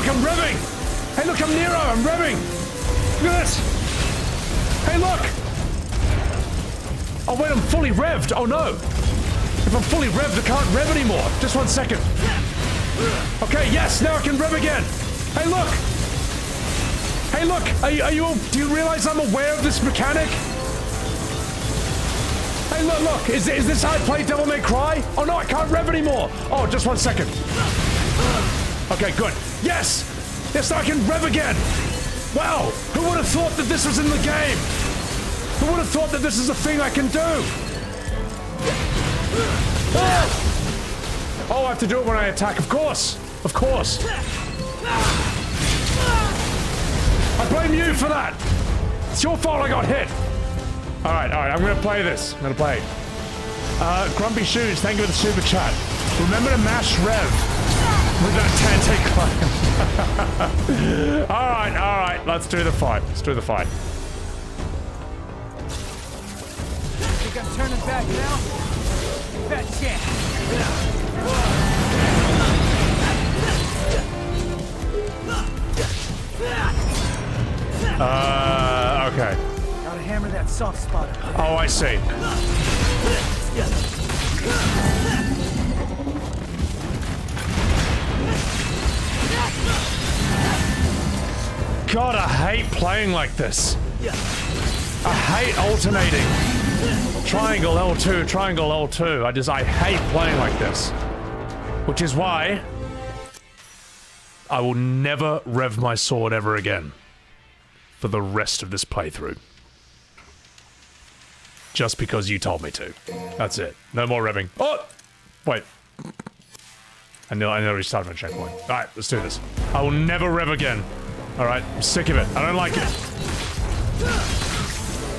look, I'm revving! Hey, look, I'm Nero, I'm revving! Look at this! Hey, look! Oh, wait, I'm fully revved. Oh, no. If I'm fully revved, I can't rev anymore. Just 1 second. Okay, yes, now I can rev again. Hey, look! Hey, look! Are you all, do you realize I'm aware of this mechanic? Hey, look! Is this how I play Devil May Cry? Oh, no, I can't rev anymore! Oh, just 1 second. Okay, good. Yes! Yes, now I can rev again! Wow! Who would have thought that this was in the game? Who would have thought that this is a thing I can do? Oh, I have to do it when I attack, of course! Of course! I blame you for that! It's your fault I got hit! Alright, I'm gonna play this. I'm gonna play. Grumpy Shoes, thank you for the super chat. Remember to mash rev with that Dante climb. Alright, let's do the fight. Let's do the fight. Think I'm turning back now? Fat chance. Okay. Gotta hammer that soft spot. Oh, I see. God, I hate playing like this. I hate alternating. Triangle L2, triangle L2. I hate playing like this. Which is why I will never rev my sword ever again for the rest of this playthrough. Just because you told me to. That's it. No more revving. Oh! Wait. I know restarted my checkpoint. Alright, let's do this. I will never rev again. Alright, I'm sick of it. I don't like it.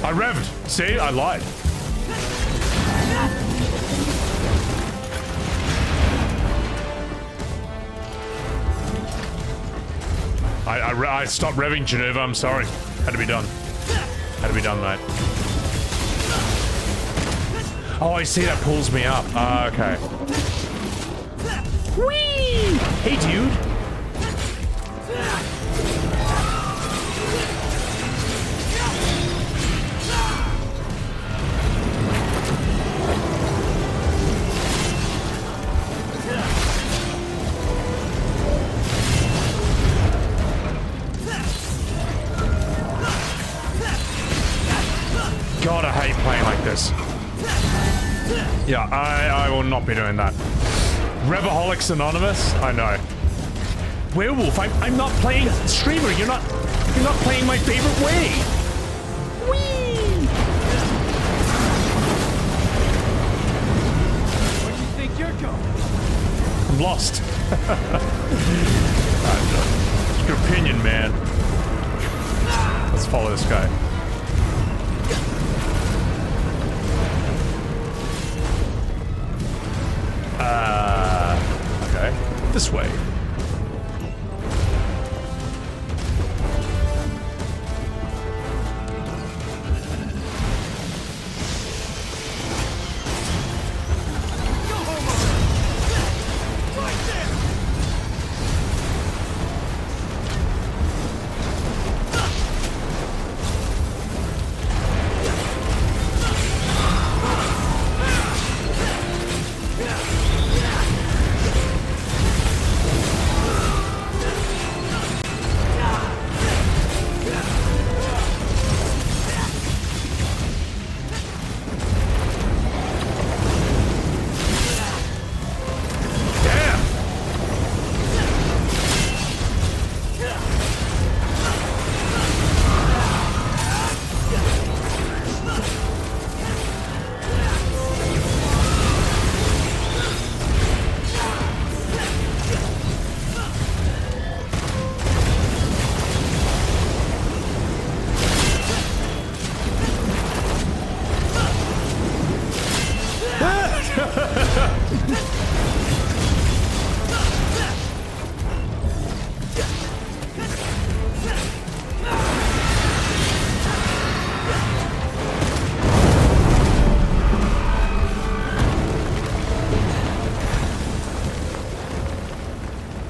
I revved. See? I lied. I stopped revving, Geneva. I'm sorry. Had to be done. Had to be done, mate. Oh, I see. That pulls me up. Okay. Whee! Hey, dude. God, I hate playing like this. Yeah, I will not be doing that. Revaholics Anonymous? I know. Werewolf, I'm not playing streamer. You're not playing my favorite way. Whee! Where do you think you're going? I'm lost. It's your opinion, man. Let's follow this guy. Okay. This way.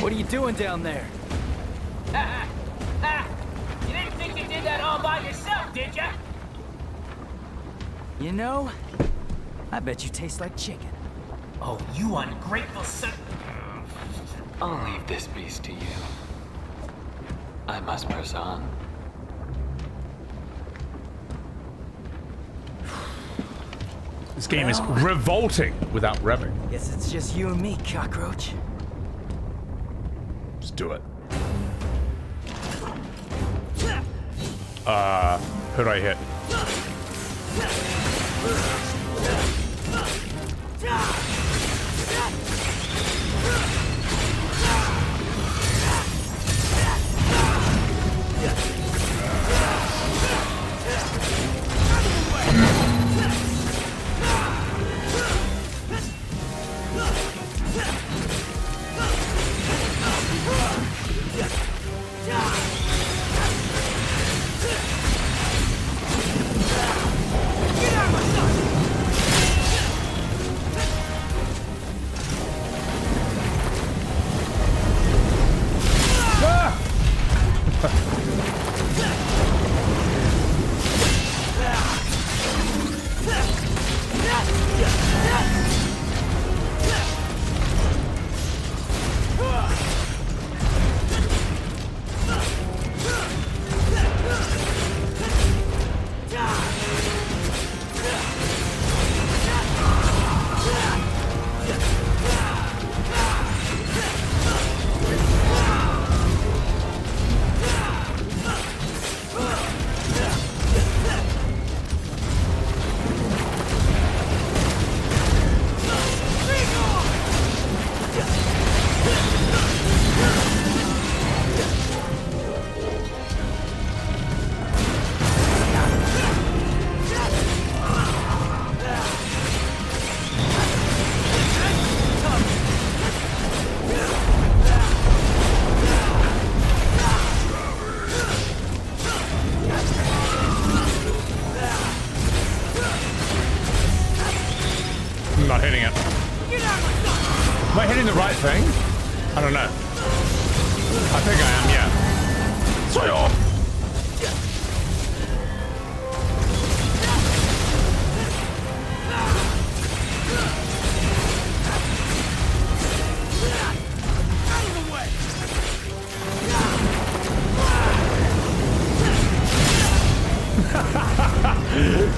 What are you doing down there? You didn't think you did that all by yourself, did ya? You know, I bet you taste like chicken. Oh, you ungrateful son. I'll leave this beast to you. I must press on. This game is revolting without revving. Guess it's just you and me, cockroach. Let's do it. Who'd I hit? I'm not hitting it. Am I hitting the right thing? I don't know. I think I am, yeah. Sorry,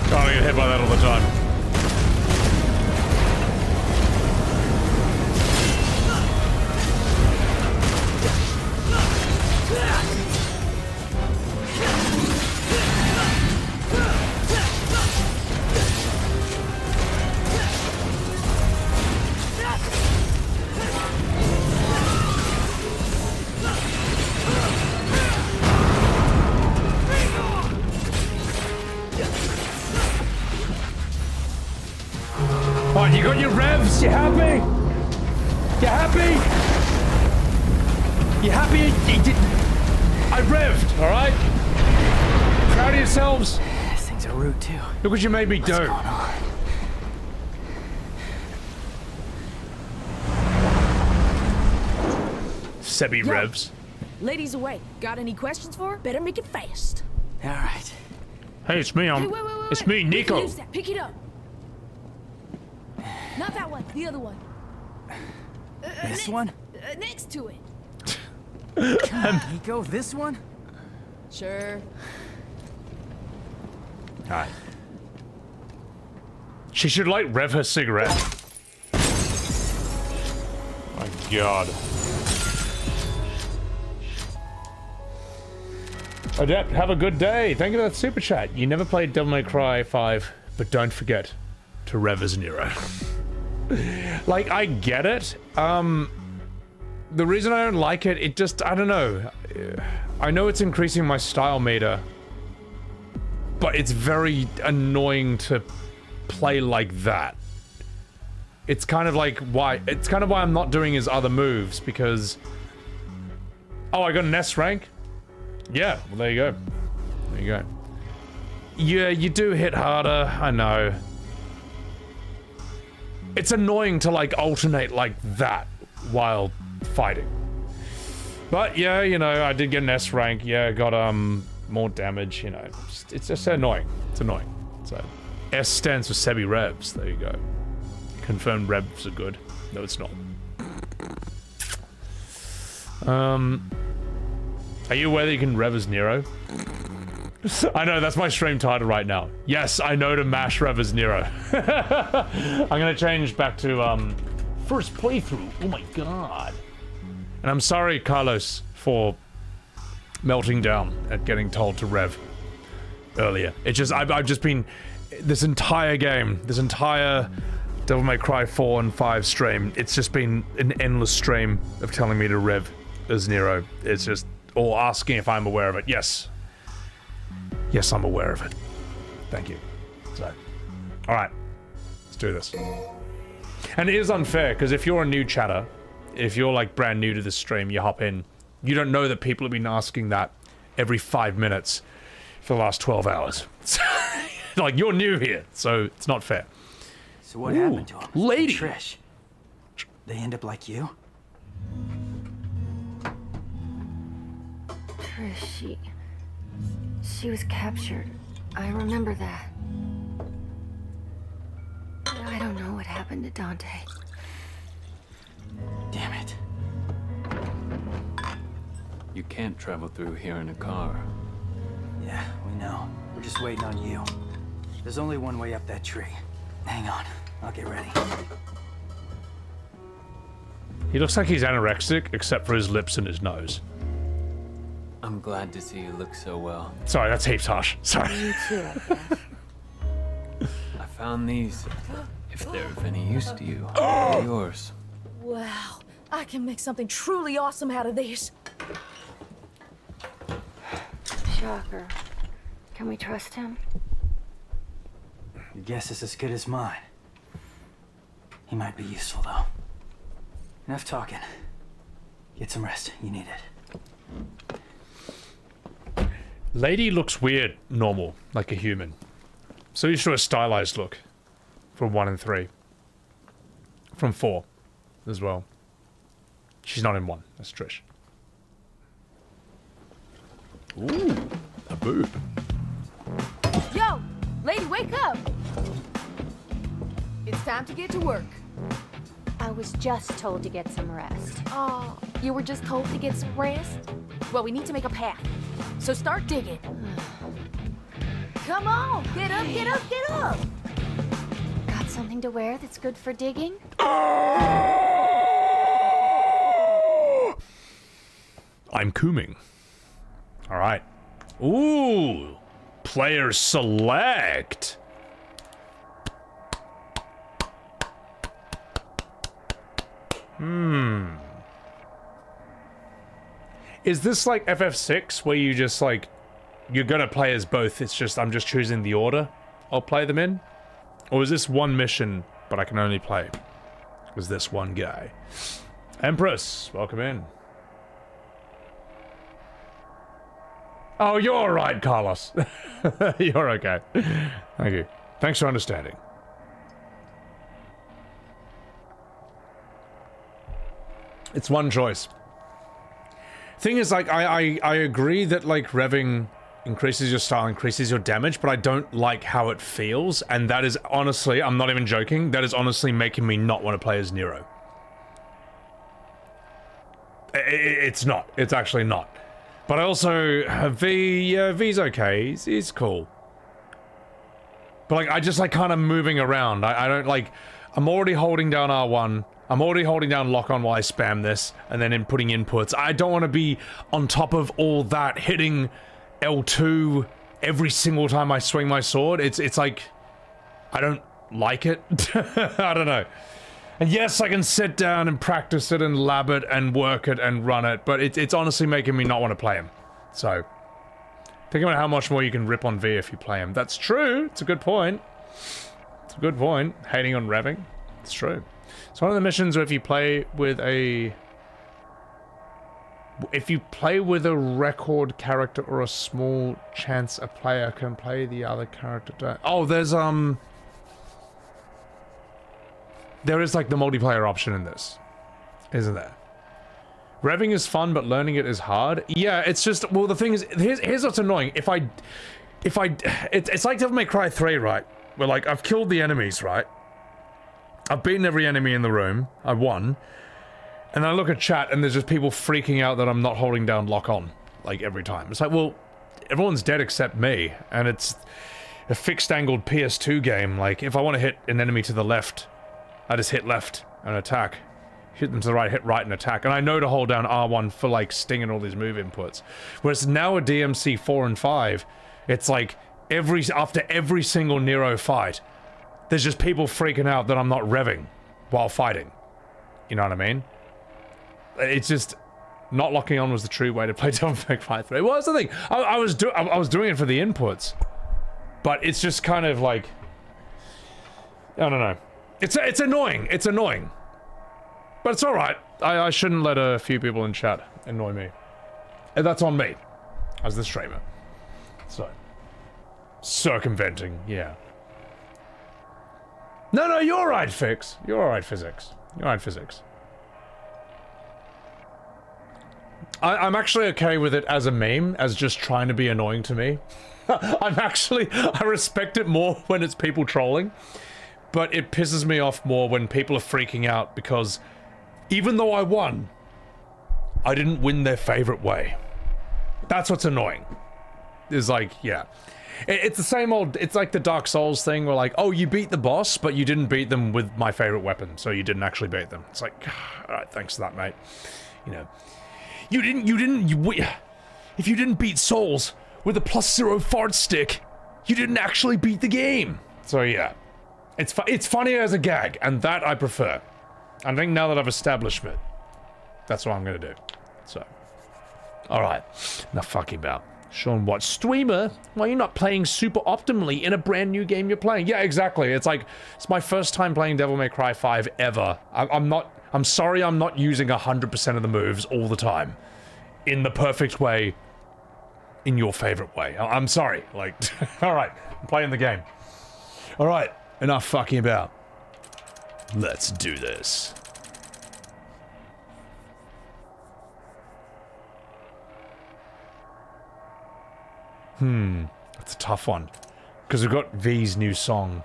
Can't get hit by that all the time. Oh, you got your revs? You happy? You happy? You happy? You did. I revved, all right? Proud of yourselves? These things are rude too. Look what you made me do. What's going on? Sebbywebz. Ladies away. Got any questions for her? Better make it fast. All right. Hey, it's me. Hey, wait, It's me, We can Nico. use that. Pick it up. Not that one. The other one. This one? Next to it. Nico, this one? Sure. Alright. She should like rev her cigarette. My god. Adept, have a good day. Thank you for that super chat. You never played Devil May Cry 5, but don't forget to rev as Nero. Like, I get it. The reason I don't like it, it just, I don't know. I know it's increasing my style meter, but it's very annoying to play like that. It's kind of like why I'm not doing his other moves, because... Oh, I got an S rank? Yeah, well there you go. There you go. Yeah, you do hit harder, I know. It's annoying to like alternate like that while fighting. But yeah, you know, I did get an S rank. Yeah, got more damage. You know, it's just annoying. It's annoying. So S stands for Sebbywebz. There you go. Confirmed revs are good. No, it's not. Are you aware that you can rev as Nero? I know, that's my stream title right now. Yes, I know to mash rev as Nero. I'm gonna change back to first playthrough. Oh my god. And I'm sorry, Carlos, for melting down at getting told to rev earlier. It's just I've just been this entire game, this entire Devil May Cry 4 and 5 stream, it's just been an endless stream of telling me to rev as Nero. It's just, or asking if I'm aware of it. Yes. Yes, I'm aware of it. Thank you. So, alright. Let's do this. And it is unfair, because if you're a new chatter, if you're like brand new to this stream, you hop in, you don't know that people have been asking that every 5 minutes for the last 12 hours. Like, you're new here, so it's not fair. So what happened to him? Lady! Trish. They end up like you? Trish, she was captured. I remember that. But I don't know what happened to Dante. Damn it. You can't travel through here in a car. Yeah, we know. We're just waiting on you. There's only one way up that tree. Hang on, I'll get ready. He looks like he's anorexic, except for his lips and his nose. I'm glad to see you look so well. Sorry, that's heaps harsh. Sorry. You too, I guess. I found these. If they're of any use to you, they're yours. Wow, I can make something truly awesome out of these. Shocker. Can we trust him? Your guess is as good as mine. He might be useful, though. Enough talking. Get some rest. You need it. Lady looks weird, normal, like a human. So used to a stylized look. From 1 and 3. From 4 as well. She's not in 1. That's Trish. Ooh, a boob. Yo, lady, wake up! It's time to get to work. I was just told to get some rest. Oh, you were just told to get some rest? Well, we need to make a path. So start digging. Come on, get up, get up, get up! Got something to wear that's good for digging? I'm cooming. Alright. Ooh! Player select! Is this like FF6 where you just like, you're gonna play as both, it's just, I'm just choosing the order I'll play them in? Or is this one mission, but I can only play as this one guy? Empress, welcome in. Oh, you're alright, Carlos. You're okay. Thank you. Thanks for understanding. It's one choice. Thing is, like, I agree that, like, revving increases your style, increases your damage, but I don't like how it feels, and that is honestly, I'm not even joking, that is honestly making me not want to play as Nero. It's not. It's actually not. But I also, V's okay, he's cool. But, like, I just like kind of moving around. I don't, like, I'm already holding down R1, I'm already holding down lock on while I spam this, and then putting inputs. I don't want to be on top of all that, hitting L2 every single time I swing my sword. It's like, I don't like it. I don't know. And yes, I can sit down and practice it and lab it and work it and run it, but it's honestly making me not want to play him. So, think about how much more you can rip on V if you play him. That's true. It's a good point. It's a good point. Hating on revving. It's true. It's one of the missions where if you play with a record character or a small chance a player can play the other character. Oh, there's there is like the multiplayer option in this, isn't there? Revving is fun, but learning it is hard. Yeah, it's just, well, the thing is, here's what's annoying. It's like Devil May Cry 3, right? Where, like, I've killed the enemies, right? I've beaten every enemy in the room. I won. And then I look at chat, and there's just people freaking out that I'm not holding down lock on, like, every time. It's like, well, everyone's dead except me, and it's a fixed-angled PS2 game. Like, if I want to hit an enemy to the left, I just hit left and attack. Hit them to the right, hit right and attack. And I know to hold down R1 for, like, Sting and all these move inputs. Whereas now a DMC 4 and 5, it's like, after every single Nero fight, there's just people freaking out that I'm not revving while fighting. You know what I mean? It's just, not locking on was the true way to play Devil May Cry 3. Well, that's the thing. I was doing it for the inputs. But it's just kind of like, I don't know. It's annoying. It's annoying. But it's alright. I shouldn't let a few people in chat annoy me. And that's on me, as the streamer. So, circumventing, yeah. No, you're alright, Fix. You're alright, Physics. You're alright, Physics. I'm actually okay with it as a meme, as just trying to be annoying to me. I respect it more when it's people trolling. But it pisses me off more when people are freaking out because even though I won, I didn't win their favorite way. That's what's annoying. Is like, yeah. It's the same old, it's like the Dark Souls thing where like, oh, you beat the boss, but you didn't beat them with my favorite weapon, so you didn't actually beat them. It's like, alright, thanks for that, mate. You know. If you didn't beat Souls with a +0 fart stick, you didn't actually beat the game. So yeah. It's funny as a gag, and that I prefer. I think now that I've established it, that's what I'm gonna do. So, alright. Now fucking about. Sean, what? Streamer? Why are you not playing super optimally in a brand new game you're playing? Yeah, exactly. It's like, it's my first time playing Devil May Cry 5 ever. I'm sorry I'm not using 100% of the moves all the time. In the perfect way. In your favorite way. I'm sorry. Like, alright. I'm playing the game. Alright. Enough fucking about. Let's do this. That's a tough one. Because we've got V's new song.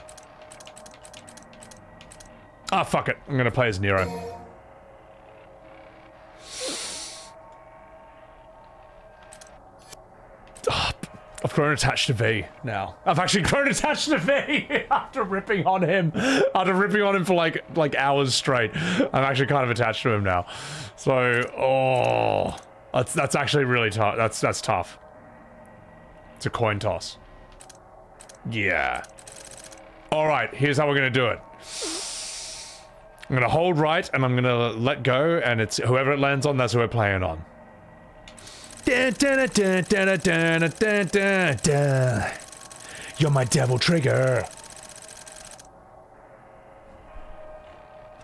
Ah, fuck it. I'm gonna play as Nero. Oh, I've grown attached to V now. I've actually grown attached to V after ripping on him. After ripping on him for like hours straight. I'm actually kind of attached to him now. So, oh, that's actually really tough. That's tough. It's a coin toss. Yeah. Alright, here's how we're gonna do it. I'm gonna hold right, and I'm gonna let go, and it's whoever it lands on, that's who we're playing on. You're my devil trigger.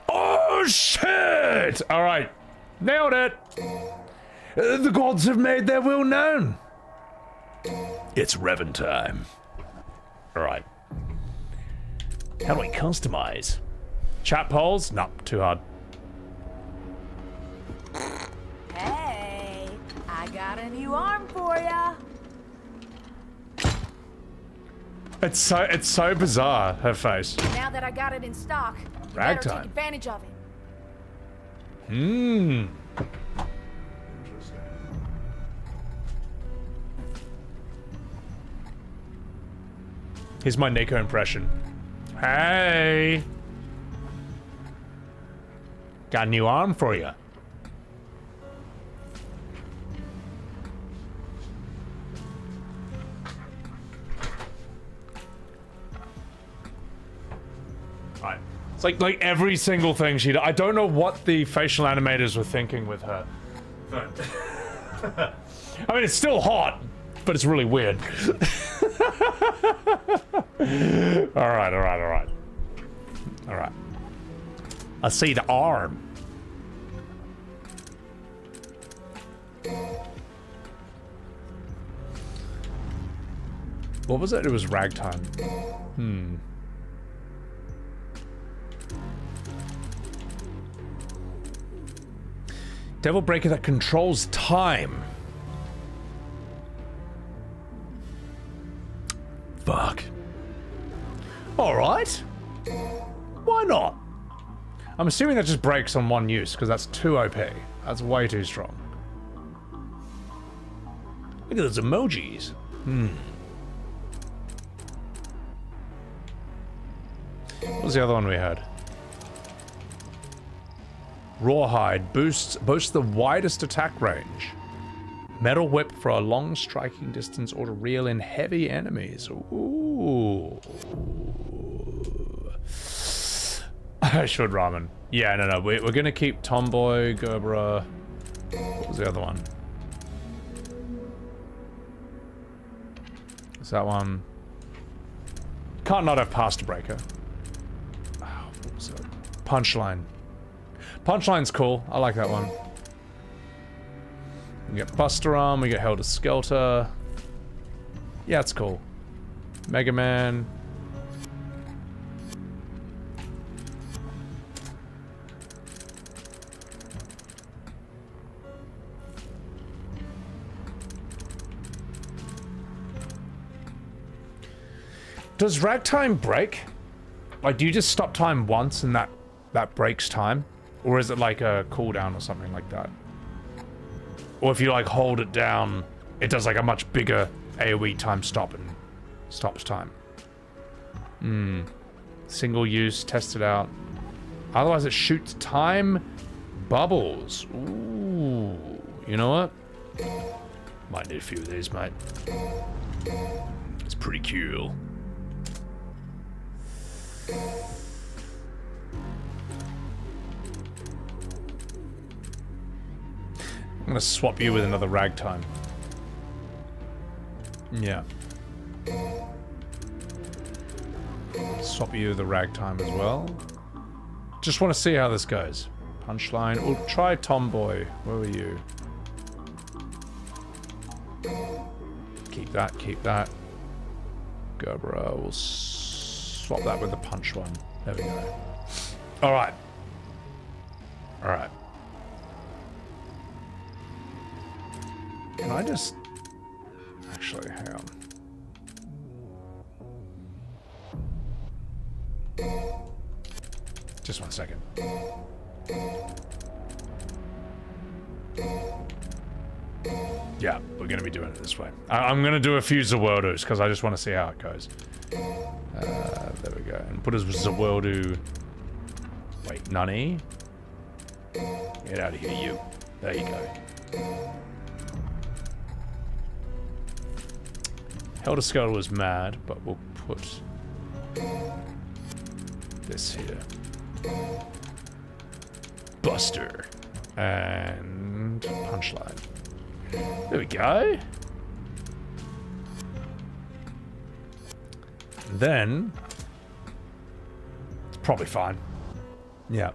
Oh, shit! Alright. Nailed it! The gods have made their will known. It's revving time. Alright. How do I customize? Chat polls? No, too hard. Hey, I got a new arm for ya. It's so bizarre, her face. Now that I got it in stock, you Ragtime. better take advantage of it. Here's my Nico impression. Hey! Got a new arm for you. Right. It's like every single thing she does. I don't know what the facial animators were thinking with her. But I mean, it's still hot, but it's really weird. Alright. Alright. I see the arm. What was it? It was ragtime. Devil breaker that controls time. Fuck. Alright. Why not? I'm assuming that just breaks on one use, because that's too OP. That's way too strong. Look at those emojis. What was the other one we had? Rawhide boasts the widest attack range. Metal whip for a long striking distance or to reel in heavy enemies. Ooh. I should ramen. Yeah, no. We're gonna keep Tomboy, Gerbera. What was the other one? Is that one? Can't not have Pasta Breaker. Oh, what was it? Punchline. Punchline's cool. I like that one. We get Buster Arm, we get Helter Skelter. Yeah, it's cool. Mega Man. Does ragtime break? Like, do you just stop time once and that breaks time? Or is it like a cooldown or something like that? Or if you like hold it down, it does like a much bigger AoE time stop and stops time. Single use, test it out. Otherwise it shoots time bubbles. Ooh. You know what? Might need a few of these, mate. It's pretty cool. I'm gonna swap you with another ragtime. Yeah. Swap you with the ragtime as well. Just want to see how this goes. Punchline. We'll try Tomboy. Where were you? Keep that, keep that. Gerbera. We'll swap that with the punch one. There we go. Alright. Alright. Can I just... Actually, hang on. Just 1 second. Yeah, we're going to be doing it this way. I'm going to do a few Zaweldos because I just want to see how it goes. There we go. And put his Zaweldo... Wait, Nani? Get out of here, you. There you go. Helter Skelter was mad, but we'll put this here. Buster. And Punchline. There we go. And then it's probably fine. Yeah.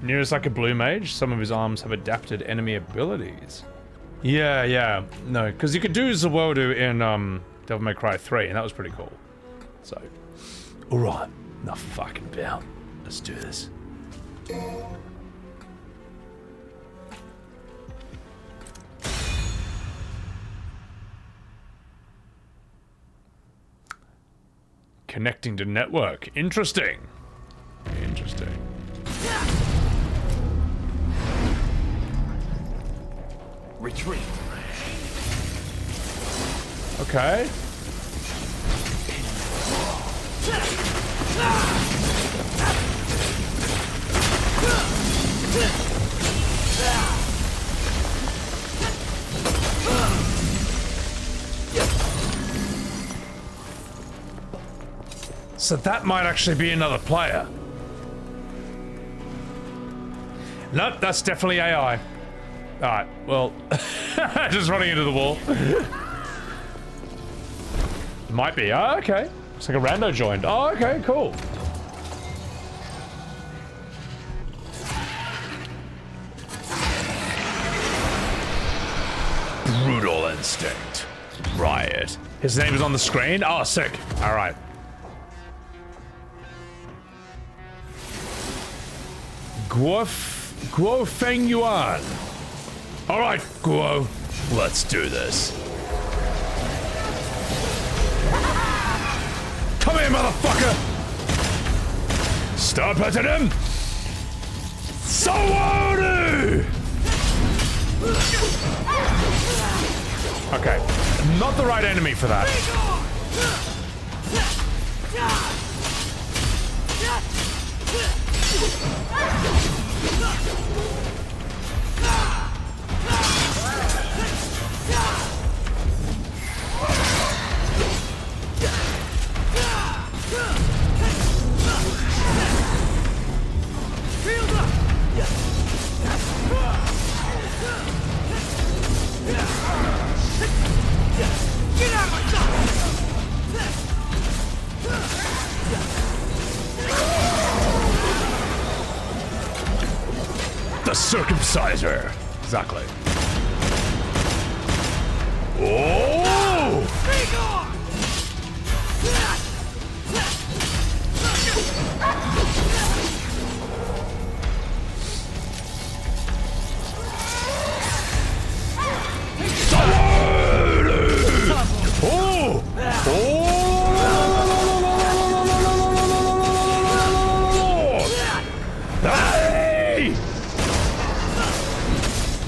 Nero's like a blue mage. Some of his arms have adapted enemy abilities. Yeah. No, because you could do Zaweldo in Devil May Cry 3, and that was pretty cool. So, alright. Enough fucking about. Let's do this. Connecting to network. Interesting. Interesting. Retreat. Okay. So that might actually be another player. Nope, that's definitely AI. Alright, well, just running into the wall. Might be. Oh, okay. Looks like a rando joined. Oh, okay, cool. Brutal Instinct. Riot. His name is on the screen? Oh, sick. Alright. Guo Feng Yuan. Alright, Guo. Let's do this. Come here, motherfucker! Stop hitting him! Saworu! Okay, not the right enemy for that. Get out of my sight! The circumciser. Exactly. Oh! Oh! Hey!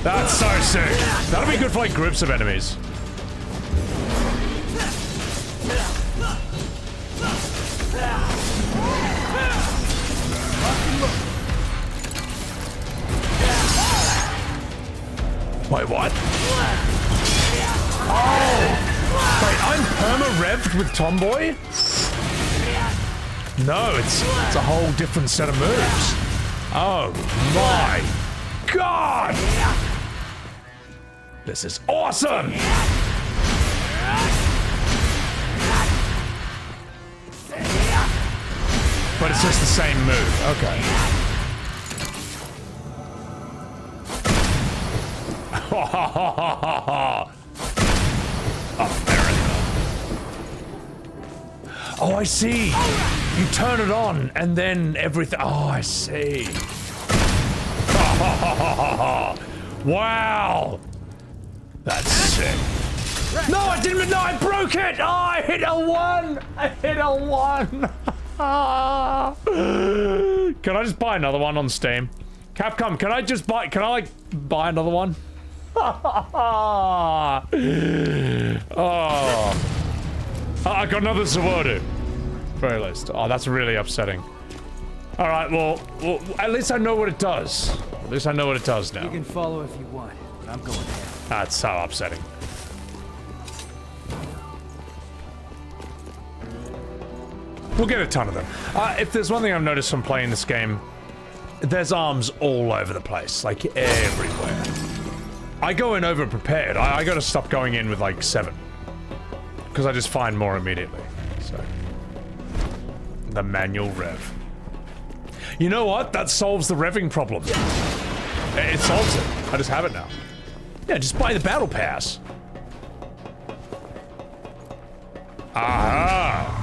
That's so sick. That'll be good for like groups of enemies. Wait, what? Oh! Wait, I'm perma-revved with Tomboy? No, it's a whole different set of moves. Oh my god! This is awesome! But it's just the same move, okay. Oh, I see. You turn it on, and then everything. Oh, I see. Wow. That's sick. No, I didn't. No, I broke it. Oh, I hit a 1. I hit a 1. Can I just buy another one on Steam? Capcom, can I just buy? Can I like buy another one? Oh. I got another Saworu. Very least. Oh, that's really upsetting. Alright, well, at least I know what it does. At least I know what it does now. You can follow if you want, but I'm going down. That's so upsetting. We'll get a ton of them. If there's one thing I've noticed from playing this game, there's arms all over the place, like everywhere. I go in over prepared. I gotta stop going in with like 7. Because I just find more immediately, so. The manual rev. You know what? That solves the revving problem. It solves it. I just have it now. Yeah, just buy the battle pass. Aha!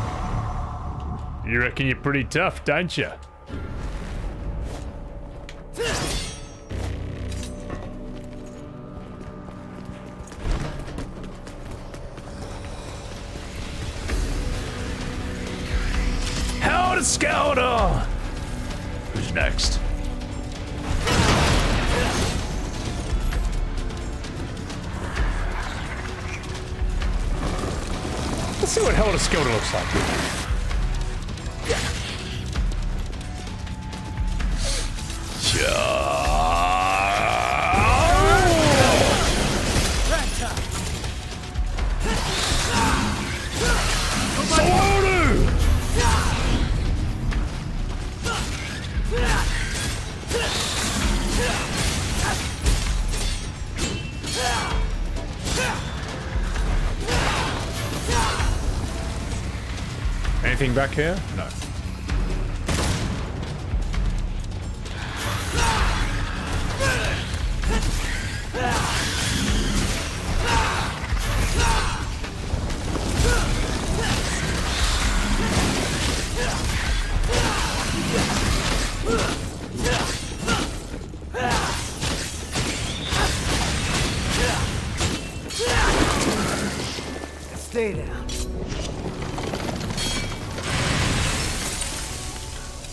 You reckon you're pretty tough, don't you? Helter Skelter! Who's next? Let's see what Helter Skelter looks like. Anything back here? No. Stay down.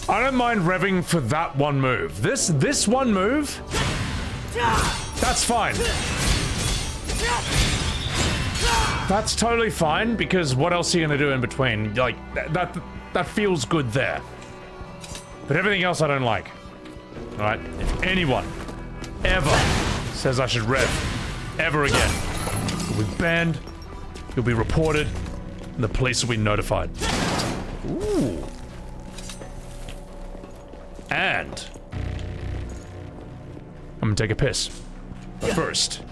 I don't mind revving for that one move. This one move, that's fine. That's totally fine, because what else are you gonna do in between? Like, that feels good there. But everything else I don't like. Alright? If anyone ever says I should rev ever again, you'll be banned, you'll be reported, and the police will be notified. Ooh. And I'm gonna take a piss. But first.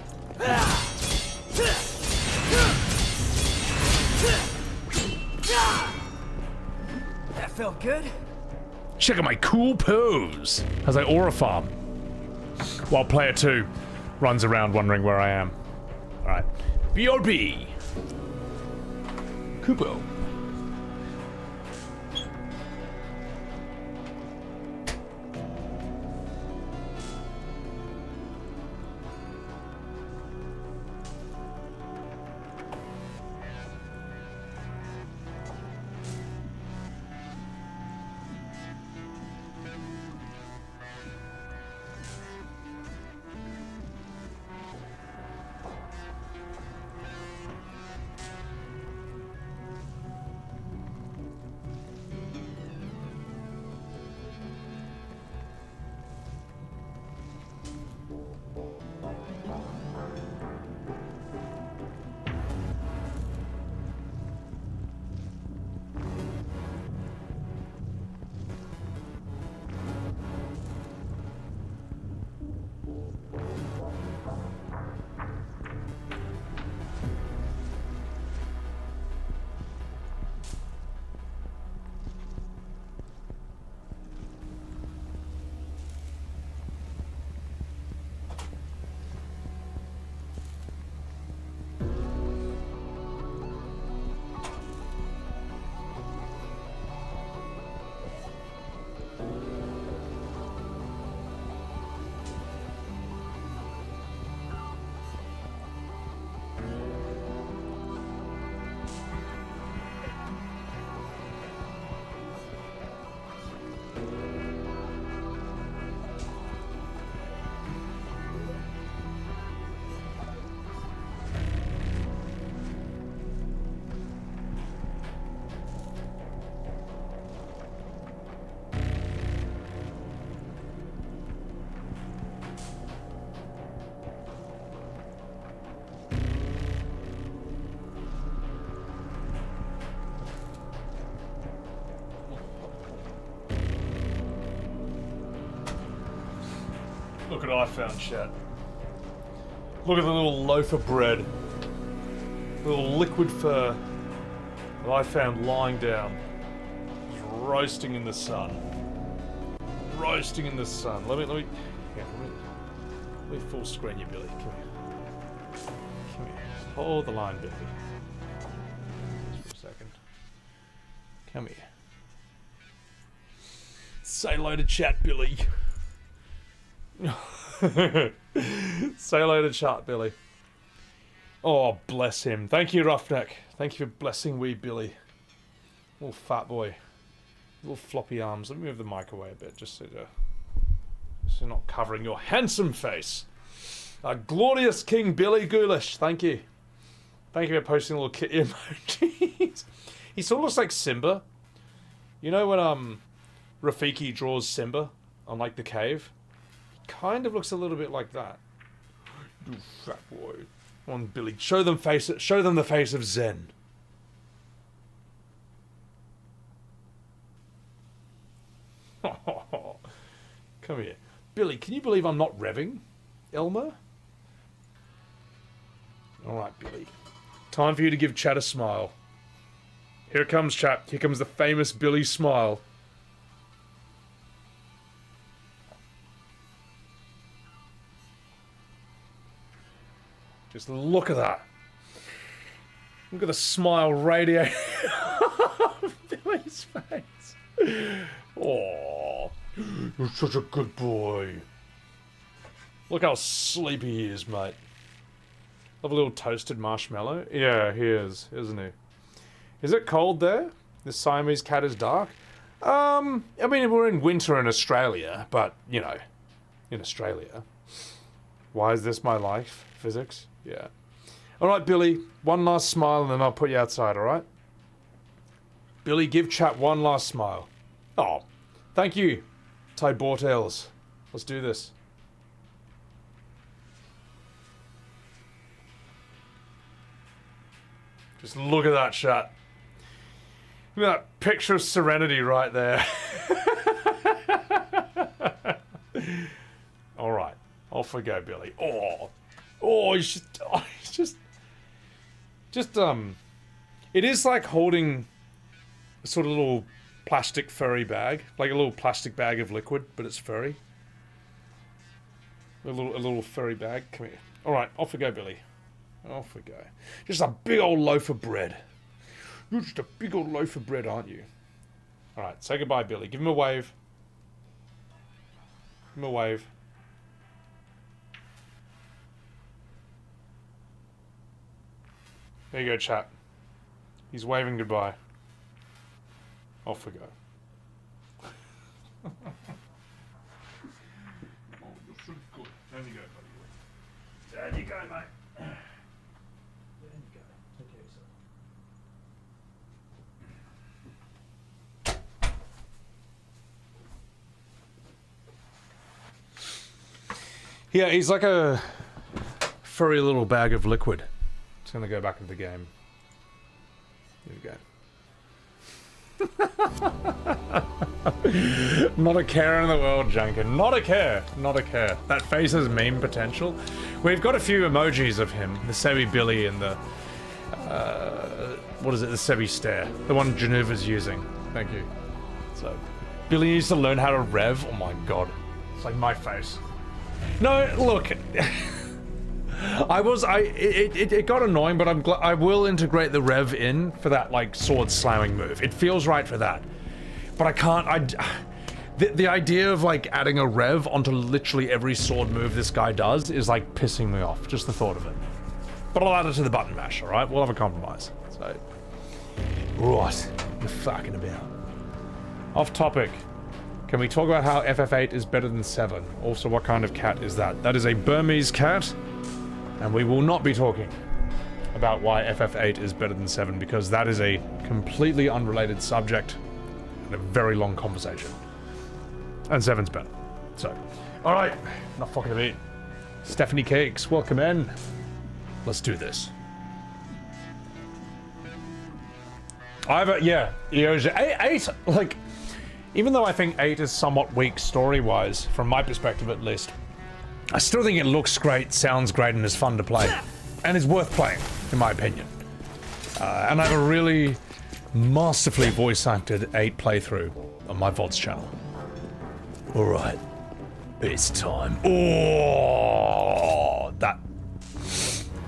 That felt good. Check out my cool pose as I aura farm while player 2 runs around wondering where I am. Alright. BRB. Kupo. Look what I found, chat. Look at the little loaf of bread. Little liquid fur that I found lying down. Just roasting in the sun. Roasting in the sun. Let me full screen you, Billy. Come here. Come here. Hold the line, Billy. Just for a second. Come here. Say hello to chat, Billy. Say hello to chat, Billy. Oh, bless him. Thank you, Roughneck. Thank you for blessing wee Billy. Little fat boy. Little floppy arms. Let me move the mic away a bit, just so you're not covering your handsome face. Glorious King Billy Ghoulish. Thank you. Thank you for posting little kitty emojis. He sort of looks like Simba. You know when Rafiki draws Simba on like the cave? Kind of looks a little bit like that. You fat boy. Come on, Billy. Show them the face of Zen. Come here. Billy, can you believe I'm not revving? Elmer? Alright, Billy. Time for you to give chat a smile. Here it comes, chat. Here comes the famous Billy smile. Just look at that. Look at the smile radiating off Billy's face. Oh, you're such a good boy. Look how sleepy he is, mate. Love a little toasted marshmallow. Yeah, he is, isn't he? Is it cold there? The Siamese cat is dark? I mean, we're in winter in Australia, but, you know, in Australia. Why is this my life? Physics? Yeah. Alright, Billy, one last smile and then I'll put you outside, alright? Billy, give chat one last smile. Oh, thank you, Ty Bortels. Let's do this. Just look at that shot. Look at that picture of serenity right there. Alright, off we go, Billy. He's just, it is like holding a sort of little plastic furry bag, like a little plastic bag of liquid, but it's furry. A little furry bag. Come here. Alright, off we go, Billy. Off we go. Just a big old loaf of bread. You're just a big old loaf of bread, aren't you? Alright, say goodbye, Billy. Give him a wave. Give him a wave. There you go, chat. He's waving goodbye. Off we go. Oh, you're so good. Down you go, buddy. Down you go, mate. There you go. Take care of yourself. Yeah, he's like a furry little bag of liquid. Just gonna go back into the game. Here we go. Not a care in the world, Junkin. Not a care. Not a care. That face has meme potential. We've got a few emojis of him. The Sebby Billy and the... what is it? The Sebby Stare. The one Geneva's using. Thank you. So, Billy needs to learn how to rev. Oh my god. It's like my face. No, look... It got annoying, but I will integrate the rev in for that, like, sword slamming move. It feels right for that. But I can't, the idea of, like, adding a rev onto literally every sword move this guy does is, like, pissing me off. Just the thought of it. But I'll add it to the button mash, alright? We'll have a compromise. So, right. You're fucking about. Off topic. Can we talk about how FF8 is better than 7? Also, what kind of cat is that? That is a Burmese cat. And we will not be talking about why FF8 is better than 7, because that is a completely unrelated subject and a very long conversation. And 7's better. So, alright, not fucking a bit. Stephanie Cakes, welcome in. Let's do this. Yeah, EOJ. 8, like, even though I think 8 is somewhat weak story-wise, from my perspective at least, I still think it looks great, sounds great, and is fun to play. And is worth playing, in my opinion. And I have a really masterfully voice-acted 8 playthrough on my VODs channel. Alright. It's time. Oh, that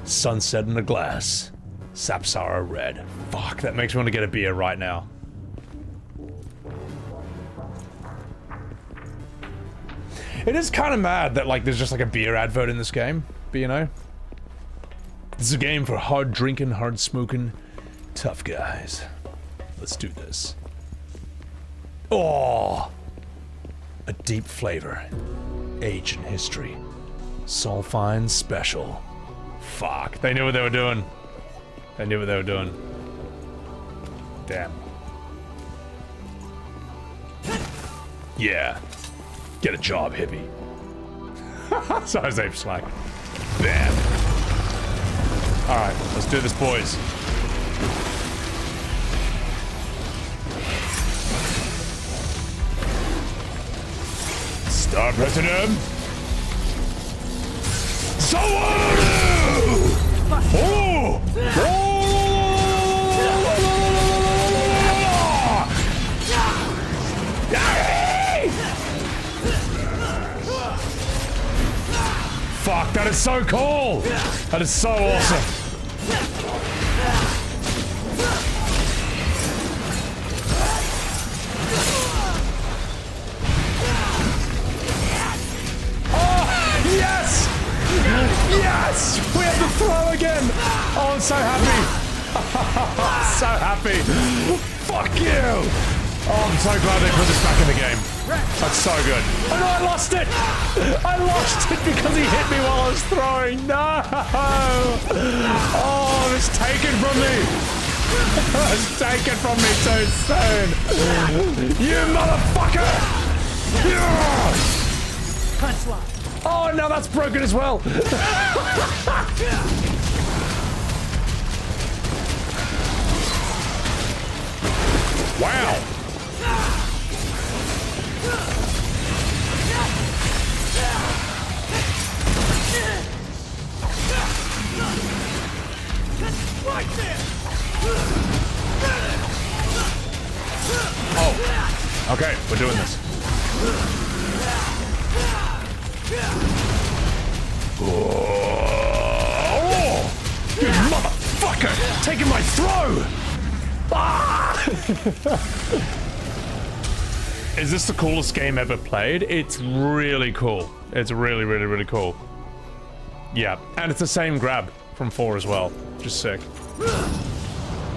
sunset in a glass. Sapsara red. Fuck, that makes me want to get a beer right now. It is kind of mad that, like, there's just, like, a beer advert in this game, but, you know. This is a game for hard drinking, hard smoking, tough guys. Let's do this. Oh! A deep flavor. Age in history. Sulfine special. Fuck, they knew what they were doing. They knew what they were doing. Damn. Yeah. Get a job, hippie. Size ape slack. Bam. Alright, let's do this, boys. Start pressing him. So oh! Fuck, that is so cool! That is so awesome. Oh, yes! Yes! We have the throw again! so happy. So happy. Fuck you. Oh, I'm so glad they put this back in the game. That's so good. Oh no, I lost it. I lost it because he hit me while I was throwing. No. Oh, it's taken from me. It's taken from me so soon. You motherfucker. Oh, now that's broken as well. Wow. Oh. Okay, we're doing this. Oh, you motherfucker! Taking my throw! Ah! Is this the coolest game ever played? It's really cool. It's really, really, really cool. Yeah, and it's the same grab from 4 as well. Just sick.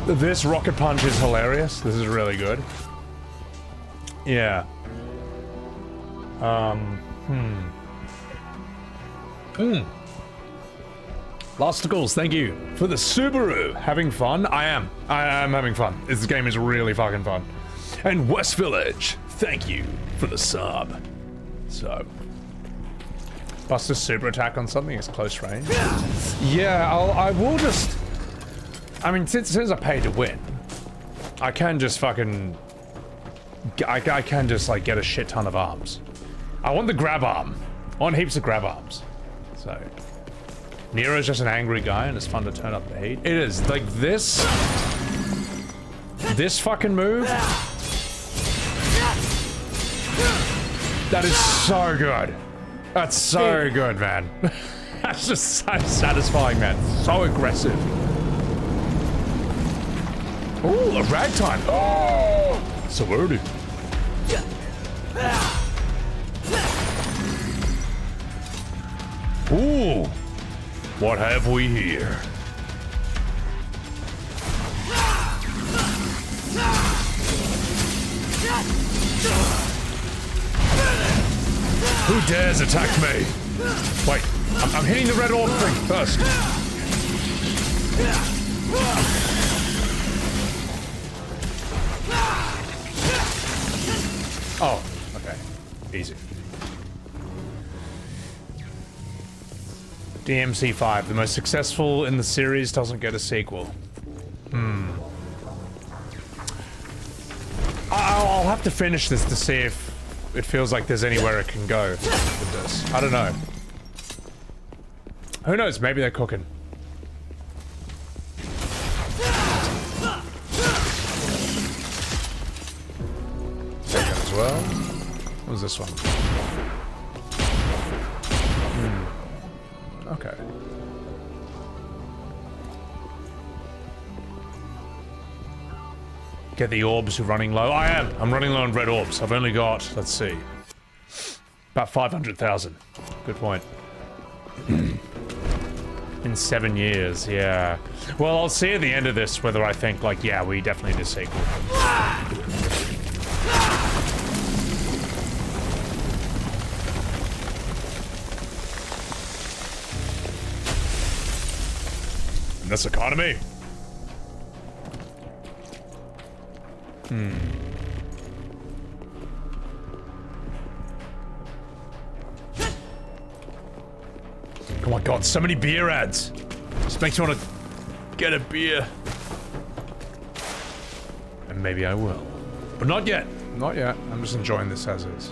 This rocket punch is hilarious. This is really good. Yeah. Losticles, thank you for the Subaru. Having fun? I am having fun. This game is really fucking fun. And West Village, thank you for the sub. So, bust a super attack on something is close range. Yeah, I will just. I mean, since I paid to win, I can just fucking. I can just like get a shit ton of arms. I want the grab arm. I want heaps of grab arms. So. Nero's just an angry guy and it's fun to turn up the heat. It is. Like this fucking move. That is so good. That's so good, man. That's just so satisfying, man. So aggressive. Ooh, a ragtime. Oh, so early. Ooh. What have we here? Who dares attack me? Wait, I'm hitting the red orb thing first. Oh, okay. Easy. DMC5, the most successful in the series, doesn't get a sequel. I'll have to finish this to see if it feels like there's anywhere it can go with this. I don't know. Who knows? Maybe they're cooking. Second as well. What was this one? Okay. Get the orbs running low. I'm running low on red orbs. I've only got, let's see, about 500,000. Good point. In 7 years, yeah. Well, I'll see at the end of this whether I think, like, yeah, we definitely need a sequel. This economy. Oh my god, so many beer ads. Just makes me want to get a beer. And maybe I will. But not yet. Not yet. I'm just enjoying this as is.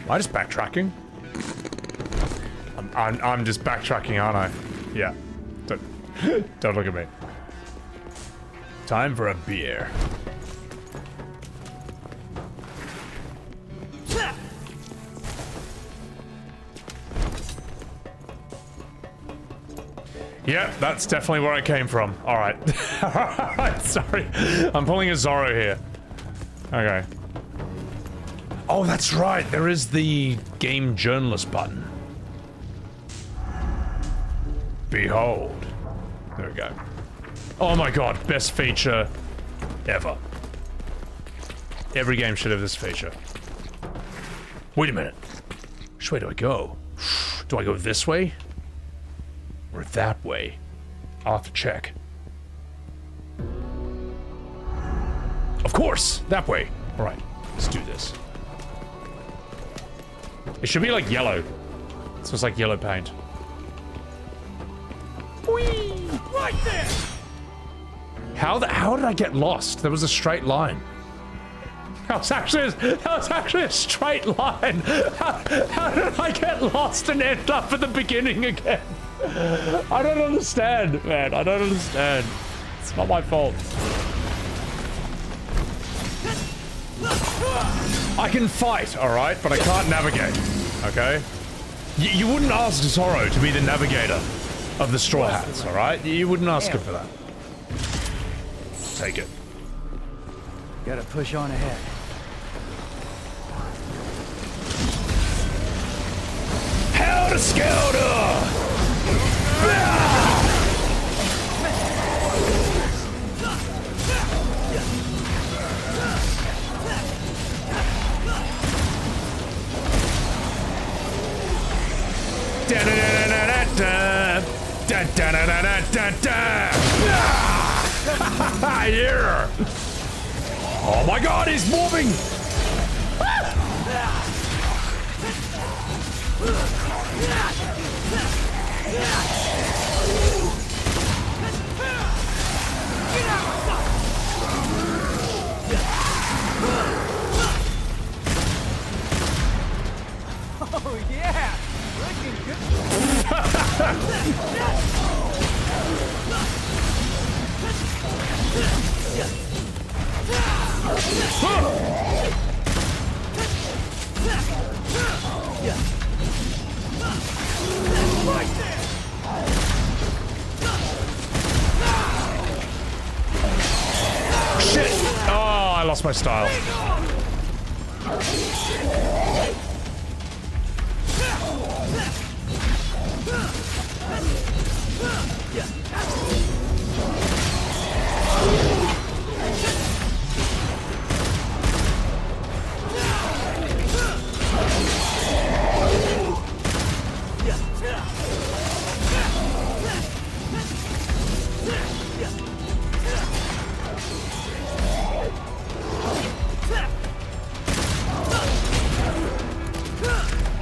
Am I just backtracking? I'm just backtracking, aren't I? Yeah. Don't look at me. Time for a beer. Yep, that's definitely where I came from. Alright. Alright, sorry. I'm pulling a Zorro here. Okay. Oh, that's right. There is the game journalist button. Behold. There we go. Oh my god, best feature ever. Every game should have this feature. Wait a minute. Which way do I go? Do I go this way? Or that way? I'll have to check. Of course! That way! Alright, let's do this. It should be like yellow. So it's like yellow paint. Whee! Right there! How did I get lost? There was a straight line. That was actually a straight line. How did I get lost and end up at the beginning again? I don't understand, man. I don't understand. It's not my fault. I can fight, alright, but I can't navigate, okay? You wouldn't ask Zorro to be the navigator of the Straw Hats, alright? You wouldn't ask him for that. Take it. Gotta push on ahead. Helter Skelter! Yeah! Oh my god, he's moving! Oh yeah! Looking good. Shit! Oh, I lost my style.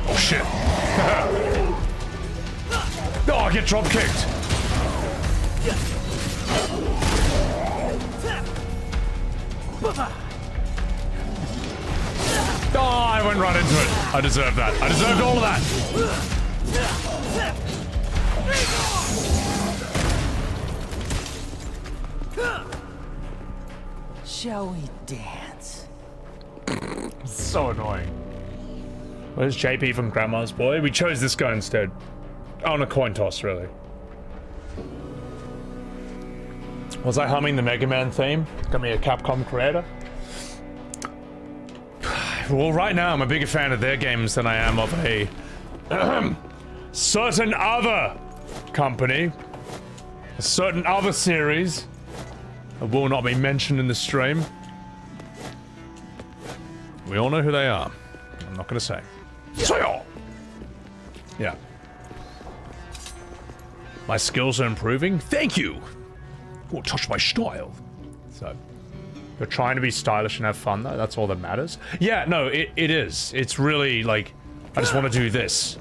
Oh shit. Oh, I get drop kicked. Oh, I went right into it. I deserved that. I deserved all of that. Shall we dance? So annoying. Where's JP from Grandma's Boy? We chose this guy instead. On a coin toss, really. Was I humming the Mega Man theme? Got me a Capcom creator. Well, right now I'm a bigger fan of their games than I am of a certain other company, a certain other series that will not be mentioned in the stream. We all know who they are. I'm not gonna say. Yeah. My skills are improving. Thank you. Oh, touch my style. So, you're trying to be stylish and have fun, though. That's all that matters. Yeah, no, it is. It's really like, I just want to do this.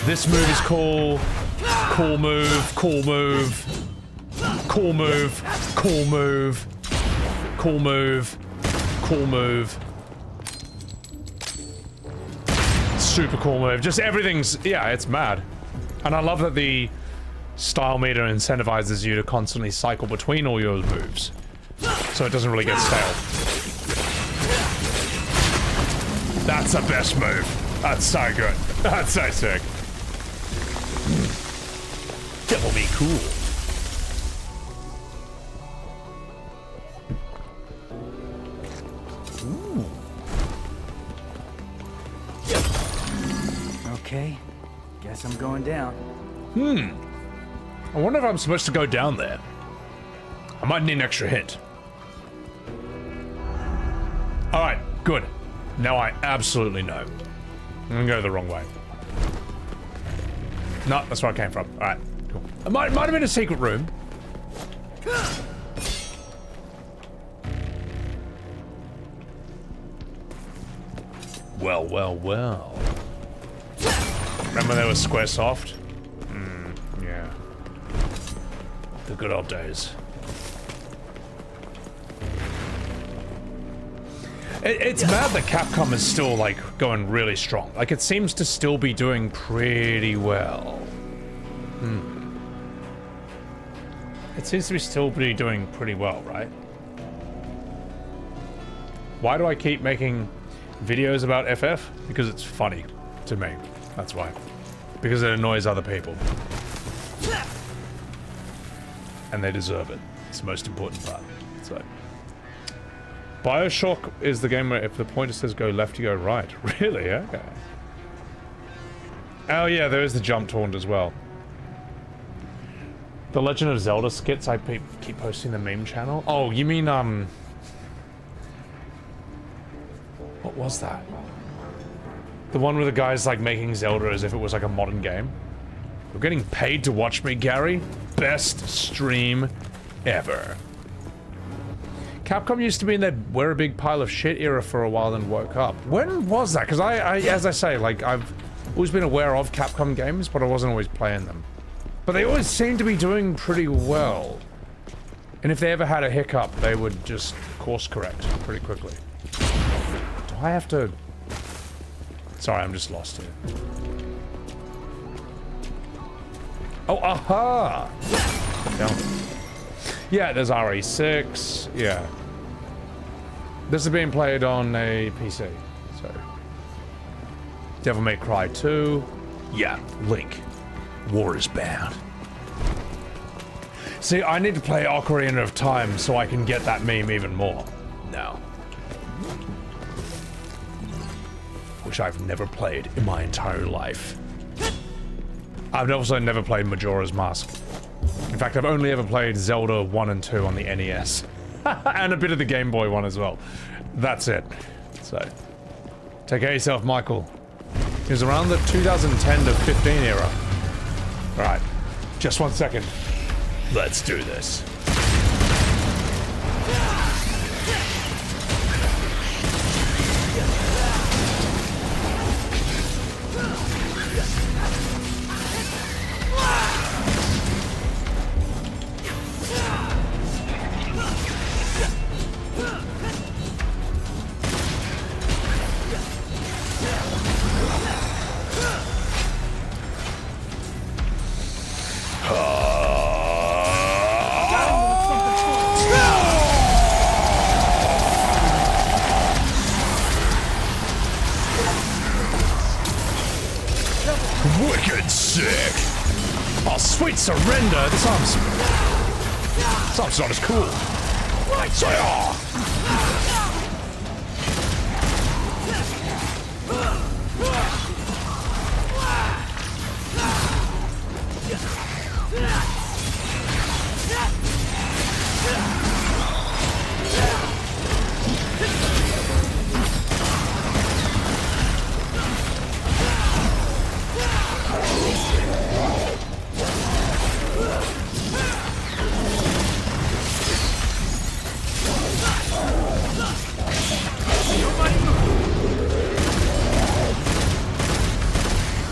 This move is cool. Cool move. Cool move. Cool move. Cool move. Cool move. Cool move. Super cool move. Just everything's, yeah, it's mad. And I love that the style meter incentivizes you to constantly cycle between all your moves. So it doesn't really get stale. That's the best move. That's so good. That's so sick. That'll be cool. Ooh. Okay, guess I'm going down. I wonder if I'm supposed to go down there. I might need an extra hint. Alright, good. Now I absolutely know. I'm gonna go the wrong way. No, that's where I came from. Alright, cool. It might have been a secret room. Well, well, well. Remember they were Squaresoft? Yeah. The good old days. It's mad that Capcom is still, like, going really strong. Like, it seems to still be doing pretty well. It seems to be still be doing pretty well, right? Why do I keep making videos about FF? Because it's funny to me. That's why. Because it annoys other people. And they deserve it. It's the most important part. So... BioShock is the game where if the pointer says go left, you go right. Really? Okay. Oh yeah, there is the jump taunt as well. The Legend of Zelda skits, I keep posting the meme channel. Oh, you mean, what was that? The one where the guy's like making Zelda as if it was like a modern game? You're getting paid to watch me, Gary? Best stream ever. Capcom used to be in that we're a big pile of shit era for a while, then woke up. When was that? Because I, as I say, like, I've always been aware of Capcom games, but I wasn't always playing them. But they always seem to be doing pretty well. And if they ever had a hiccup, they would just course correct pretty quickly. Do I have to... Sorry, I'm just lost here. Oh, aha! Down. Yeah, there's RE6, yeah. This is being played on a PC, so... Devil May Cry 2. Yeah, Link. War is bad. See, I need to play Ocarina of Time so I can get that meme even more. No. Which I've never played in my entire life. I've also never played Majora's Mask. In fact, I've only ever played Zelda 1 and 2 on the NES. And a bit of the Game Boy one as well. That's it. So, take care of yourself, Michael. It was around the 2010 to 15 era. Alright, just 1 second. Let's do this. Wicked sick! Oh, sweet surrender! This arm's not as cool. So,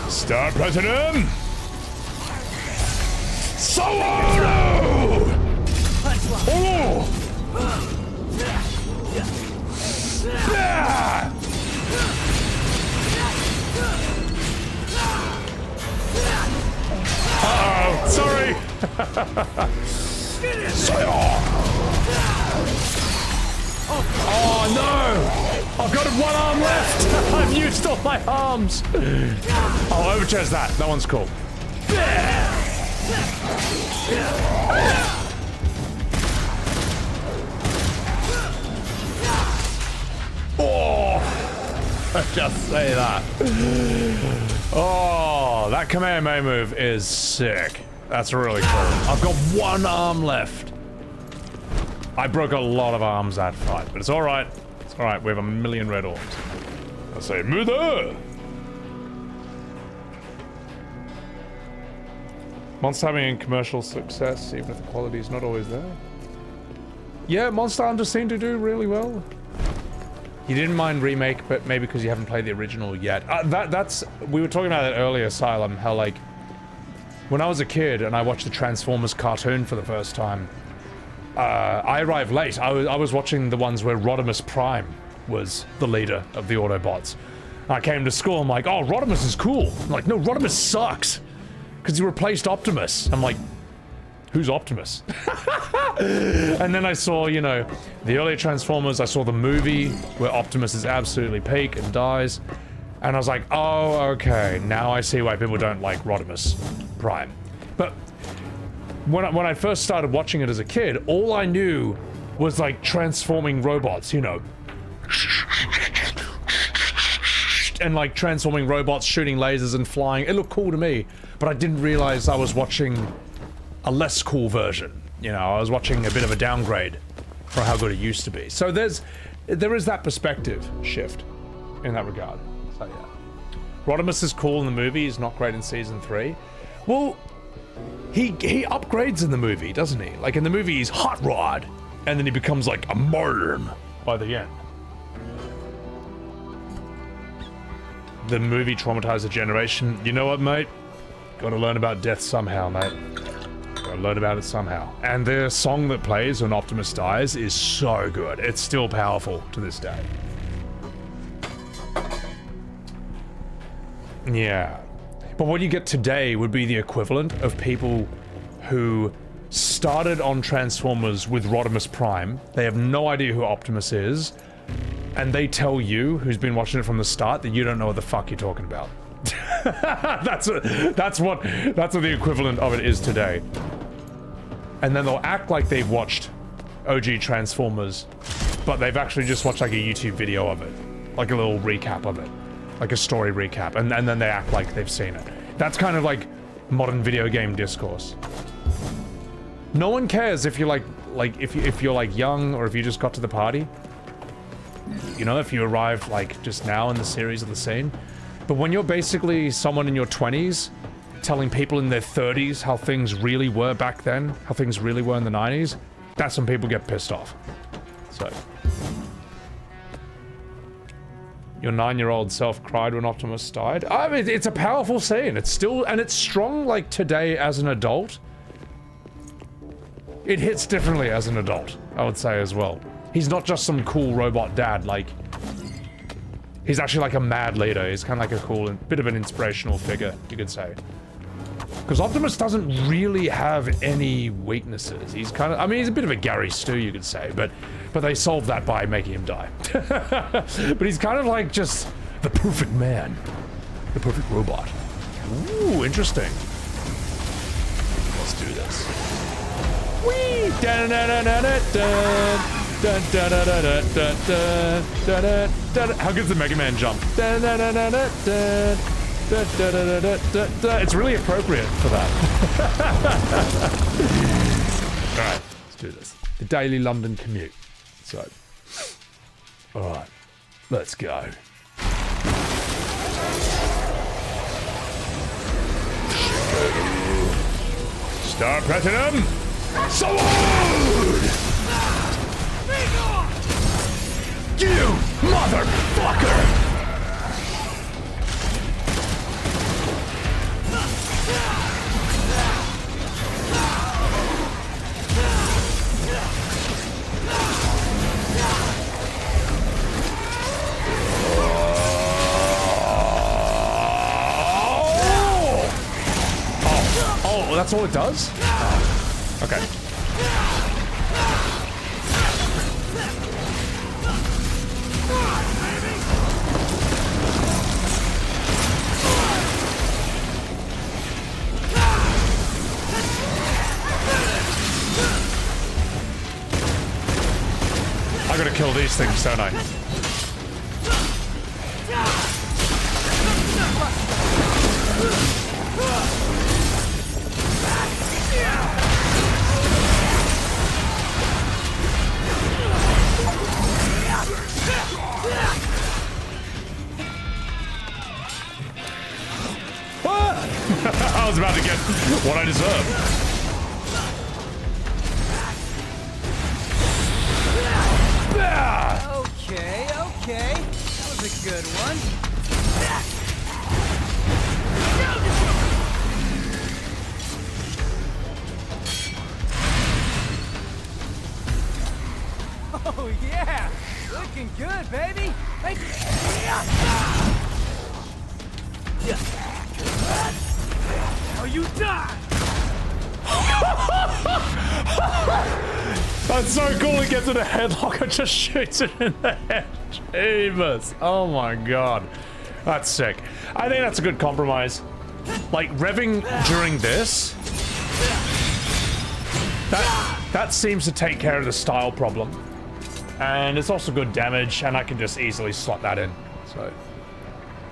Star President! Solo! Oh! Uh-oh, sorry! Oh no! I've got one arm left! I've used all my arms! I'll overcharge that. That one's cool. Oh! Just say that. Oh, that Kamehameha move is sick. That's really cool. I've got one arm left. I broke a lot of arms that fight, but it's alright. It's alright, we have a million red orbs. I say, Mother! Monster having commercial success, even if the quality is not always there. Yeah, Monster Hunter seemed to do really well. You didn't mind remake, but maybe because you haven't played the original yet. We were talking about that earlier, Asylum, how like, when I was a kid and I watched the Transformers cartoon for the first time, I arrived late. I was watching the ones where Rodimus Prime was the leader of the Autobots. I came to school, I'm like, oh, Rodimus is cool. I'm like, no, Rodimus sucks. Because he replaced Optimus. I'm like, who's Optimus? And then I saw, you know, the earlier Transformers. I saw the movie where Optimus is absolutely peak and dies. And I was like, oh, okay. Now I see why people don't like Rodimus Prime. But when I first started watching it as a kid, all I knew was like transforming robots, you know. And like transforming robots, shooting lasers and flying. It looked cool to me, but I didn't realize I was watching a less cool version. You know, I was watching a bit of a downgrade from how good it used to be. So there is that perspective shift in that regard. So yeah. Rodimus is cool in the movie, he's not great in season 3. Well, he upgrades in the movie, doesn't he? Like in the movie he's Hot Rod, and then he becomes like a Martin by the end. The movie traumatized a generation. You know what, mate? Gotta learn about death somehow, mate. Gotta learn about it somehow. And the song that plays when Optimus dies is so good. It's still powerful to this day. Yeah. But what you get today would be the equivalent of people who started on Transformers with Rodimus Prime. They have no idea who Optimus is. And they tell you, who's been watching it from the start, that you don't know what the fuck you're talking about. That's what the equivalent of it is today. And then they'll act like they've watched OG Transformers, but they've actually just watched like a YouTube video of it, like a little recap of it, like a story recap, and then they act like they've seen it. That's kind of like modern video game discourse. No one cares if you're like if you're like young or if you just got to the party. You know, if you arrived like just now in the series or the scene. But when you're basically someone in your 20s telling people in their 30s how things really were back then, how things really were in the 90s, that's when people get pissed off. So. Your 9-year-old self cried when Optimus died. I mean, it's a powerful scene. It's still, and it's strong like today as an adult. It hits differently as an adult, I would say as well. He's not just some cool robot dad, like, he's actually like a mad leader. He's kind of like a cool, bit of an inspirational figure, you could say. Because Optimus doesn't really have any weaknesses. He's kind of, I mean, he's a bit of a Gary Stu, you could say, but they solved that by making him die. But he's kind of like just the perfect man. The perfect robot. Ooh, interesting. Let's do this. Whee! How good's the Mega Man jump? It's really appropriate for that. Alright, let's do this. The daily London commute. So, alright, let's go. Star Platinum! Sword! You motherfucker! Oh, that's all it does? Okay. gotta kill these things, don't I? I was about to get what I deserve. Okay, okay. That was a good one. Oh yeah! Looking good, baby! Thank you! Oh, you die! That's so cool, it gets in a headlock and just shoots it in the head. Jeebus. Oh my god. That's sick. I think that's a good compromise. Like, revving during this, that seems to take care of the style problem. And it's also good damage, and I can just easily slot that in. So,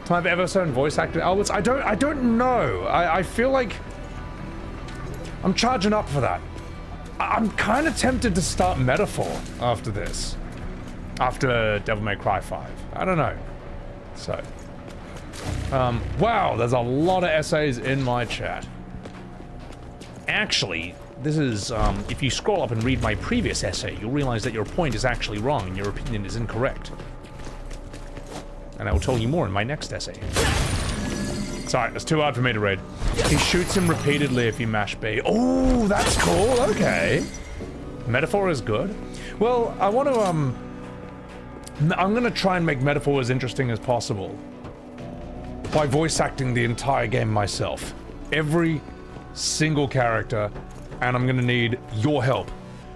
time ever shown voice acting Alberts? I don't know. I feel like I'm charging up for that. I'm kind of tempted to start Metaphor after this. After Devil May Cry 5. I don't know. So. Wow, there's a lot of essays in my chat. Actually, this is, if you scroll up and read my previous essay, you'll realize that your point is actually wrong and your opinion is incorrect. And I will tell you more in my next essay. Sorry, it's too hard for me to read. He shoots him repeatedly if you mash B. Oh, that's cool, okay. Metaphor is good. Well, I want to, I'm gonna try and make Metaphor as interesting as possible by voice acting the entire game myself. Every single character, and I'm gonna need your help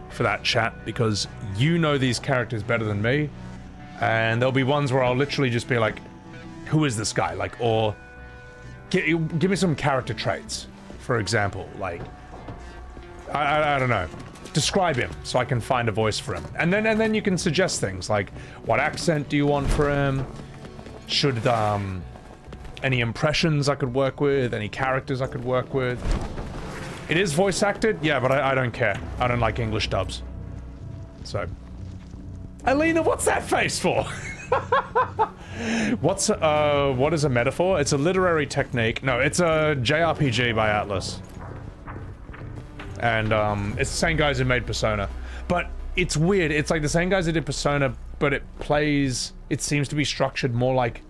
for that, chat, because you know these characters better than me, and there'll be ones where I'll literally just be like, who is this guy? Like, or give me some character traits, for example, like, I don't know. Describe him so I can find a voice for him. And then you can suggest things like, what accent do you want for him? Should, any impressions I could work with, any characters I could work with. It is voice acted, yeah, but I don't care. I don't like English dubs. So. Alina, what's that face for? What is a metaphor? It's a literary technique. No, it's a JRPG by Atlas. And, it's the same guys who made Persona. But it's weird, it's like the same guys who did Persona, but it seems to be structured more like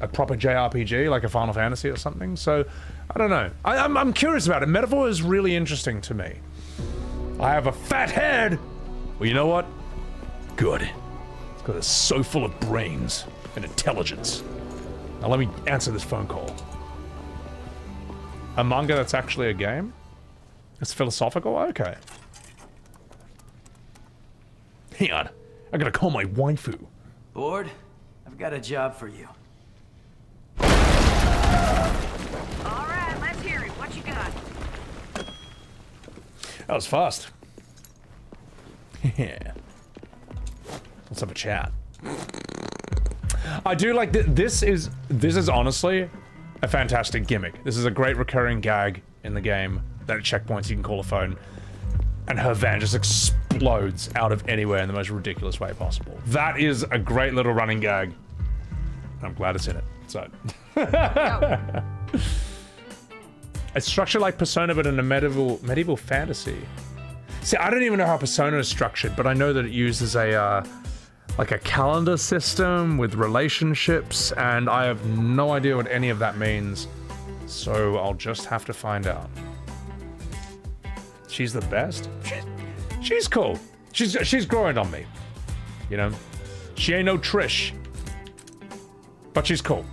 a proper JRPG, like a Final Fantasy or something, so, I don't know. I'm curious about it. Metaphor is really interesting to me. I have a fat head! Well, you know what? Good. Because it's so full of brains and intelligence. Now let me answer this phone call. A manga that's actually a game? It's philosophical? Okay. Hang on. I gotta call my waifu. Bored? I've got a job for you. Alright, let's hear it. What you got? That was fast. Yeah. Let's have a chat. I do like this is honestly a fantastic gimmick. This is a great recurring gag in the game. That at checkpoints you can call a phone and her van just explodes out of anywhere in the most ridiculous way possible. That is a great little running gag. I'm glad it's in it. So. It's structured like Persona, but in a medieval fantasy. See, I don't even know how Persona is structured, but I know that it uses a like a calendar system with relationships, and I have no idea what any of that means. So I'll just have to find out. She's the best. She's cool. She's growing on me. You know, she ain't no Trish, but she's cool.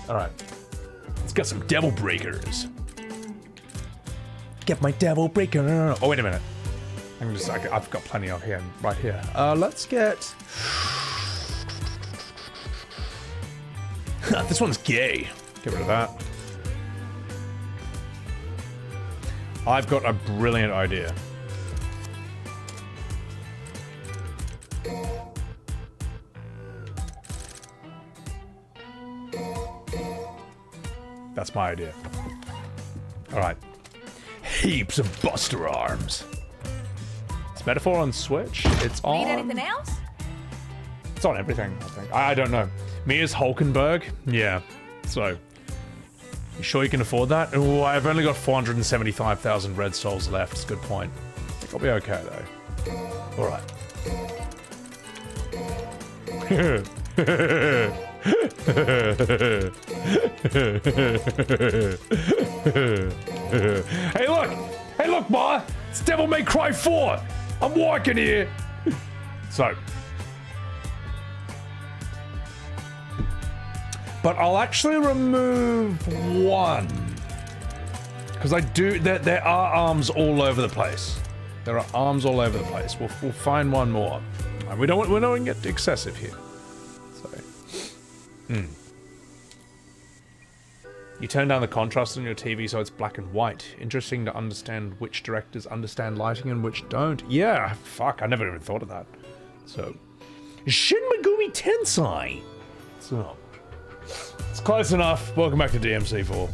All right, let's get some devil breakers. Get my devil breaker. Oh wait a minute. I've got plenty of here, right here. Let's get. This one's gay. Get rid of that. I've got a brilliant idea. That's my idea. All right. Heaps of Buster arms. It's Metaphor on Switch. It's on. Need anything else? It's on everything, I think. I don't know. Mia's Hulkenberg? Yeah. So, you sure you can afford that? Oh, I've only got 475,000 red souls left. It's a good point. I think I'll be okay, though. Alright. Hey, look! Hey, look, Ma! It's Devil May Cry 4! I'm walking here! So. But I'll actually remove one. Because I do, there are arms all over the place. There are arms all over the place. We'll find one more. We don't want to get excessive here. So. You turn down the contrast on your TV so it's black and white. Interesting to understand which directors understand lighting and which don't. Yeah, fuck, I never even thought of that. So. Shin Megumi Tensei! So. It's close enough. Welcome back to DMC4. I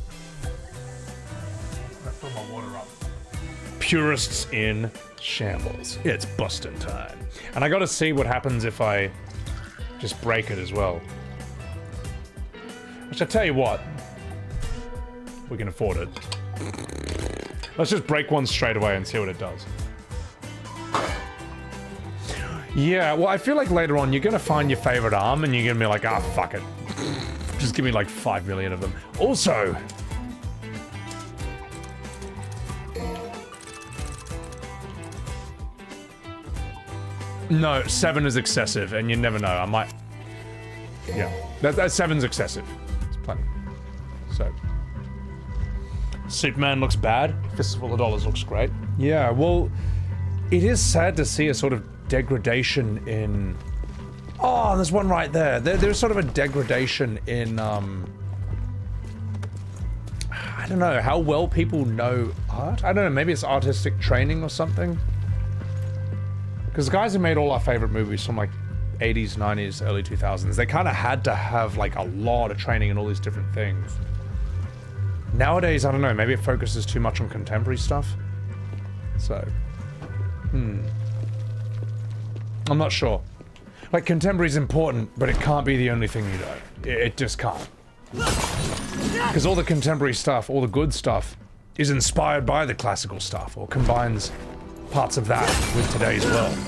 fill my water up. Purists in shambles. It's bustin' time. And I gotta see what happens if I just break it as well. Which I tell you what. We can afford it. Let's just break one straight away and see what it does. Yeah, well, I feel like later on you're gonna find your favorite arm and you're gonna be like, ah, fuck it. Just give me like 5 million of them. Also, no, 7 is excessive, and you never know. I might. Yeah, that 7's excessive. It's plenty. So, Superman looks bad. Fistful of Dollars looks great. Yeah, well, it is sad to see a sort of degradation in. Oh, there's one right there. There's sort of a degradation in, I don't know, how well people know art? I don't know, maybe it's artistic training or something? Because the guys who made all our favorite movies from, like, 80s, 90s, early 2000s, they kind of had to have, like, a lot of training in all these different things. Nowadays, I don't know, maybe it focuses too much on contemporary stuff? So, I'm not sure. Like, contemporary's important, but it can't be the only thing you do. It just can't. Because all the contemporary stuff, all the good stuff, is inspired by the classical stuff, or combines parts of that with today's world.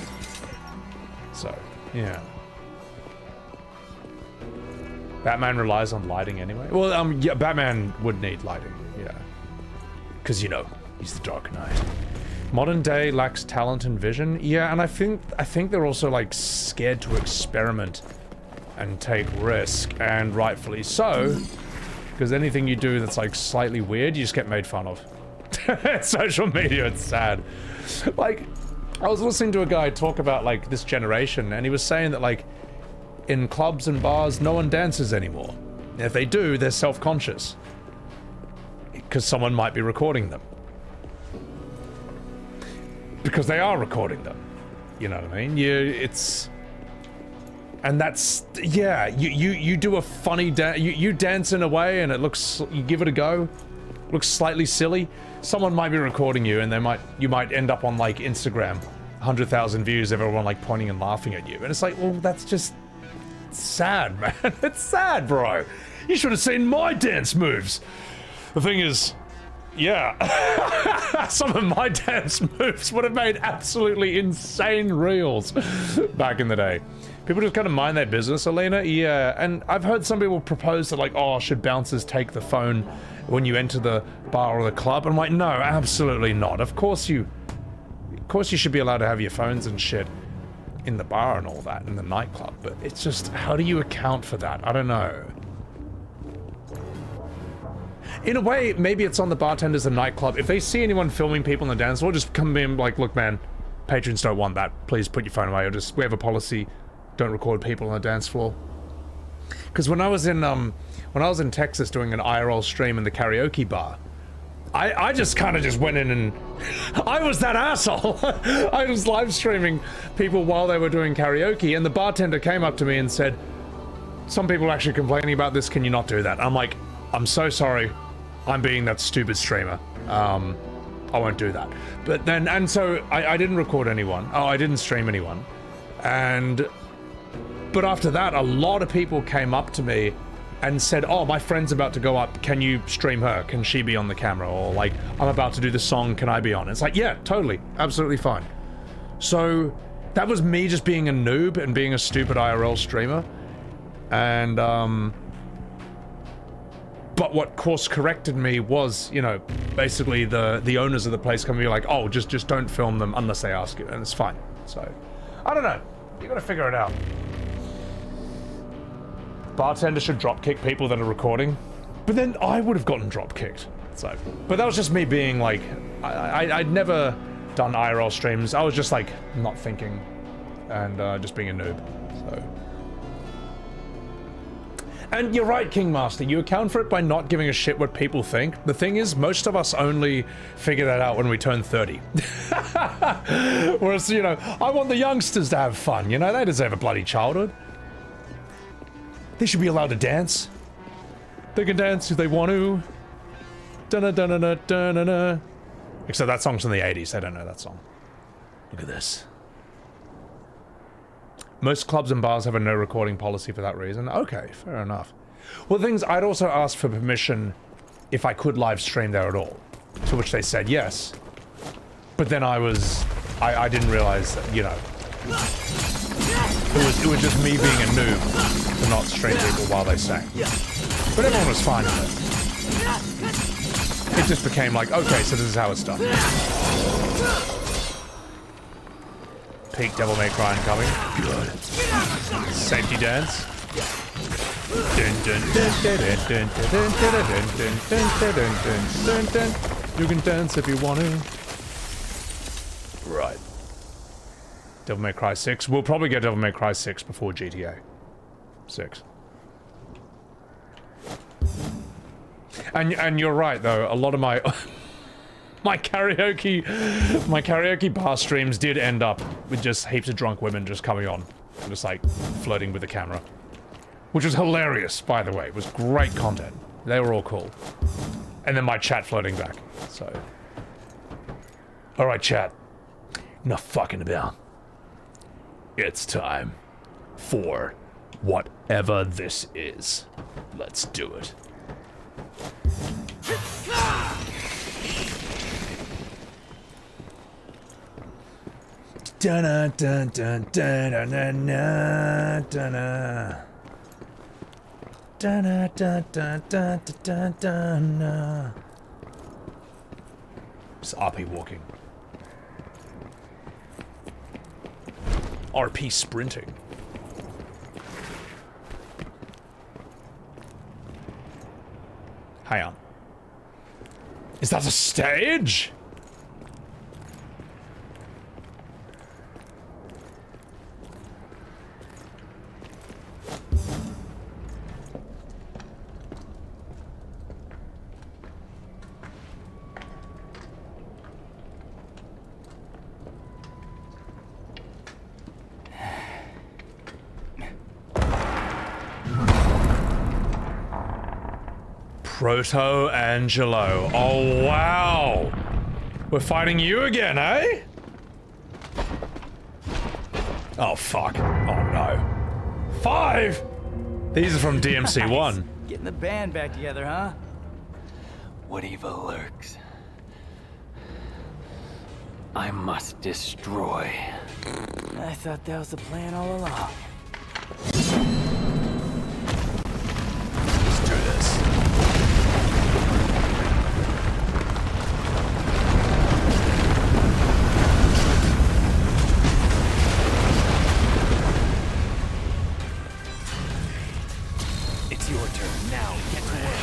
So, yeah. Batman relies on lighting anyway. Well, yeah, Batman would need lighting, yeah. Because, you know, he's the Dark Knight. Modern day lacks talent and vision. Yeah, and I think they're also like scared to experiment and take risk, and rightfully so, because anything you do that's like slightly weird, you just get made fun of. Social media, it's sad. Like, I was listening to a guy talk about like this generation, and he was saying that like in clubs and bars, no one dances anymore. And if they do, they're self-conscious because someone might be recording them. Because they are recording them, you know what I mean? And that's, yeah, you do a funny dance, you dance in a way and it looks, you give it a go, looks slightly silly. Someone might be recording you and you might end up on like Instagram, 100,000 views, everyone like pointing and laughing at you. And it's like, well, that's just sad, man. It's sad, bro. You should have seen my dance moves. The thing is, yeah, some of my dance moves would have made absolutely insane reels back in the day. People just kind of mind their business, Elena. Yeah, and I've heard some people propose that like, oh, should bouncers take the phone when you enter the bar or the club? And I'm like, no, absolutely not. Of course you should be allowed to have your phones and shit in the bar and all that, in the nightclub. But it's just, how do you account for that? I don't know. In a way, maybe it's on the bartenders and nightclub. If they see anyone filming people on the dance floor, just come in like, look, man, patrons don't want that. Please put your phone away. Or just, we have a policy, don't record people on the dance floor. Because when I was in Texas doing an IRL stream in the karaoke bar, I just kind of just went in and I was that asshole. I was live streaming people while they were doing karaoke, and the bartender came up to me and said, some people are actually complaining about this, can you not do that? I'm like, I'm so sorry. I'm being that stupid streamer. I won't do that. But then, and so I didn't record anyone. Oh, I didn't stream anyone. But after that, a lot of people came up to me and said, oh, my friend's about to go up. Can you stream her? Can she be on the camera? Or like, I'm about to do the song. Can I be on? It's like, yeah, totally. Absolutely fine. So that was me just being a noob and being a stupid IRL streamer. And, but what course corrected me was, you know, basically the owners of the place coming to be like, oh, just don't film them unless they ask you, and it's fine. So, I don't know. You gotta figure it out. Bartender should drop kick people that are recording, but then I would have gotten drop kicked. So, but that was just me being like, I'd never done IRL streams. I was just like not thinking, and just being a noob. So. And you're right, Kingmaster, you account for it by not giving a shit what people think. The thing is, most of us only figure that out when we turn 30. Whereas, you know, I want the youngsters to have fun, you know? They deserve a bloody childhood. They should be allowed to dance. They can dance if they want to. Dun-dun-dun-dun-dun-dun-dun. Except that song's from the 80s, they don't know that song. Look at this. Most clubs and bars have a no recording policy for that reason. Okay, fair enough. Well, the things I'd also asked for permission if I could live stream there at all, to which they said yes. But then I didn't realize that, you know, it was just me being a noob to not stream people while they sang. But everyone was fine with it. It just became like, okay, so this is how it's done. Peak Devil May Cry incoming. Good. Safety dance. You can dance if you want to. Right. Devil May Cry 6. We'll probably get Devil May Cry 6 before GTA 6. And you're right though, a lot of my my karaoke bar streams did end up with just heaps of drunk women just coming on and just like flirting with the camera. Which was hilarious, by the way. It was great content. They were all cool. And then my chat floating back. So. Alright, chat. Enough fucking about. It's time for whatever this is. Let's do it. Dun dun dun dun dun dun dun dun dun dun dun dun dun dun. It's RP walking. RP sprinting. Hang on. Is that a stage? Proto Angelo. Oh, wow. We're fighting you again, eh? Oh, fuck. Oh, no. 5! These are from DMC 1. Getting the band back together, huh? What evil lurks? I must destroy. I thought that was the plan all along. Let's do this. It's your turn now. Get to work.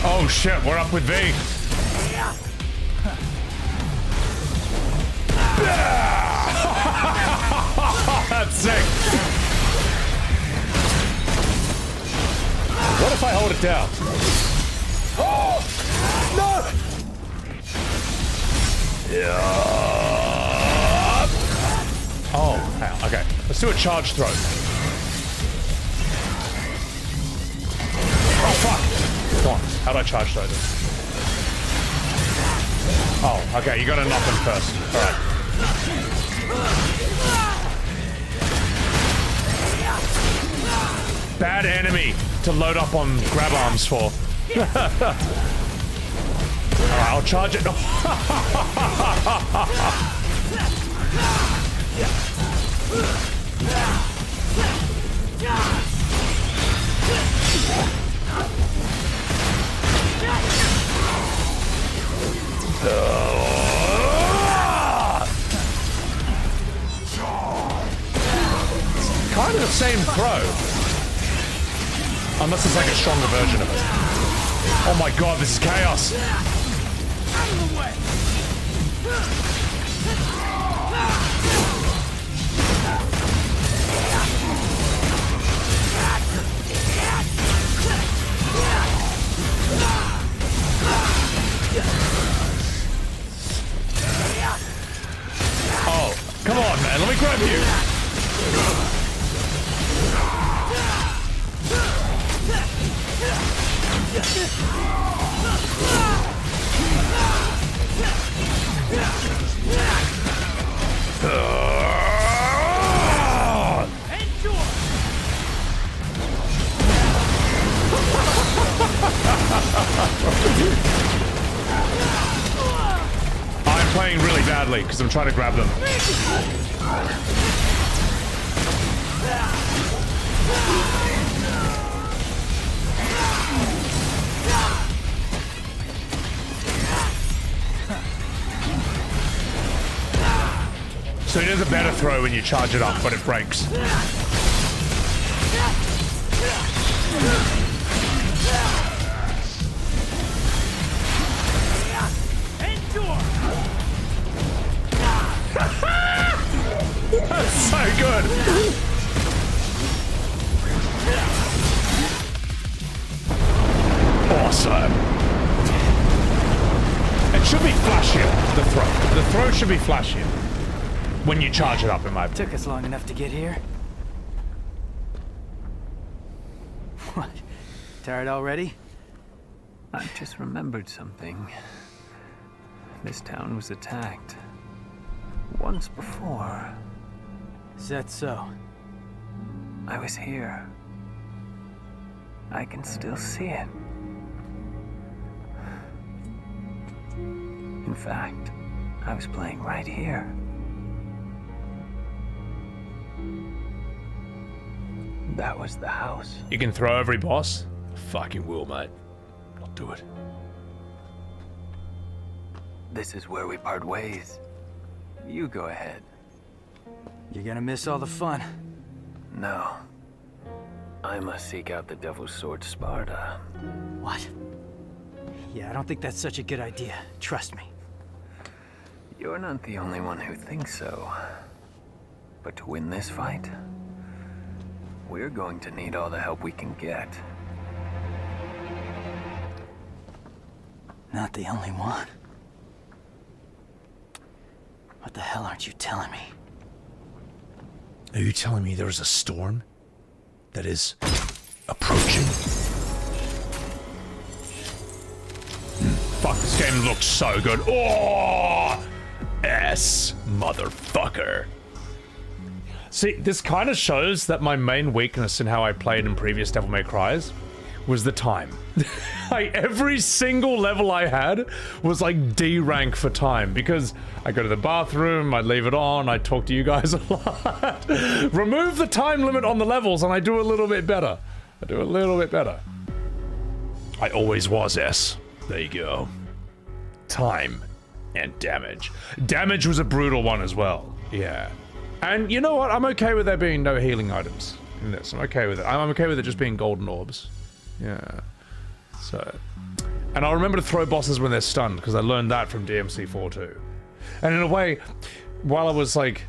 Oh shit, we're up with V. That's sick. What if I hold it down? Oh! No! Yeah. Oh, hang on. Okay. Let's do a charge throw. How'd I charge those? Oh, okay, you gotta knock them first. Alright. Bad enemy to load up on grab arms for. Alright, I'll charge it. Kind of the same throw. Unless it's like a stronger version of it. Oh my god, this is chaos. Out of the way. Oh, come on, man. Let me grab you. I'm playing really badly because I'm trying to grab them. So it is a better throw when you charge it up, but it breaks. That's so good. Awesome. It should be flashier, the throw. The throw should be flashier when you charge it up, in my opinion. Took us long enough to get here. What? Tired already? I just remembered something. This town was attacked once before. Is that so? I was here. I can still see it. In fact, I was playing right here. That was the house. You can throw every boss? Fucking will, mate. I'll do it. This is where we part ways. You go ahead. You're gonna miss all the fun. No. I must seek out the Devil's Sword Sparta. What? Yeah, I don't think that's such a good idea. Trust me. You're not the only one who thinks so. But to win this fight, we're going to need all the help we can get. Not the only one. What the hell aren't you telling me? Are you telling me there is a storm that is approaching? Fuck, this game looks so good. Oh! S, motherfucker. See, this kind of shows that my main weakness in how I played in previous Devil May Cries was the time. Like, every single level I had was like D rank for time, because I go to the bathroom, I leave it on, I talk to you guys a lot. Remove the time limit on the levels and I do a little bit better. I do a little bit better. I always was S. There you go. Time and damage. Damage was a brutal one as well. Yeah. And you know what? I'm okay with there being no healing items in this. I'm okay with it. I'm okay with it just being golden orbs. Yeah. So. And I'll remember to throw bosses when they're stunned, because I learned that from DMC4 too. And in a way, while I was like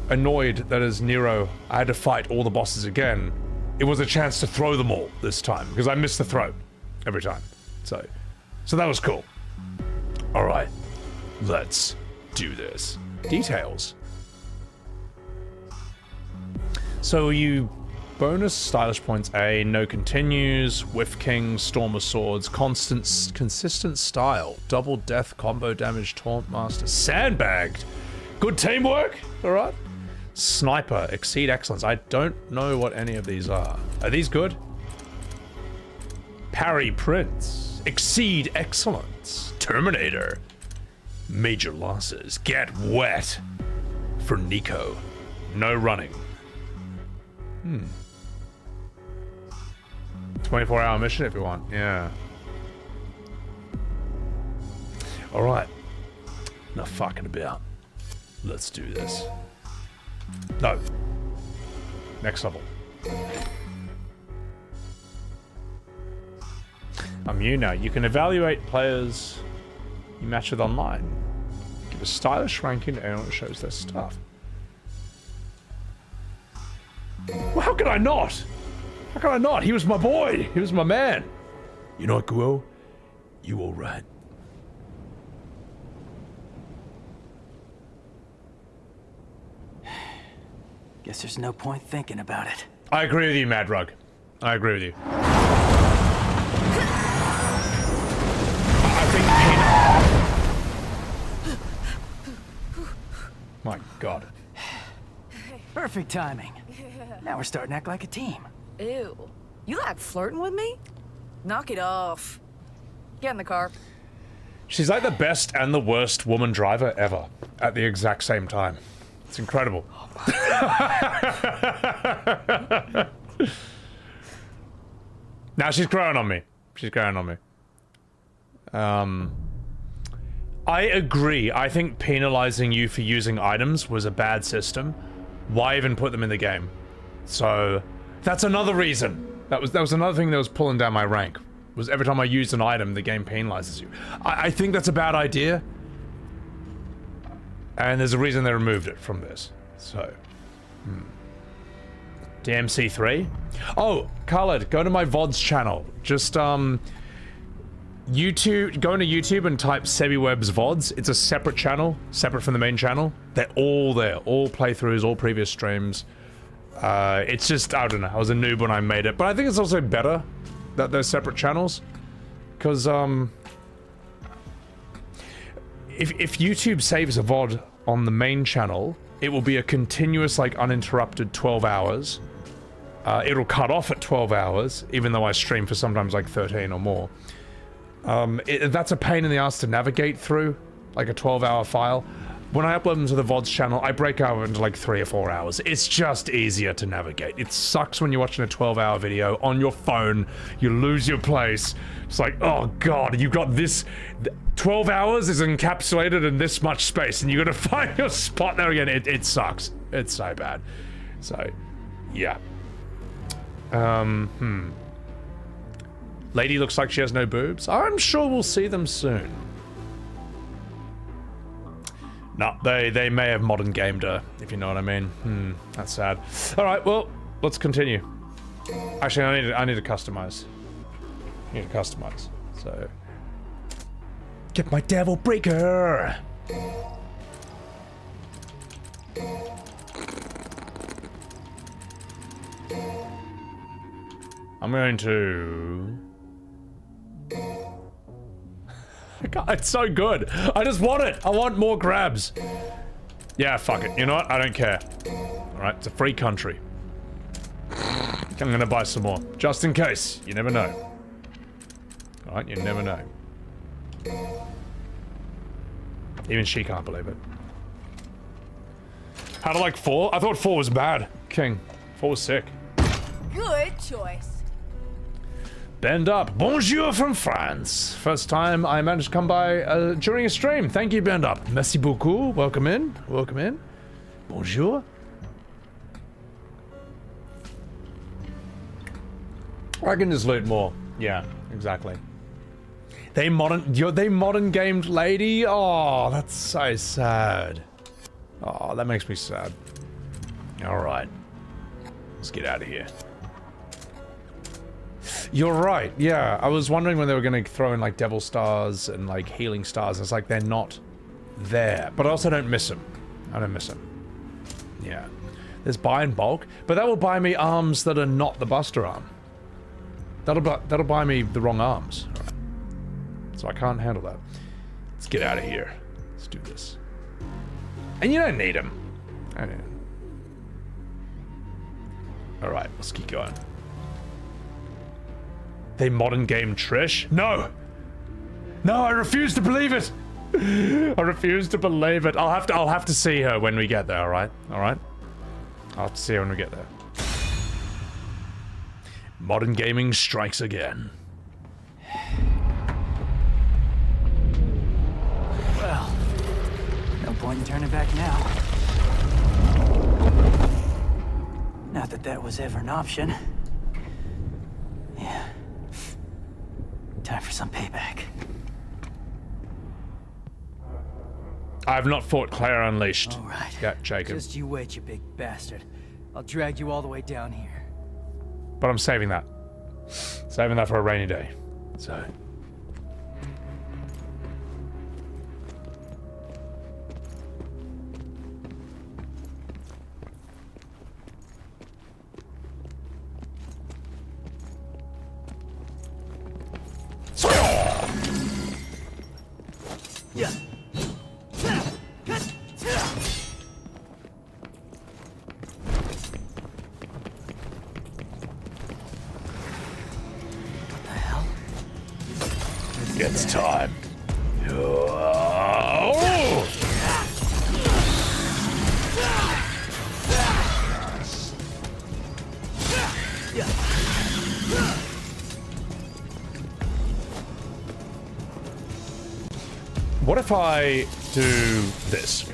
annoyed that as Nero I had to fight all the bosses again, it was a chance to throw them all this time, because I missed the throw every time. So that was cool. All right, let's do this. Details. So are you Bonus stylish points A, no continues, Whiff King, Storm of Swords, consistent style, double death, combo damage, taunt master, sandbagged, good teamwork, alright. Sniper, exceed excellence. I don't know what any of these are. Are these good? Parry Prince, exceed excellence, Terminator, major losses, get wet, for Nico, no running. 24-hour mission if you want, yeah. Alright. Enough fucking about. Let's do this. No. Next level. I'm you now. You can evaluate players you match with online. Give a stylish ranking to anyone that shows their stuff. Well, how could I not? How could I not? He was my boy. He was my man. You know what, Guo? You all right. Guess there's no point thinking about it. I agree with you, Mad Rug. I agree with you. I think my God. Perfect timing. Now we're starting to act like a team. Ew. You like flirting with me? Knock it off. Get in the car. She's like the best and the worst woman driver ever at the exact same time. It's incredible. Now she's growing on me. She's growing on me. I agree. I think penalizing you for using items was a bad system. Why even put them in the game? So that's another reason. That was another thing that was pulling down my rank. Was every time I used an item, the game penalizes you. I think that's a bad idea. And there's a reason they removed it from this. So, DMC3? Oh, Khaled, go to my VODs channel. Just, YouTube, go into YouTube and type Sebbywebz VODs. It's a separate channel, separate from the main channel. They're all there. All playthroughs, all previous streams. It's just, I don't know, I was a noob when I made it. But I think it's also better that they're separate channels. Because, if YouTube saves a VOD on the main channel, it will be a continuous, like, uninterrupted 12 hours. It'll cut off at 12 hours, even though I stream for sometimes like 13 or more. That's a pain in the ass to navigate through, like a 12-hour file. When I upload them to the VODs channel, I break out into like 3 or 4 hours. It's just easier to navigate. It sucks when you're watching a 12-hour video on your phone, you lose your place. It's like, oh God, you've got this, 12 hours is encapsulated in this much space and you gotta find your spot there again. It sucks. It's so bad. So, yeah. Lady looks like she has no boobs. I'm sure we'll see them soon. No, they may have modern gamed her, if you know what I mean. That's sad. All right, well, let's continue. Actually, I need to customize. I need to customize. So, get my devil breaker. I'm going to. God, it's so good. I just want it. I want more grabs. Yeah, fuck it. You know what? I don't care. Alright, it's a free country. I'm gonna buy some more. Just in case. You never know. Alright, you never know. Even she can't believe it. How to like 4? I thought 4 was bad. King. 4 was sick. Good choice. Bend up. Bonjour from France. First time I managed to come by during a stream. Thank you, Bend up. Merci beaucoup. Welcome in. Welcome in. Bonjour. I can just loot more. Yeah, exactly. They modern gamed lady. Oh, that's so sad. Oh, that makes me sad. All right. Let's get out of here. You're right, yeah. I was wondering when they were going to throw in like devil stars and like healing stars. It's like they're not there. But I also don't miss them. I don't miss them. Yeah. There's buy in bulk, but that will buy me arms that are not the Buster arm. That'll buy me the wrong arms. All right. So I can't handle that. Let's get out of here. Let's do this. And you don't need them. All right, let's keep going. They modern game Trish? No! No, I refuse to believe it! I refuse to believe it. I'll have to see her when we get there, alright? Alright? I'll have to see her when we get there. Modern gaming strikes again. Well, no point in turning back now. Not that that was ever an option. Yeah. Time for some payback. I have not fought Claire Unleashed. All right. Yeah, Jacob. Just you wait, you big bastard. I'll drag you all the way down here. But I'm saving that. Saving that for a rainy day. So. Yeah. It's time. What if I do this?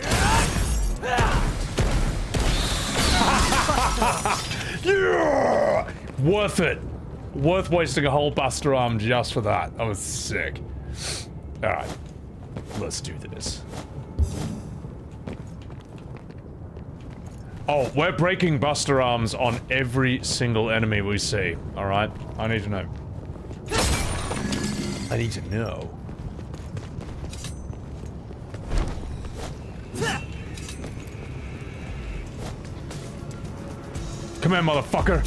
Yeah! Worth it. Worth wasting a whole Buster arm just for that. That was sick. Alright. Let's do this. Oh, we're breaking Buster arms on every single enemy we see. Alright? I need to know. I need to know. Come here, motherfucker.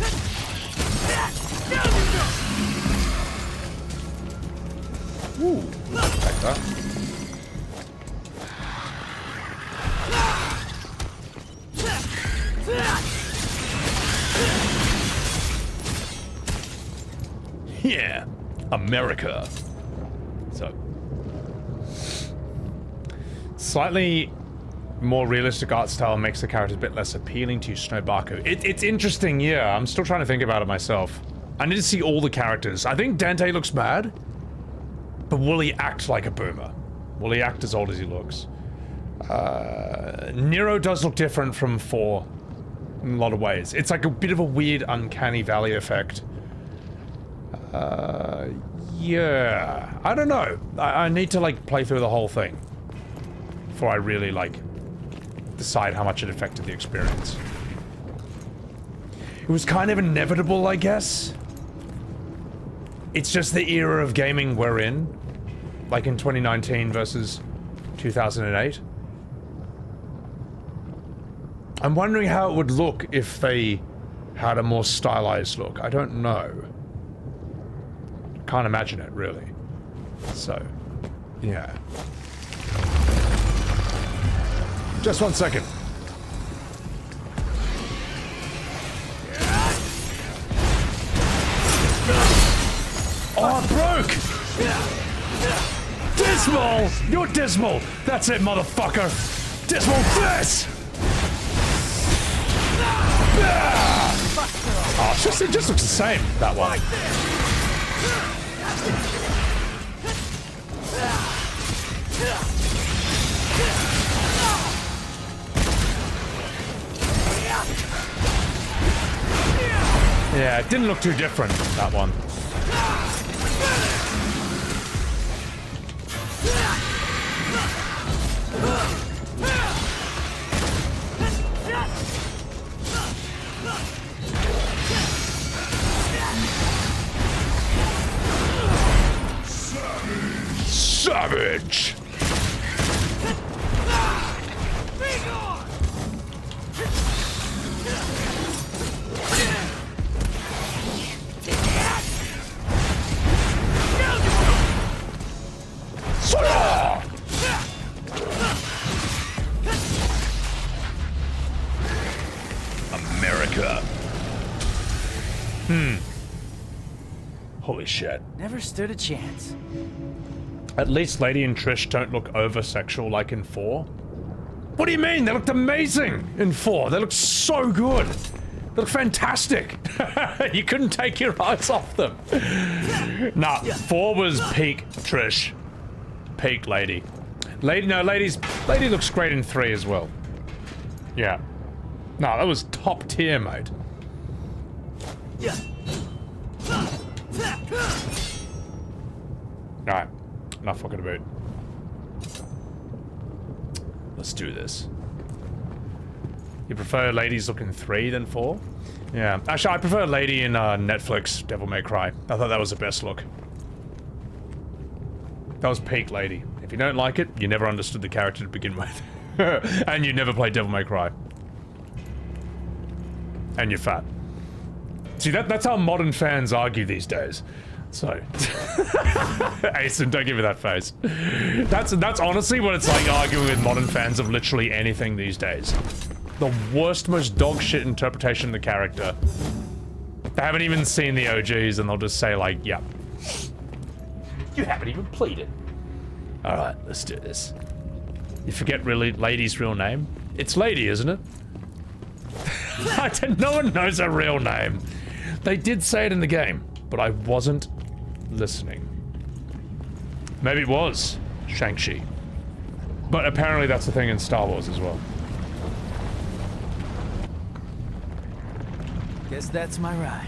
Ooh, like that. Yeah, America. So, slightly more realistic art style makes the character a bit less appealing to Snowbaku. It's interesting, yeah. I'm still trying to think about it myself. I need to see all the characters. I think Dante looks bad, but will he act like a boomer? Will he act as old as he looks? Nero does look different from 4 in a lot of ways. It's like a bit of a weird uncanny valley effect. Yeah. I don't know. I need to, like, play through the whole thing before I really, like, decide how much it affected the experience. It was kind of inevitable, I guess. It's just the era of gaming we're in. Like in 2019 versus 2008. I'm wondering how it would look if they had a more stylized look. I don't know. Can't imagine it, really. So, yeah. Just 1 second. Oh, it broke! Dismal! You're dismal! That's it, motherfucker! Dismal this! Oh, it just looks the same, that one. Yeah, it didn't look too different, that one. Savage! Holy shit. Never stood a chance. At least Lady and Trish don't look over-sexual like in 4. What do you mean? They looked amazing in 4. They looked so good. They look fantastic. You couldn't take your eyes off them. Nah, 4 was peak Trish. Peak Lady. Lady looks great in 3 as well. Yeah. No, that was top tier, mate. Alright. Enough fucking about. Let's do this. You prefer ladies look in 3 than 4? Yeah. Actually, I prefer Lady in Netflix Devil May Cry. I thought that was the best look. That was peak Lady. If you don't like it, you never understood the character to begin with. And you never played Devil May Cry. And you're fat. See, that's how modern fans argue these days. So, Asen, don't give me that face. That's honestly what it's like arguing with modern fans of literally anything these days. The worst, most dog shit interpretation of the character. They haven't even seen the OGs and they'll just say like, yeah. You haven't even played it. Alright, let's do this. You forget really Lady's real name? It's Lady, isn't it? No one knows her real name. They did say it in the game, but I wasn't listening. Maybe it was Shang-Chi. But apparently that's the thing in Star Wars as well. Guess that's my ride.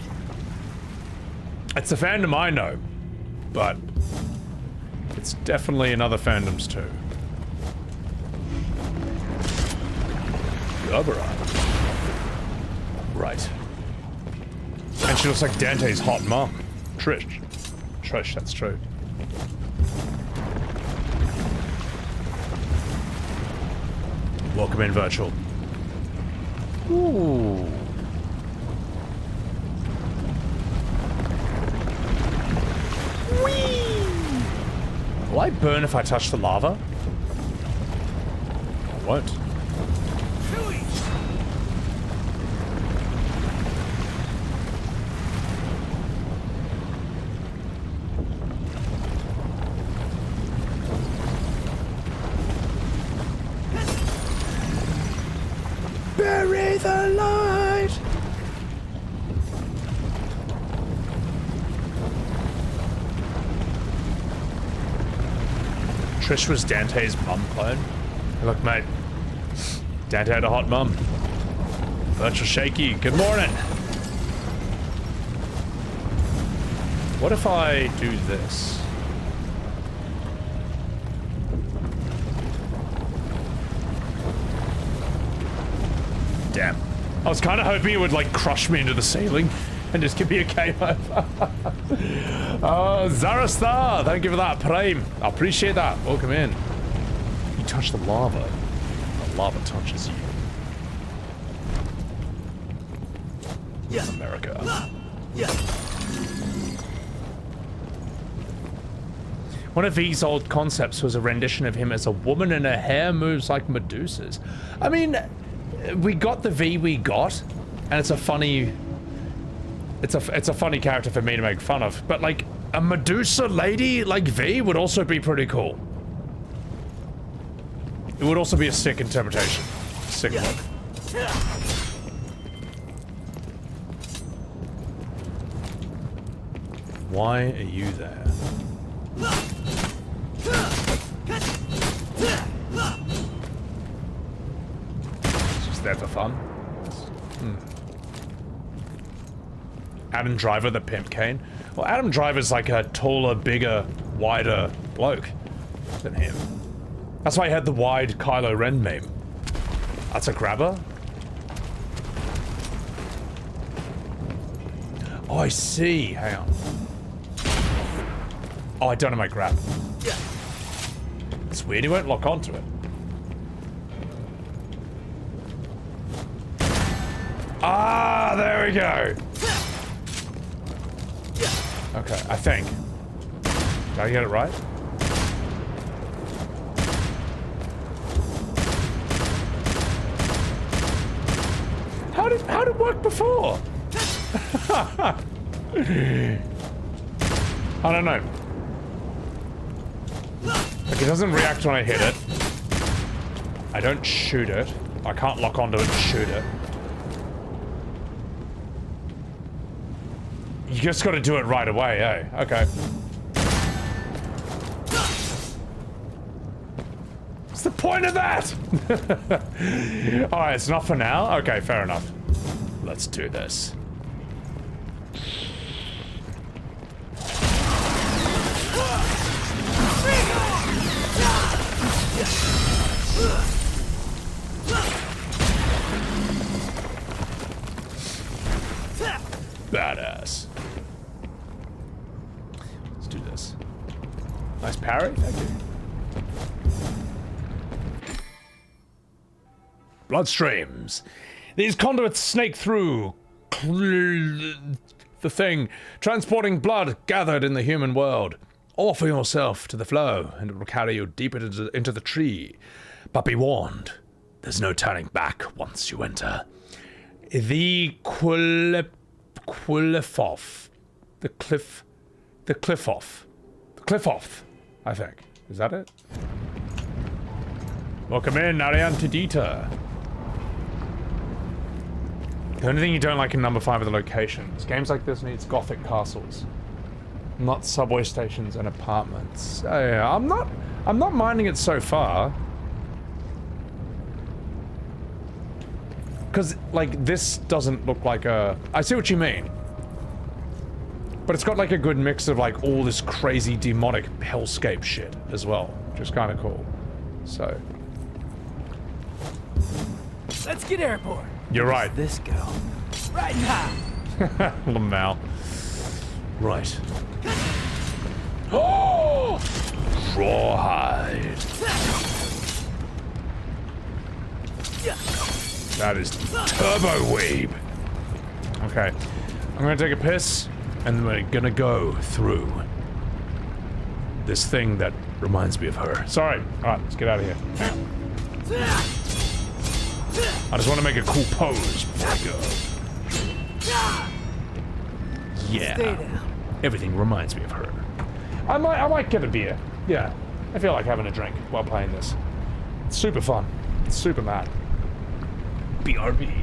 It's a fandom I know, but it's definitely in other fandoms too. Gubberite. Right. And she looks like Dante's hot mom. Trish. Trish, that's true. Welcome in, Vergil. Ooh. Whee! Will I burn if I touch the lava? I won't. Bury the light! Trish was Dante's mum clone. Look, mate. Dante had a hot mum. Virtual Shaky, good morning. What if I do this? Damn. I was kind of hoping it would, like, crush me into the ceiling and just give me a game over. Oh, Zarastar, thank you for that prime. I appreciate that. Welcome in. You touch the lava. The lava touches you. Yeah. America. Yeah. One of V's old concepts was a rendition of him as a woman and her hair moves like Medusa's. I mean, we got the V we got, and it's a funny... It's a funny character for me to make fun of, but like, a Medusa lady like V would also be pretty cool. It would also be a sick interpretation. Sick look. Why are you there? It's just there for fun. Adam Driver, the pimp cane. Well, Adam Driver's like a taller, bigger, wider bloke than him. That's why he had the wide Kylo Ren meme. That's a grabber? Oh, I see. Hang on. Oh, I don't have my grab. It's weird, he won't lock onto it. Ah, there we go. Okay, I think. Did I get it right? How did it work before? I don't know. Like, it doesn't react when I hit it. I don't shoot it. I can't lock onto it and shoot it. You just gotta do it right away, eh? Okay. What's the point of that? Alright, it's not for now? Okay, fair enough. Let's do this. Badass. Let's do this. Nice parry, thank you. Bloodstreams. These conduits snake through the thing, transporting blood gathered in the human world. Offer yourself to the flow, and it will carry you deeper into the tree. But be warned, there's no turning back once you enter. The Cliff-off, I think. Is that it? Welcome in, Ariantidita. The only thing you don't like in number 5 are the locations. Games like this needs gothic castles, not subway stations and apartments. Yeah, I'm not minding it so far. Because, like, this doesn't look like a... I see what you mean. But it's got, like, a good mix of, like, all this crazy demonic hellscape shit as well. Which is kind of cool. So... Let's get airborne. You're right. This go. Right now. Lamau. Right. Oh! Rawhide. That is turbo weeb. Okay. I'm gonna take a piss, and we're gonna go through this thing that reminds me of her. Sorry. Alright, let's get out of here. I just want to make a cool pose before I go. Yeah. Everything reminds me of her. I might get a beer. Yeah. I feel like having a drink while playing this. It's super fun. It's super mad. BRB.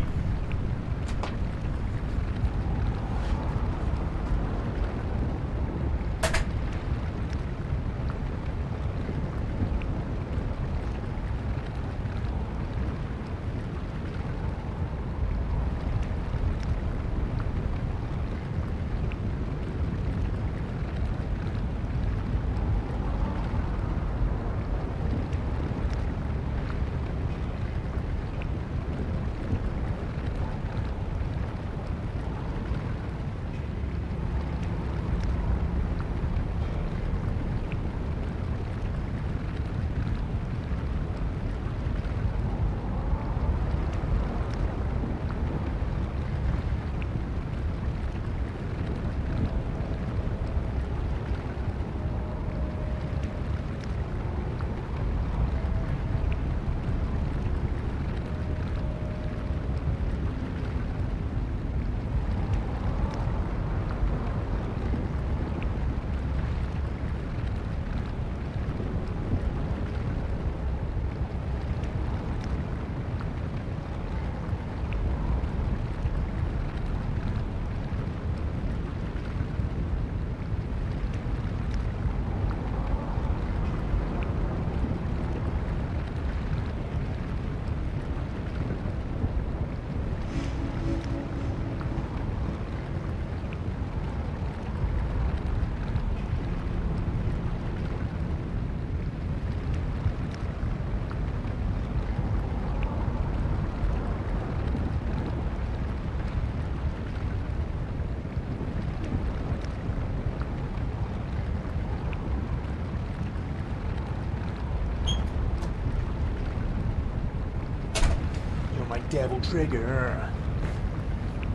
Devil trigger.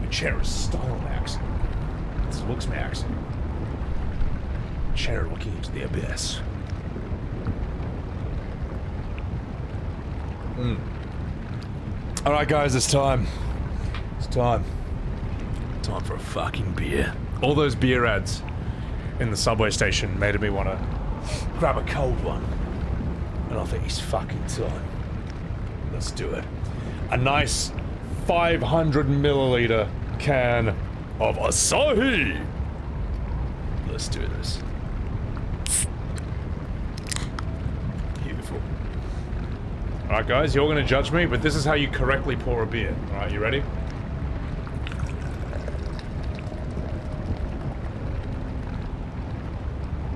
My chair is style max. This looks max. Chair looking into the abyss. Alright guys, it's time. It's time. Time for a fucking beer. All those beer ads in the subway station made me want to grab a cold one. And I think it's fucking time. Let's do it. A nice 500 milliliter can of Asahi. Let's do this. Beautiful. Alright guys, you're gonna judge me, but this is how you correctly pour a beer. Alright, you ready?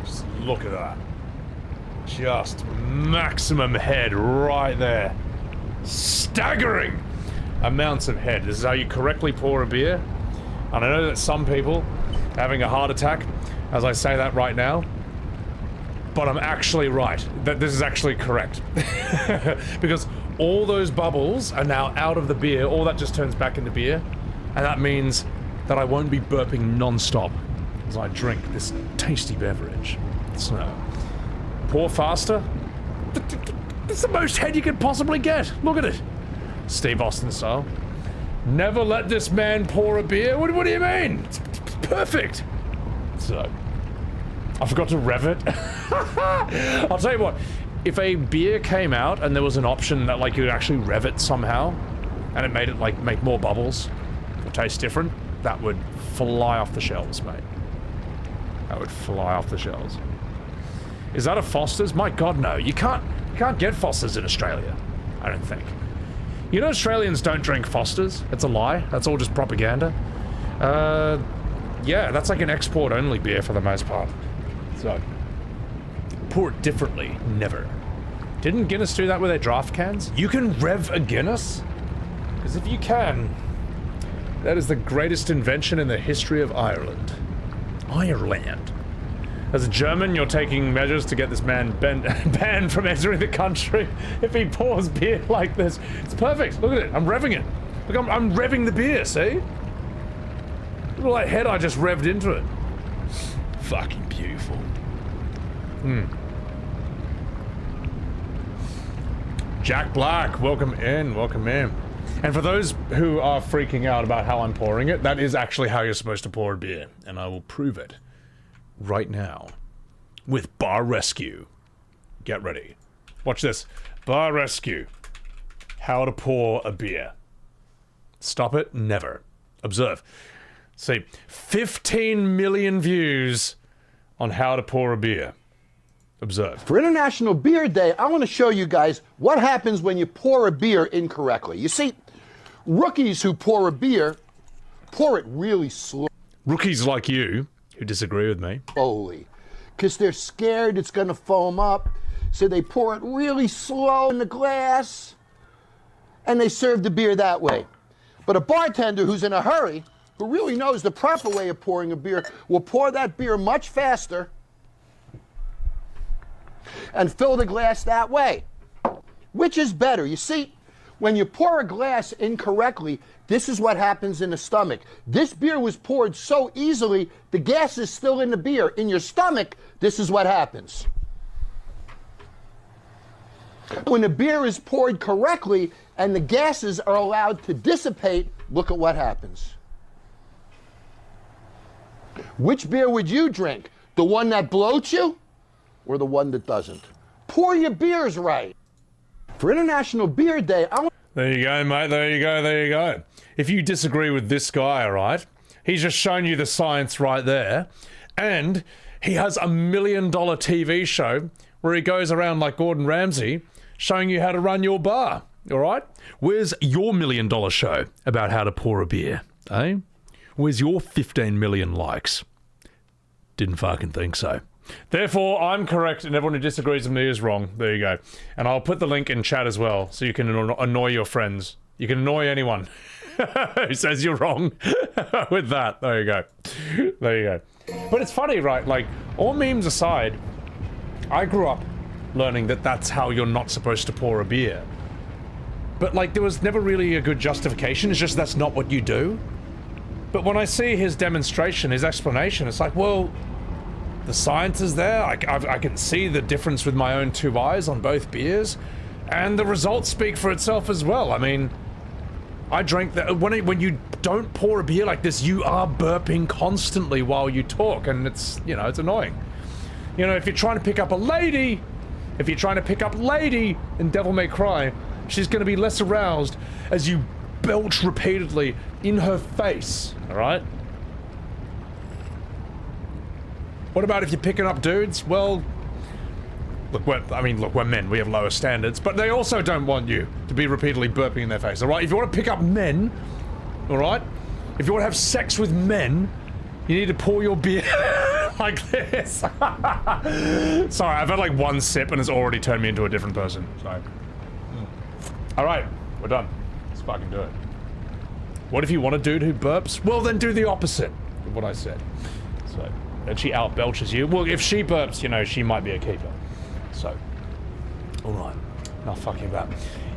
Just look at that. Just maximum head right there. Staggering amounts of head. This is how you correctly pour a beer. And I know that some people are having a heart attack as I say that right now, but I'm actually right. That this is actually correct. Because all those bubbles are now out of the beer. All that just turns back into beer. And that means that I won't be burping non-stop as I drink this tasty beverage. So, pour faster. That's the most head you could possibly get. Look at it. Steve Austin style. Never let this man pour a beer? What do you mean? It's perfect. So, I forgot to rev it. I'll tell you what, if a beer came out and there was an option that like you could actually rev it somehow, and it made it like make more bubbles, or taste different, that would fly off the shelves, mate. That would fly off the shelves. Is that a Foster's? My God, no. You can't get Foster's in Australia, I don't think. You know Australians don't drink Foster's? It's a lie. That's all just propaganda. Yeah, that's like an export-only beer for the most part. So, pour it differently. Never. Didn't Guinness do that with their draft cans? You can rev a Guinness? Because if you can, that is the greatest invention in the history of Ireland. Ireland. As a German, you're taking measures to get this man banned from entering the country if he pours beer like this. It's perfect. Look at it. I'm revving it. Look, I'm revving the beer, see? Look at all that head I just revved into it. Fucking beautiful. Jack Black, welcome in, welcome in. And for those who are freaking out about how I'm pouring it, that is actually how you're supposed to pour a beer. And I will prove it right now with Bar Rescue. Get ready. Watch this. Bar Rescue. How to pour a beer. Stop it? Never. Observe. See, 15 million views on how to pour a beer. Observe. For International Beer Day, I want to show you guys what happens when you pour a beer incorrectly. You see, rookies who pour a beer pour it really slow. Rookies like you who disagree with me. Slowly. Because they're scared it's going to foam up. So they pour it really slow in the glass. And they serve the beer that way. But a bartender who's in a hurry, who really knows the proper way of pouring a beer, will pour that beer much faster and fill the glass that way. Which is better? You see, when you pour a glass incorrectly, this is what happens in the stomach. This beer was poured so easily, the gas is still in the beer. In your stomach, this is what happens. When the beer is poured correctly and the gases are allowed to dissipate, look at what happens. Which beer would you drink? The one that bloats you or the one that doesn't? Pour your beers right. For International Beer Day, I want... There you go, mate. There you go. There you go. If you disagree with this guy, all right, he's just shown you the science right there. And he has $1 million TV show where he goes around like Gordon Ramsay showing you how to run your bar, all right? Where's your $1 million show about how to pour a beer, eh? Where's your 15 million likes? Didn't fucking think so. Therefore, I'm correct and everyone who disagrees with me is wrong. There you go. And I'll put the link in chat as well so you can annoy your friends. You can annoy anyone who says you're wrong with that. There you go. There you go. But it's funny, right? Like, all memes aside, I grew up learning that that's how you're not supposed to pour a beer. But, like, there was never really a good justification. It's just that's not what you do. But when I see his demonstration, his explanation, it's like, well, the science is there. I can see the difference with my own two eyes on both beers. And the results speak for itself as well. I mean, I drank that. When you don't pour a beer like this, you are burping constantly while you talk, and it's, you know, it's annoying. You know, if you're trying to pick up a lady, in Devil May Cry, she's gonna be less aroused as you belch repeatedly in her face, alright? What about if you're picking up dudes? Well, look, we're men, we have lower standards, but they also don't want you to be repeatedly burping in their face, alright? If you want to pick up men, alright? If you want to have sex with men, you need to pour your beer like this. Sorry, I've had like one sip and it's already turned me into a different person, so. Alright, we're done. Let's fucking do it. What if you want a dude who burps? Well, then do the opposite of what I said. So, and she out-belches you. Well, if she burps, you know, she might be a keeper. So, alright. Now fucking about.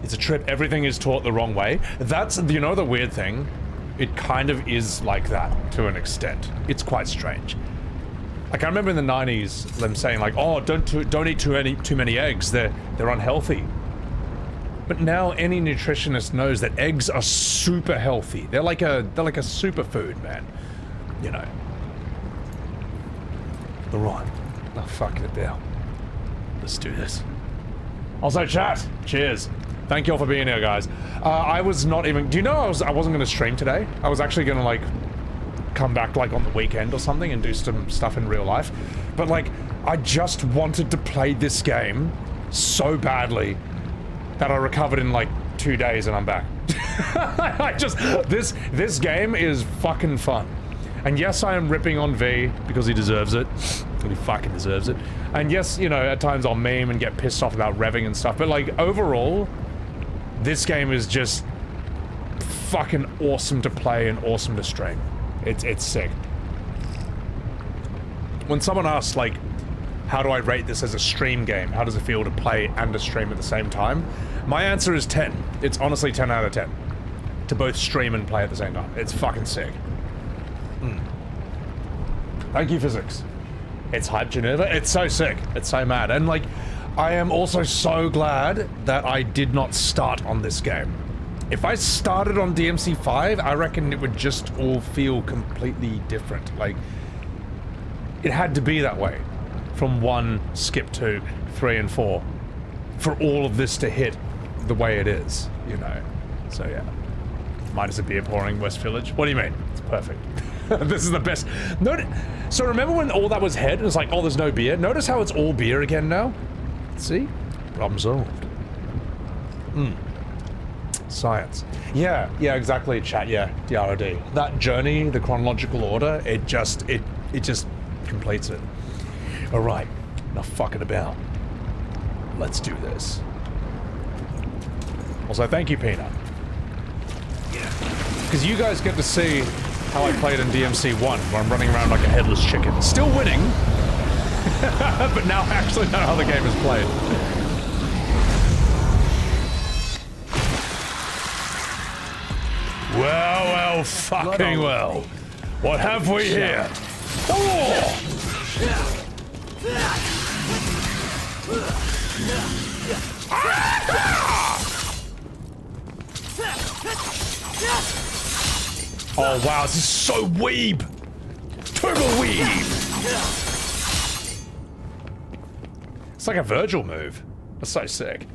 It's a trip. Everything is taught the wrong way. That's, you know, the weird thing? It kind of is like that, to an extent. It's quite strange. Like, I remember in the 90s, them saying like, oh, don't eat too many eggs, they're unhealthy. But now any nutritionist knows that eggs are super healthy. They're like a superfood, man. You know. Alright. Now fucking it down. Let's do this. Also, chat, cheers. Thank you all for being here, guys. I was not even... Do you know I wasn't going to stream today? I was actually going to, like, come back, like, on the weekend or something and do some stuff in real life. But, like, I just wanted to play this game so badly that I recovered in, like, 2 days and I'm back. This game is fucking fun. And yes, I am ripping on V because he deserves it. And he fucking deserves it. And yes, you know, at times I'll meme and get pissed off about revving and stuff. But, like, overall... This game is just fucking awesome to play and awesome to stream. It's sick. When someone asks, like, how do I rate this as a stream game? How does it feel to play and to stream at the same time? My answer is 10. It's honestly 10 out of 10. To both stream and play at the same time. It's fucking sick. Thank you, physics. It's hype, Geneva. It's so sick. It's so mad. And, like... I am also so glad that I did not start on this game. If I started on DMC5, I reckon it would just all feel completely different. Like, it had to be that way. From 1, skip 2, 3, and 4. For all of this to hit the way it is, you know. So yeah. Minus a beer pouring West Village. What do you mean? It's perfect. This is the best. So remember when all that was head and it's like, oh, there's no beer? Notice how it's all beer again now? See? Problem solved. Science. Yeah, exactly, chat, yeah, DROD. That journey, the chronological order, it just completes it. Alright, now fuck it about. Let's do this. Also, thank you, Peanut. Because you guys get to see how I played in DMC1, where I'm running around like a headless chicken. Still winning! But now I actually know how the game is played. Well, fucking well. What have we here? Oh! Oh wow, this is so weeb! Turbo weeb! It's like a Vergil move. That's so sick.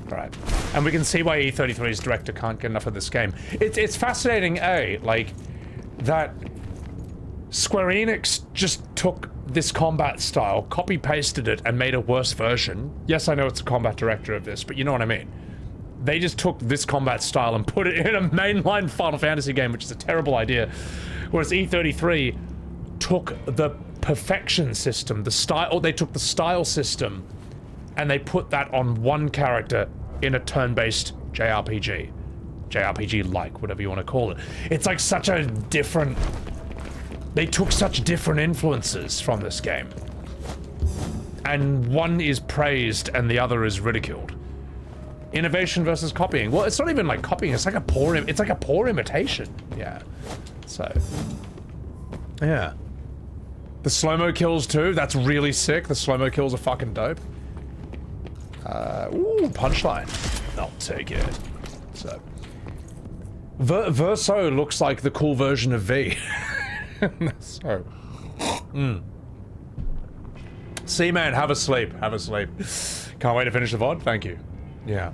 Alright. And we can see why E33's director can't get enough of this game. It's fascinating, like, that Square Enix just took this combat style, copy-pasted it, and made a worse version. Yes, I know it's a combat director of this, but you know what I mean. They just took this combat style and put it in a mainline Final Fantasy game, which is a terrible idea. Whereas E33 took the perfection system, the style, they took the style system and they put that on one character in a turn-based JRPG. JRPG-like, whatever you want to call it. It's like such a different... They took such different influences from this game. And one is praised and the other is ridiculed. Innovation versus copying. Well, it's not even like copying, it's like a poor imitation. Yeah. So... Yeah. The slow-mo kills too, that's really sick. The slow-mo kills are fucking dope. Ooh, punchline. I'll take it. So. Verso looks like the cool version of V. So, See, man, have a sleep. Have a sleep. Can't wait to finish the VOD. Thank you. Yeah.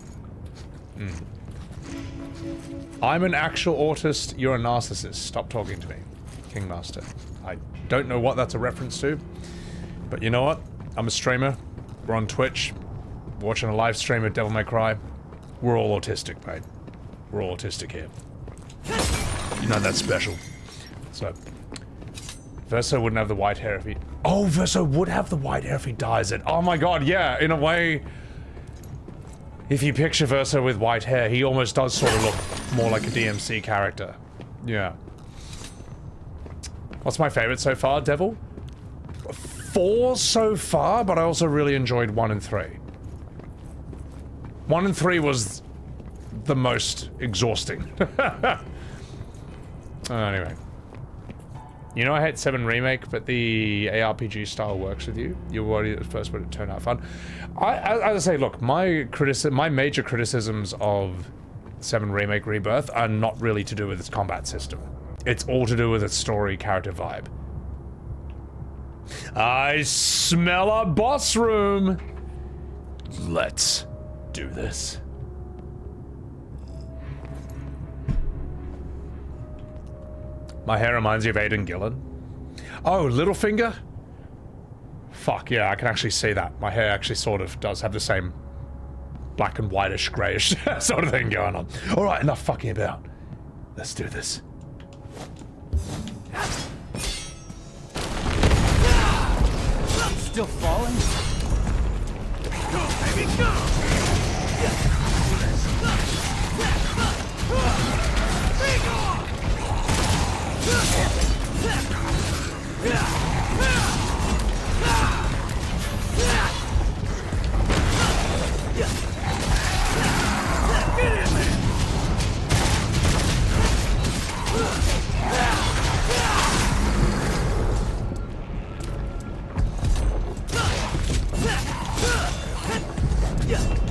I'm an actual autist. You're a narcissist. Stop talking to me, Kingmaster. I don't know what that's a reference to, but you know what? I'm a streamer. We're on Twitch, watching a live stream of Devil May Cry. We're all autistic, mate. We're all autistic here. You're not that special. So, Verso wouldn't have the white hair if he... Oh, Verso would have the white hair if he dyes it. Oh my god, yeah, in a way... If you picture Verso with white hair, he almost does sort of look more like a DMC character. Yeah. What's my favorite so far, Devil? 4 so far, but I also really enjoyed 1 and 3. 1 and 3 was the most exhausting. Anyway. You know I hate 7 Remake, but the ARPG style works with you. You were worried at first, but it turned out fun. As I say, look, my major criticisms of 7 Remake Rebirth are not really to do with its combat system. It's all to do with its story, character vibe. I smell a boss room! Let's do this. My hair reminds you of Aiden Gillen. Oh, Littlefinger? Fuck, yeah, I can actually see that. My hair actually sort of does have the same black and whitish, greyish sort of thing going on. Alright, enough fucking about. Let's do this. Still falling? Go, baby, go!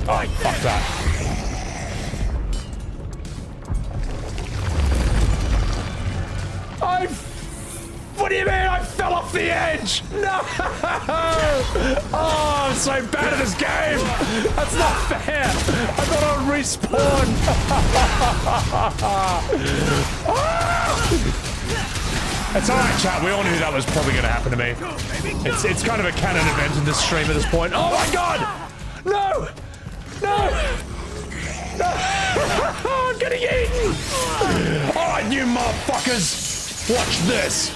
Oh, fuck that. What do you mean I fell off the edge? No! Oh, I'm so bad at this game! That's not fair! I thought I would respawn! It's alright, chat. We all knew that was probably gonna happen to me. It's kind of a canon event in this stream at this point. Oh my god! No! No! No! I'm getting eaten! Alright, you motherfuckers! Watch this!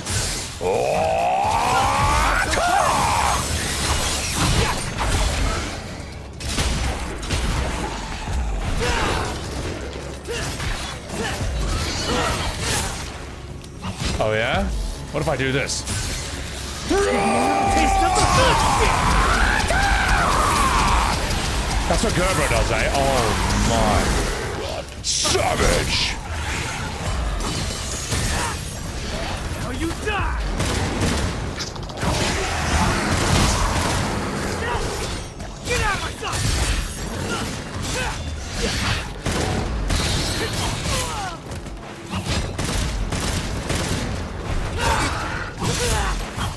Oh yeah? What if I do this? That's what Gerber does, eh? Oh my god. Savage! Now you die! Get out of my sight!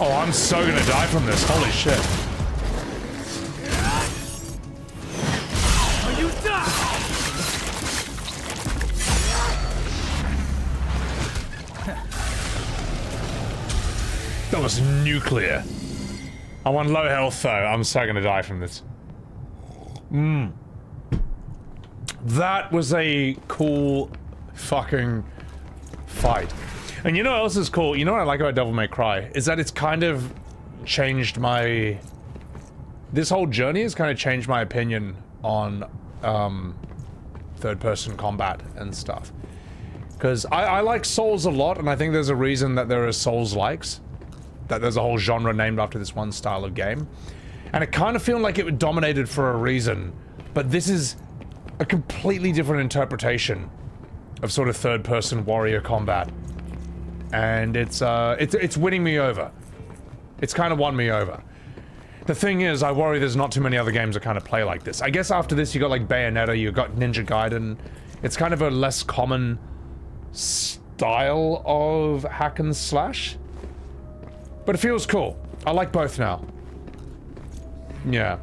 Oh, I'm so gonna die from this. Holy shit. Now you die! That was nuclear. I'm on low health though. I'm so gonna die from this. That was a cool fucking fight. And you know what else is cool? You know what I like about Devil May Cry? Is that it's kind of changed my... This whole journey has kind of changed my opinion on third-person combat and stuff. Because I like Souls a lot, and I think there's a reason that there are Souls-likes. That there's a whole genre named after this one style of game. And it kind of feels like it was dominated for a reason. But this is a completely different interpretation of sort of third-person warrior combat. And it's winning me over. It's kind of won me over. The thing is, I worry there's not too many other games that kind of play like this. I guess after this you got like Bayonetta, you got Ninja Gaiden. It's kind of a less common style of hack and slash. But it feels cool. I like both now. Yeah.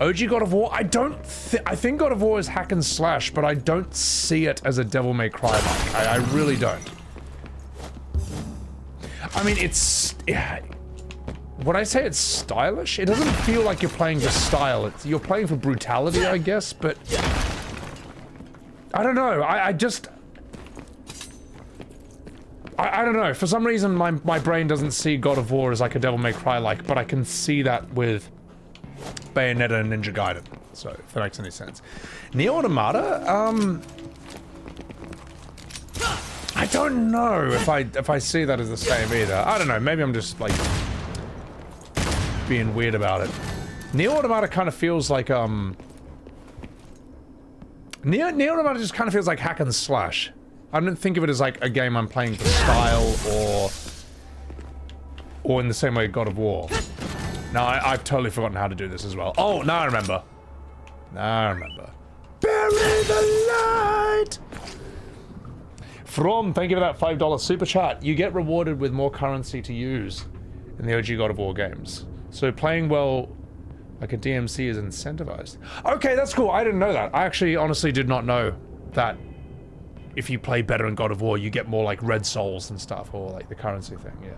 OG God of War, I think God of War is hack and slash, but I don't see it as a Devil May Cry like. I really don't. I mean, it's... Yeah, would I say it's stylish? It doesn't feel like you're playing for style. You're playing for brutality, I guess, but... I don't know. I just... I don't know. For some reason, my brain doesn't see God of War as like a Devil May Cry like, but I can see that with Bayonetta and Ninja Gaiden. So, if that makes any sense. Neo Automata? I don't know if I see that as the same either. I don't know. Maybe I'm just like being weird about it. Neo Automata kind of feels like Neo Automata just kind of feels like hack and slash. I don't think of it as like a game I'm playing for style or in the same way God of War. No, I've totally forgotten how to do this as well. Oh, now I remember. Now I remember. Bury the light! From, thank you for that $5 super chat. You get rewarded with more currency to use in the OG God of War games. So playing well like a DMC is incentivized. Okay, that's cool. I didn't know that. I actually honestly did not know that if you play better in God of War, you get more like red souls and stuff, or like the currency thing, yeah.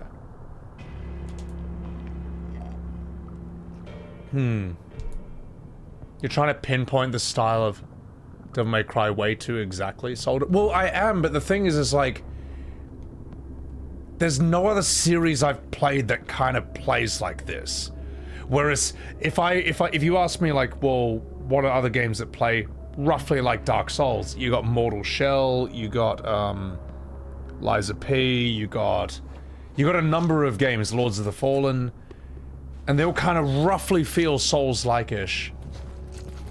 You're trying to pinpoint the style of Devil May Cry way too exactly. Well, I am, but the thing is like, there's no other series I've played that kind of plays like this. Whereas if you ask me like, well, what are other games that play roughly like Dark Souls? You got Mortal Shell, you got Liza P, you got a number of games, Lords of the Fallen, and they all kind of roughly feel Souls-like-ish.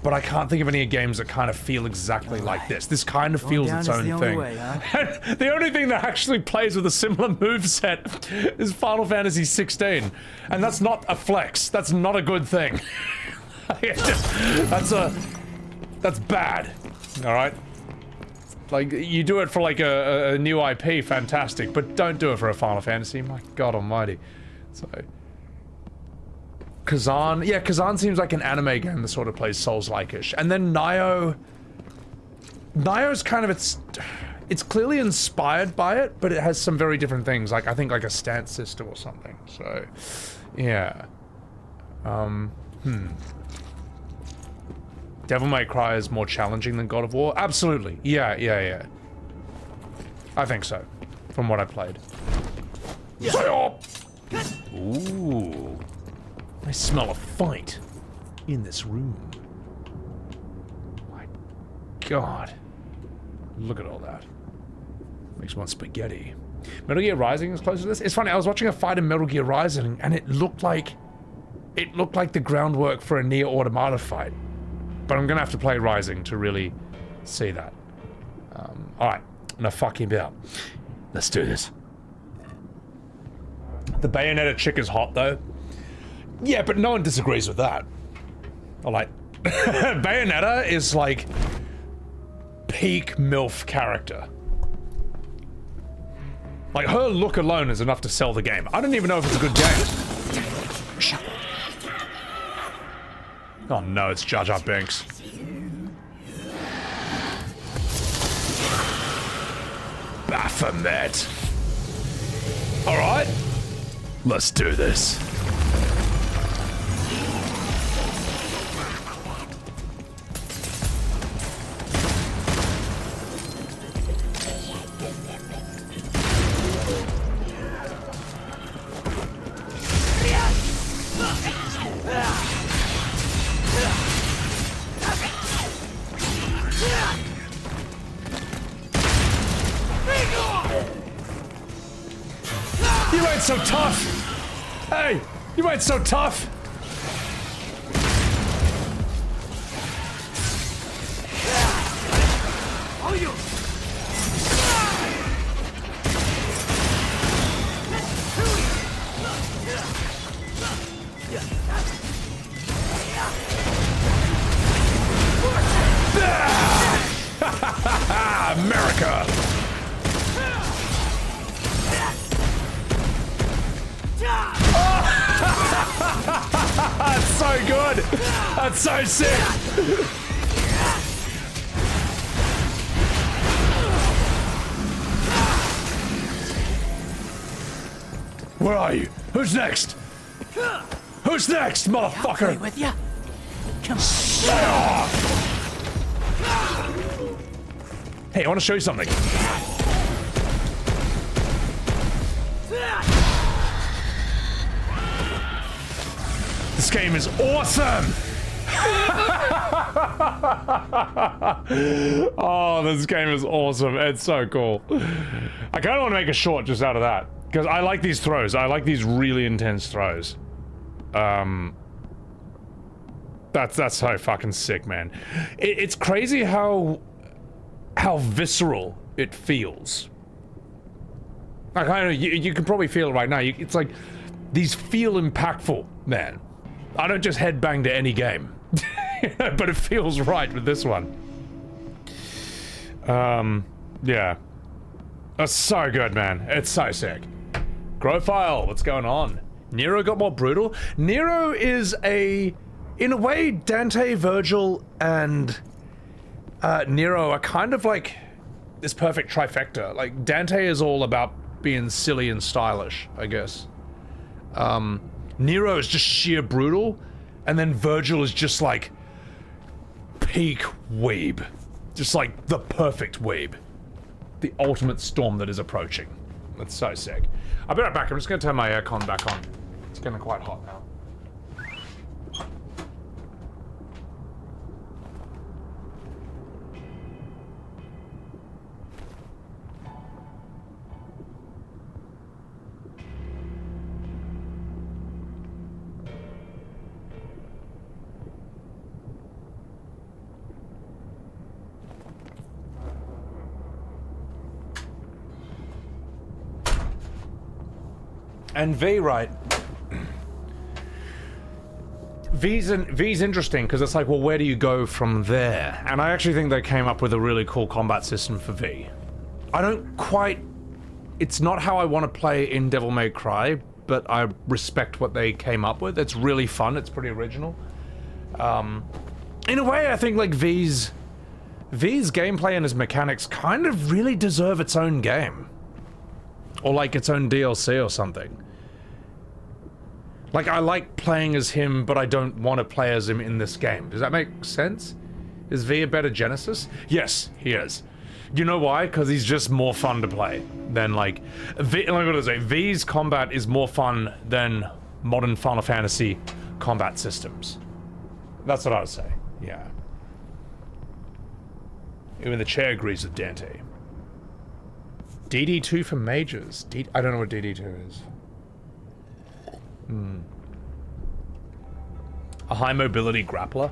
But I can't think of any games that kind of feel exactly like this. This kind of feels its own thing. Way, huh? The only thing that actually plays with a similar moveset is Final Fantasy 16. And that's not a flex. That's not a good thing. That's bad. Alright? Like, you do it for like a new IP, fantastic. But don't do it for a Final Fantasy. My God almighty. So... Kazan, yeah, Kazan seems like an anime game that sort of plays Souls-like-ish. And then Nioh's kind of, it's clearly inspired by it, but it has some very different things, like, I think like a stance system or something, so, yeah. Devil May Cry is more challenging than God of War? Absolutely, yeah. I think so, from what I played. Yeah. Ooh. I smell a fight in this room. My God. Look at all that. Makes me want spaghetti. Metal Gear Rising is close to this. It's funny, I was watching a fight in Metal Gear Rising and it looked like the groundwork for a Nier Automata fight. But I'm gonna have to play Rising to really see that. Alright, I'm gonna fuck him out. Let's do this. The Bayonetta chick is hot though. Yeah, but no one disagrees with that. Or like, Bayonetta is like peak MILF character. Like, her look alone is enough to sell the game. I don't even know if it's a good game. Oh no, it's Jar Jar Binks. Baphomet. Alright, let's do this. You ain't so tough! Hey! You ain't so tough! America! god! That's so sick! Where are you? Who's next? Who's next, motherfucker? With ya? Come on. Hey, I want to show you something. This game is awesome! Oh, this game is awesome. It's so cool. I kind of want to make a short just out of that. Because I like these throws. I like these really intense throws. That's so fucking sick, man. It's crazy how visceral it feels. Like, I don't know, you can probably feel it right now. It's like, these feel impactful, man. I don't just headbang to any game. But it feels right with this one. Yeah. That's so good, man. It's so sick. Grofile, what's going on? Nero got more brutal? Nero is in a way, Dante, Vergil, and Nero are kind of like this perfect trifecta. Like, Dante is all about being silly and stylish, I guess. Nero is just sheer brutal, and then Vergil is just like peak weeb. Just like the perfect weeb. The ultimate storm that is approaching. That's so sick. I'll be right back. I'm just gonna turn my aircon back on. It's getting quite hot now. And V, right? V's interesting because it's like, well, where do you go from there? And I actually think they came up with a really cool combat system for V. I don't quite... It's not how I want to play in Devil May Cry, but I respect what they came up with. It's really fun. It's pretty original. In a way, I think like V's gameplay and his mechanics kind of really deserve its own game. Or like its own DLC or something. Like, I like playing as him, but I don't want to play as him in this game. Does that make sense? Is V a better Genesis? Yes, he is. You know why? Because he's just more fun to play than like... V's combat is more fun than modern Final Fantasy combat systems. That's what I would say, yeah. Even the chair agrees with Dante. DD2 for mages. I don't know what DD2 is. A high mobility grappler.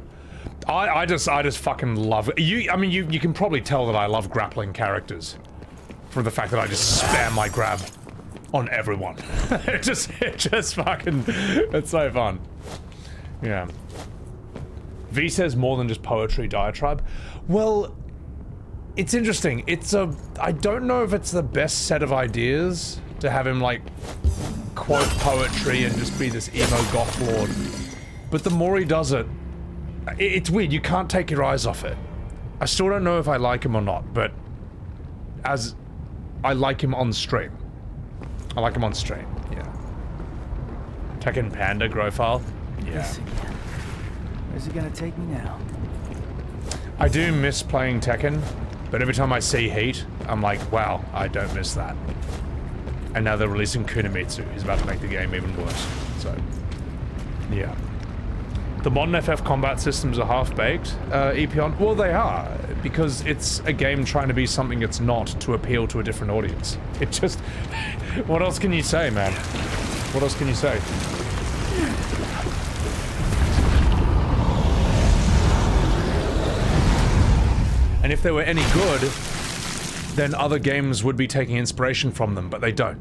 I just fucking love it. I mean, you can probably tell that I love grappling characters from the fact that I just spam my grab on everyone. it just fucking, it's so fun. Yeah. V says more than just poetry diatribe. Well, it's interesting. I don't know if it's the best set of ideas to have him like quote poetry and just be this emo goth lord. But the more he does it, it's weird. You can't take your eyes off it. I still don't know if I like him or not, but as I like him on stream. I like him on stream, yeah. Tekken Panda Grofile? Yeah. Where's it gonna take me now? I do miss playing Tekken, but every time I see Heat, I'm like, wow, I don't miss that. And now they're releasing Kunimitsu. He's about to make the game even worse. So, yeah. The modern FF combat systems are half-baked, Epion. Well, they are, because it's a game trying to be something it's not to appeal to a different audience. It just... What else can you say, man? What else can you say? And if they were any good, then other games would be taking inspiration from them, but they don't.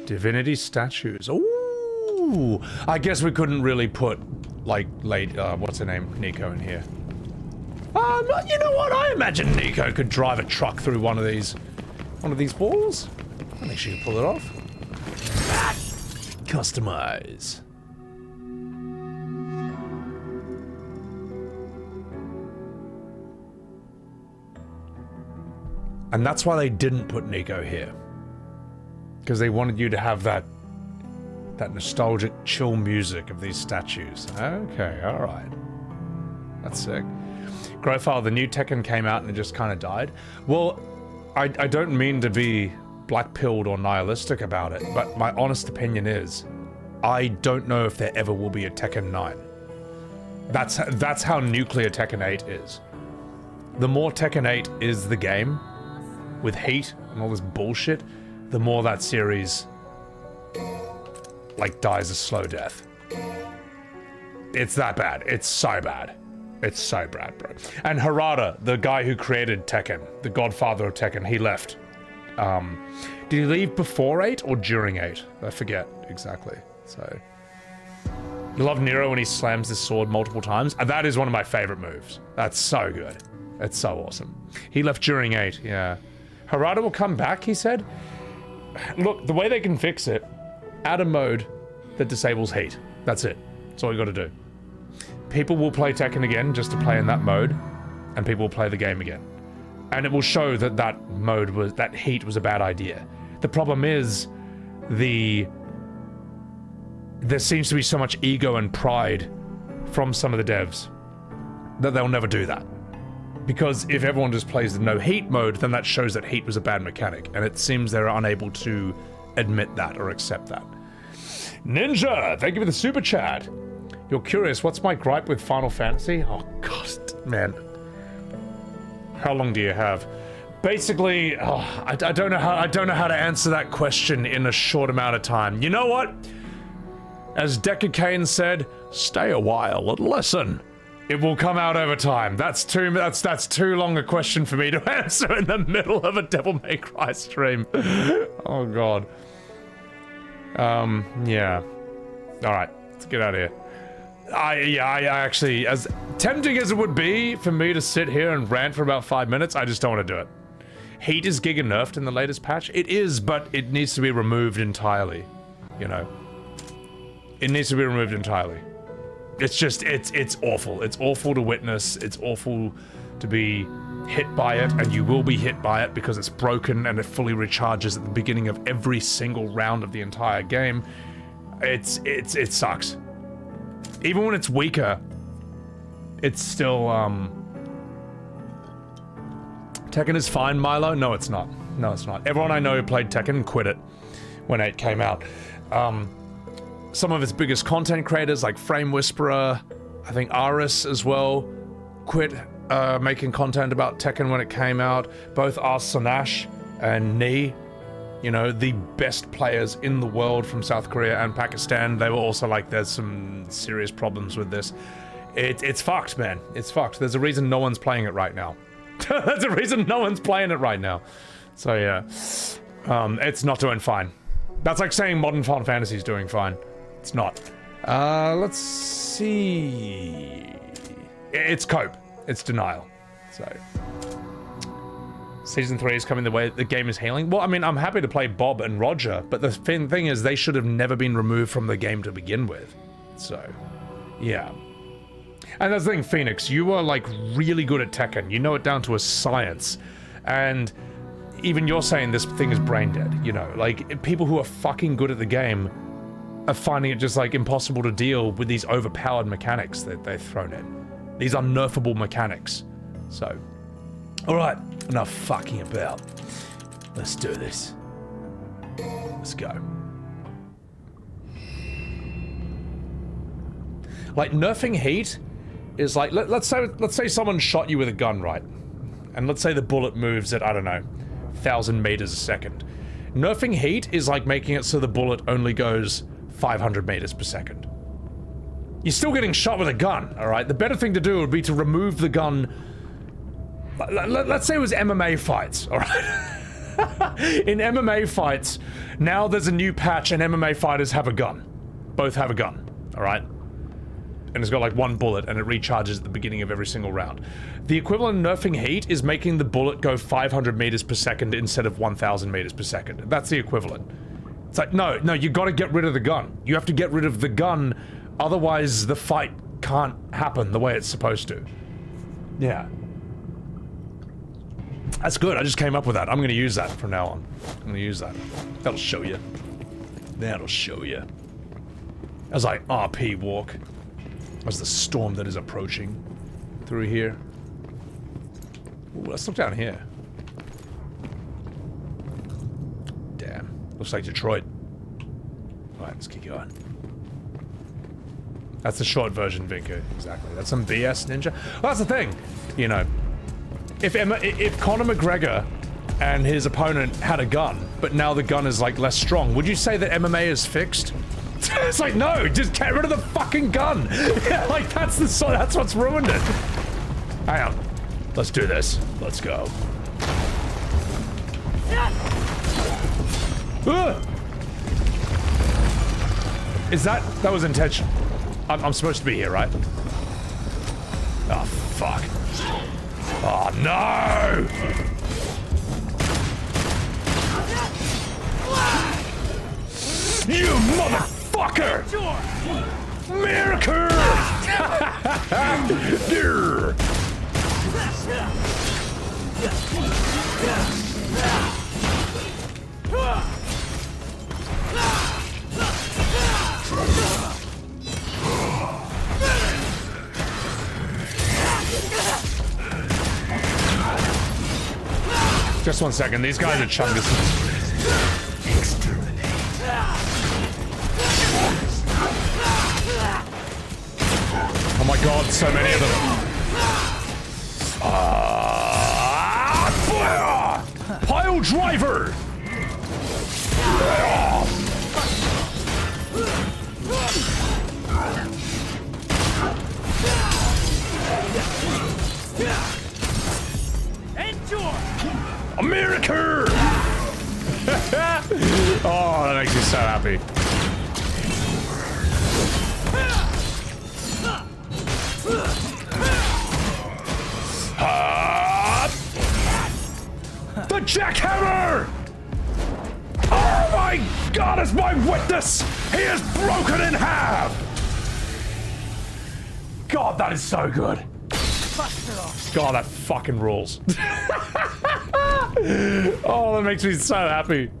Divinity statues. Ooh! I guess we couldn't really put, like, what's her name? Nico in here. You know what? I imagine Nico could drive a truck through one of these walls. I think she can pull it off. Customize. And that's why they didn't put Nico here. Because they wanted you to have that nostalgic, chill music of these statues. Okay, alright. That's sick. Grofile, the new Tekken came out and it just kind of died. Well, I don't mean to be black-pilled or nihilistic about it, but my honest opinion is, I don't know if there ever will be a Tekken 9. That's how nuclear Tekken 8 is. The more Tekken 8 is the game, with heat and all this bullshit, the more that series, like, dies a slow death. It's that bad. It's so bad. It's so bad, bro. And Harada, the guy who created Tekken, the godfather of Tekken, he left. Did he leave before 8 or during 8? I forget exactly. So, you love Nero when he slams his sword multiple times? And that is one of my favorite moves. That's so good. It's so awesome. He left during 8, yeah. Harada will come back, he said. Look, the way they can fix it, add a mode that disables heat. That's it. That's all you gotta do. People will play Tekken again just to play in that mode, and people will play the game again. And it will show that that heat was a bad idea. The problem is, there seems to be so much ego and pride from some of the devs that they'll never do that. Because if everyone just plays the no heat mode, then that shows that heat was a bad mechanic, and it seems they're unable to admit that or accept that. Ninja, thank you for the super chat. You're curious, what's my gripe with Final Fantasy? Oh god, man. How long do you have? Basically, I don't know how to answer that question in a short amount of time. You know what? As Deckard Cain said, stay a while and listen. It will come out over time. That's too long a question for me to answer in the middle of a Devil May Cry stream. Oh god. Yeah. Alright, let's get out of here. I actually, as tempting as it would be for me to sit here and rant for about 5 minutes, I just don't want to do it. Heat is giga nerfed in the latest patch. It is, but it needs to be removed entirely. You know? It needs to be removed entirely. It's just, it's awful. It's awful to witness. It's awful to be hit by it, and you will be hit by it because it's broken and it fully recharges at the beginning of every single round of the entire game. It sucks. Even when it's weaker, it's still, Tekken is fine, Milo? No, it's not. No, it's not. Everyone I know who played Tekken quit it when 8 came out. Some of its biggest content creators, like Frame Whisperer, I think Aris as well, quit making content about Tekken when it came out. Both Arsanash and Ni, you know, the best players in the world from South Korea and Pakistan, they were also like, there's some serious problems with this. It's fucked, man. It's fucked. There's a reason no one's playing it right now. There's a reason no one's playing it right now. So yeah, it's not doing fine. That's like saying modern Final Fantasy is doing fine. It's not. Let's see. It's cope. It's denial. So. Season 3 is coming the way the game is healing. Well, I mean, I'm happy to play Bob and Roger, but the thing is, they should have never been removed from the game to begin with. So, yeah. And that's the thing, Phoenix, you are, like, really good at Tekken. You know it down to a science. And even you're saying this thing is brain dead, you know? Like, people who are fucking good at the game are finding it just, like, impossible to deal with these overpowered mechanics that they've thrown in. These unnerfable mechanics. So, alright, enough fucking about. Let's do this. Let's go. Like, nerfing heat is like, let's say someone shot you with a gun, right? And let's say the bullet moves at, I don't know, 1,000 meters a second. Nerfing heat is like making it so the bullet only goes 500 meters per second. You're still getting shot with a gun, alright? The better thing to do would be to remove the gun. Let's say it was MMA fights, alright? In MMA fights, now there's a new patch and MMA fighters have a gun. Both have a gun, alright? And it's got like one bullet and it recharges at the beginning of every single round. The equivalent of nerfing heat is making the bullet go 500 meters per second instead of 1,000 meters per second. That's the equivalent. It's like, no, you gotta get rid of the gun. You have to get rid of the gun, otherwise the fight can't happen the way it's supposed to. Yeah. That's good. I just came up with that. I'm gonna use that from now on. I'm gonna use that. That'll show you. That'll show you. As I RP walk, as the storm that is approaching through here. Ooh, let's look down here. Damn. Looks like Detroit. Alright, let's keep going. That's the short version, Vinko. Exactly. That's some BS, Ninja. Well, that's the thing. You know, if Conor McGregor and his opponent had a gun, but now the gun is like less strong, would you say that MMA is fixed? It's like, no, just get rid of the fucking gun. Yeah, like that's what's ruined it. Hang on. Let's do this. Let's go. Is that was intentional? I'm supposed to be here, right? Oh, fuck. Oh, no! You motherfucker! Miracle! Just 1 second, these guys are chungus. Exterminate. Oh my god, so many of them. Pile driver! America! Oh, that makes me so happy. The jackhammer! Oh my god, it's my witness! He is broken in half! God, that is so good. God, that fucking rules. Oh, that makes me so happy.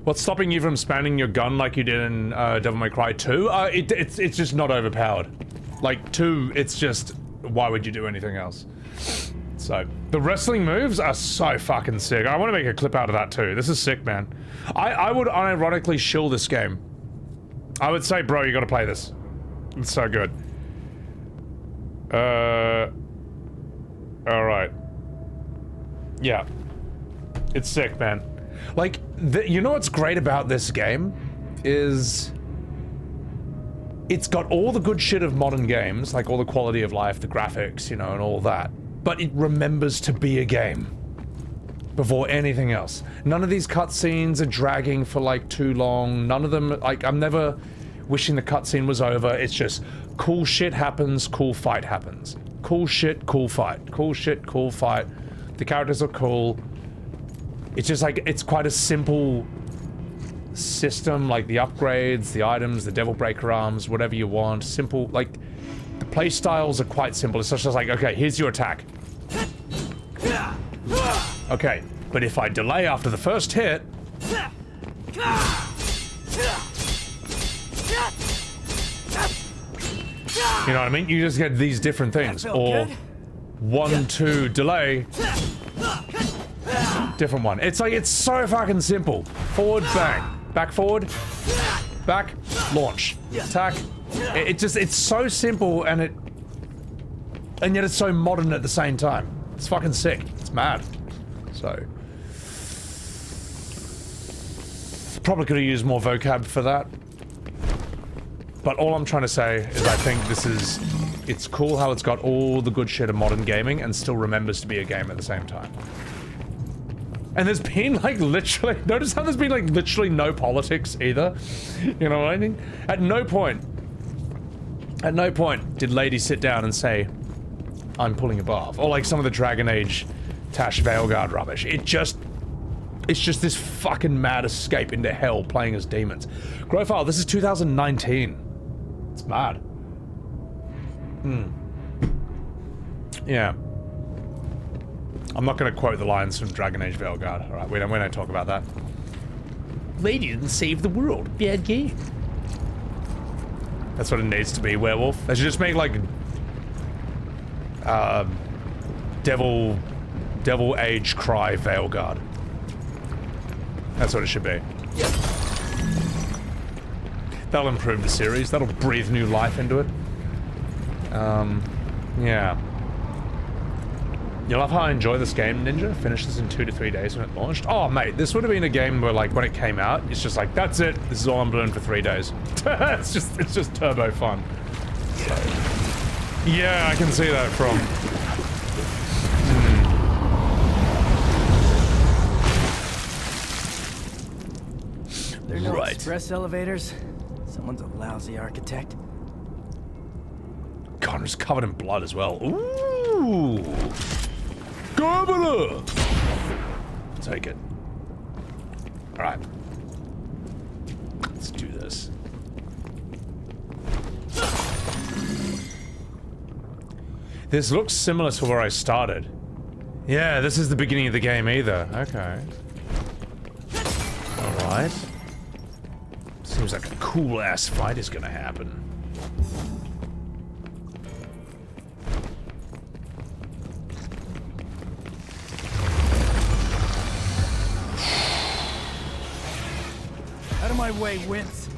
What's stopping you from spamming your gun like you did in Devil May Cry 2? It's just not overpowered. Like 2, it's just, why would you do anything else? So, the wrestling moves are so fucking sick. I want to make a clip out of that too. This is sick, man. I would unironically shill this game. I would say, bro, you gotta play this. It's so good. Alright. Yeah. It's sick, man. Like, you know what's great about this game? Is... it's got all the good shit of modern games, like all the quality of life, the graphics, you know, and all that. But it remembers to be a game. Before anything else. None of these cutscenes are dragging for like too long. None of them, like, I'm never wishing the cutscene was over. It's just cool shit happens, cool fight happens. Cool shit, cool fight. Cool shit, cool fight. The characters are cool. It's just like, it's quite a simple system, like the upgrades, the items, the Devil Breaker arms, whatever you want. Simple, like, the play styles are quite simple. It's just like, okay, here's your attack. Okay, but if I delay after the first hit... you know what I mean? You just get these different things. Or 1, 2, delay. Different one. It's like, it's so fucking simple. Forward, bang. Back, forward. Back, launch. Attack. It's so simple and yet it's so modern at the same time. It's fucking sick. It's mad. So. Probably could have used more vocab for that. But all I'm trying to say is I think this is... it's cool how it's got all the good shit of modern gaming and still remembers to be a game at the same time. And there's been like literally... notice how there's been like literally no politics either? You know what I mean? At no point did lady sit down and say, I'm pulling above. Or like some of the Dragon Age Tash Veilguard rubbish. It's just this fucking mad escape into hell playing as demons. Grofile, this is 2019. It's mad. Yeah. I'm not going to quote the lines from Dragon Age Veilguard. Alright, we don't talk about that. They didn't save the world. Bad game. That's what it needs to be, werewolf. They should just make like Devil Age Cry Veilguard. That's what it should be. That'll improve the series. That'll breathe new life into it. Yeah. You love how I enjoy this game, Ninja? Finished this in 2 to 3 days when it launched. Oh, mate, this would have been a game where, like, when it came out, it's just like, that's it. This is all I'm doing for 3 days. it's just turbo fun. So, yeah, I can see that from. There are no express elevators. Someone's a lousy architect. Connor's covered in blood as well. Ooh! Governor! Take it. Alright. Let's do this. This looks similar to where I started. Yeah, this is the beginning of the game either. Okay. Alright. Seems like a cool-ass fight is gonna happen. Out of my way, Wince.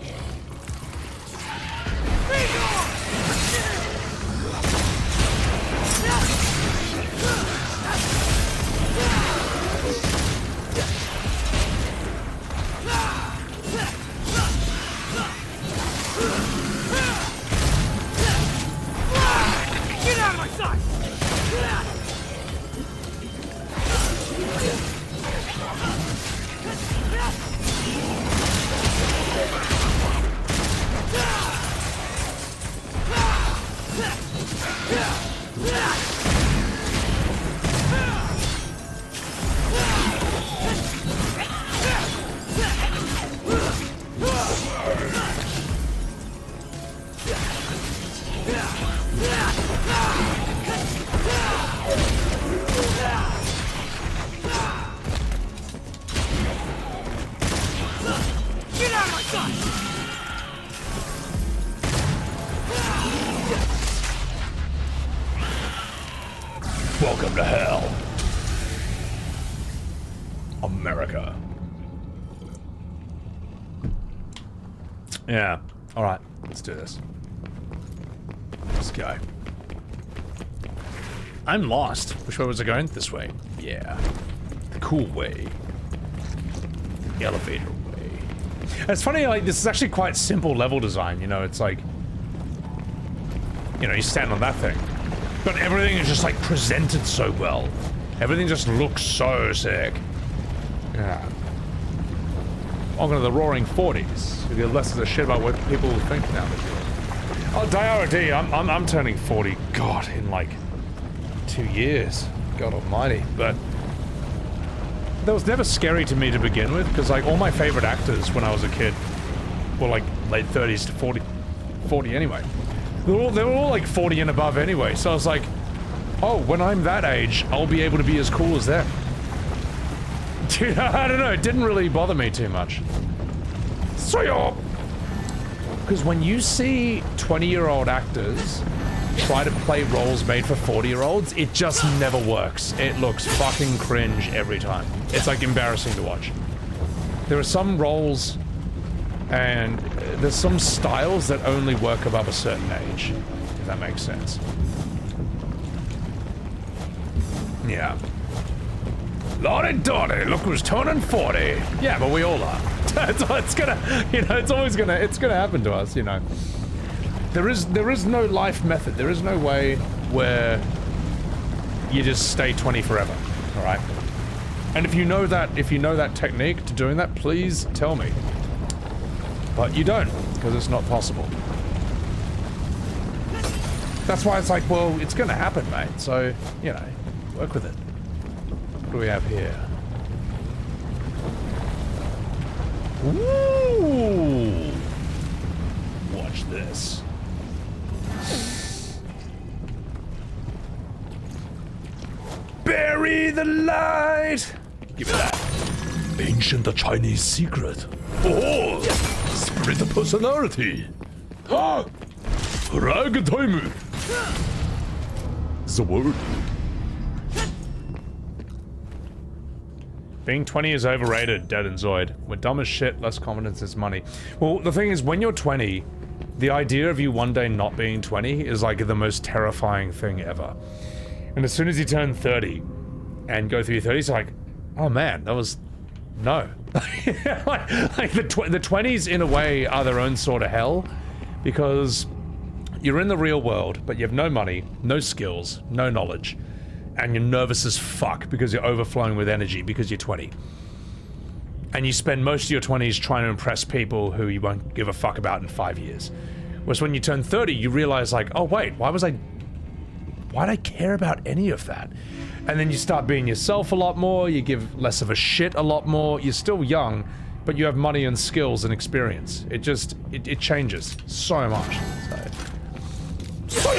Get out of my sight! Get out of my sight! Welcome to hell. America. Yeah. Alright, let's do this. Let's go. I'm lost. Which way was I going? This way. Yeah. The cool way. The elevator way. It's funny, like, this is actually quite simple level design, you know, it's like... You know, you stand on that thing. But everything is just, like, presented so well. Everything just looks so sick. Yeah. Welcome to the Roaring 40s. You get less of a shit about what people think now. Oh, Diara D, I'm turning 40, God, in like 2 years. God almighty. But that was never scary to me to begin with, because like all my favorite actors when I was a kid were like late 30s to 40 anyway. They were all like 40 and above anyway, so I was like, oh, when I'm that age, I'll be able to be as cool as them. Dude, I don't know, it didn't really bother me too much. So, because when you see 20-year-old actors try to play roles made for 40-year-olds, it just never works. It looks fucking cringe every time. It's like embarrassing to watch. There are some roles and there's some styles that only work above a certain age, if that makes sense. Yeah. Lordy Dotty, look who's turning 40. Yeah, but we all are. It's gonna, you know, it's gonna happen to us, you know. There is no life method. There is no way where you just stay 20 forever, all right? And if you know that technique to doing that, please tell me. But you don't, because it's not possible. That's why it's like, well, it's gonna happen, mate. So, you know, work with it. What do we have here? Ooh! Watch this. the light! Give me that. Ancient Chinese secret. Oh! Split personality. Ah! Rag time. The word. Being 20 is overrated, Dead and Zoid. We're dumb as shit, less confidence is money. Well, the thing is, when you're 20, the idea of you one day not being 20 is like the most terrifying thing ever. And as soon as you turn 30 and go through your 30s, you're like, oh man, that was... no. like the 20s in a way are their own sort of hell, because you're in the real world, but you have no money, no skills, no knowledge. And you're nervous as fuck because you're overflowing with energy because you're 20. And you spend most of your 20s trying to impress people who you won't give a fuck about in 5 years. Whereas when you turn 30, you realize like, oh wait, why'd I care about any of that? And then you start being yourself a lot more, you give less of a shit a lot more, you're still young, but you have money and skills and experience. It just, it changes so much. So